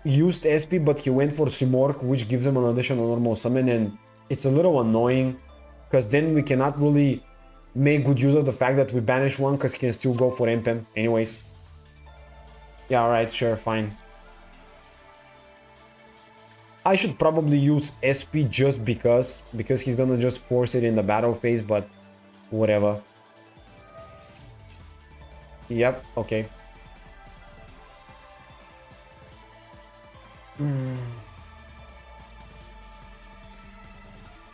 used SP, but he went for Simorgh, which gives him an additional normal summon, and it's a little annoying because then we cannot really make good use of the fact that we banish one because he can still go for Empen anyways. Yeah, alright, sure, fine. I should probably use SP just because he's gonna just force it in the battle phase, but whatever. Yep, okay.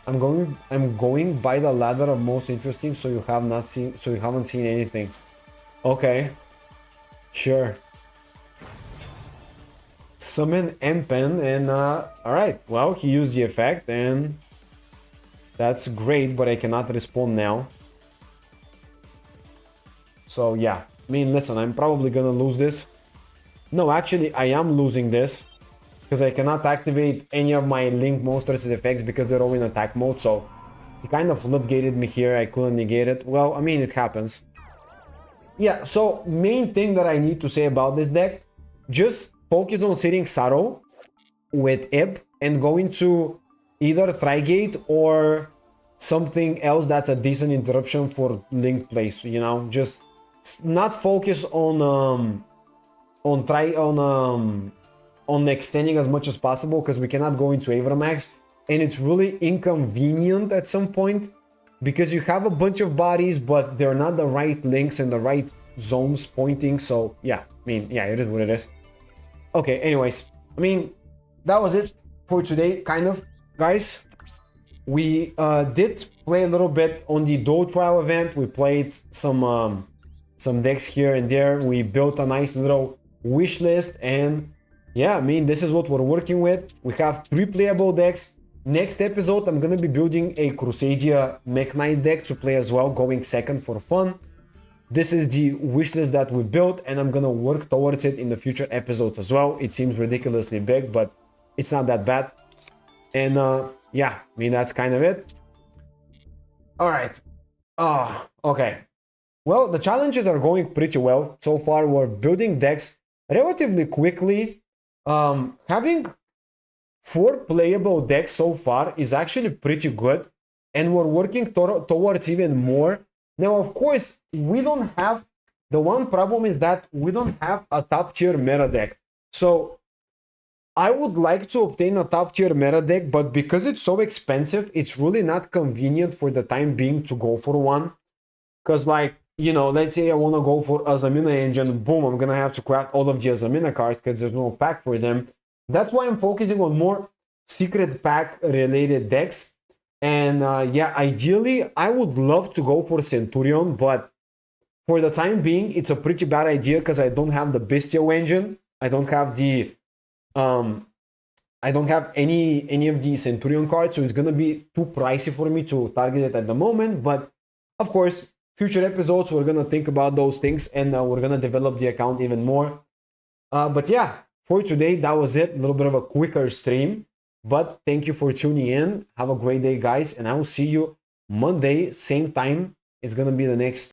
I'm going by the ladder of most interesting, so you haven't seen anything. Okay. Sure. Summon Empen and alright, well, he used the effect and that's great, but I cannot respond now. So yeah, I mean, listen, I'm probably gonna lose this. No, actually, I am losing this because I cannot activate any of my Link monsters' effects because they're all in attack mode, so he kind of floodgated me here. I couldn't negate it. Well, I mean, it happens. Yeah, so main thing that I need to say about this deck, just focus on sitting Saro with Ib and going to either Trigate or something else that's a decent interruption for Link plays, you know? Just not focus on extending as much as possible because we cannot go into Avramax, and it's really inconvenient at some point because you have a bunch of bodies but they're not the right links and the right zones pointing. So yeah, I mean, yeah, it is what it is. Okay, anyways, I mean, that was it for today, kind of, guys. We did play a little bit on the Duel Trial event. We played some decks here and there. We built a nice little wish list, and yeah, I mean, this is what we're working with. We have 3 playable decks. Next episode, I'm gonna be building a Crusadia Mech Knight deck to play as well, going second for fun. This is the wishlist that we built, and I'm gonna work towards it in the future episodes as well. It seems ridiculously big, but it's not that bad. And yeah, I mean, that's kind of it. All right. Okay. Well, the challenges are going pretty well. So far, we're building decks relatively quickly. Having 4 playable decks so far is actually pretty good, and we're working towards even more. Now, of course, we don't have The one problem is that we don't have a top tier meta deck. So I would like to obtain a top tier meta deck, but because it's so expensive, it's really not convenient for the time being to go for one. Because like, you know, let's say I want to go for Azamina engine, boom, I'm gonna have to craft all of the Azamina cards because there's no pack for them. That's why I'm focusing on more secret pack related decks. And yeah, ideally, I would love to go for Centurion, but for the time being, it's a pretty bad idea because I don't have the Bestial engine. I don't have the I don't have any of the Centurion cards, so it's gonna be too pricey for me to target it at the moment. But of course, future episodes we're gonna think about those things and we're gonna develop the account even more. But yeah, for today that was it. A little bit of a quicker stream, but thank you for tuning in. Have a great day, guys, and I will see you Monday, same time. It's gonna be the next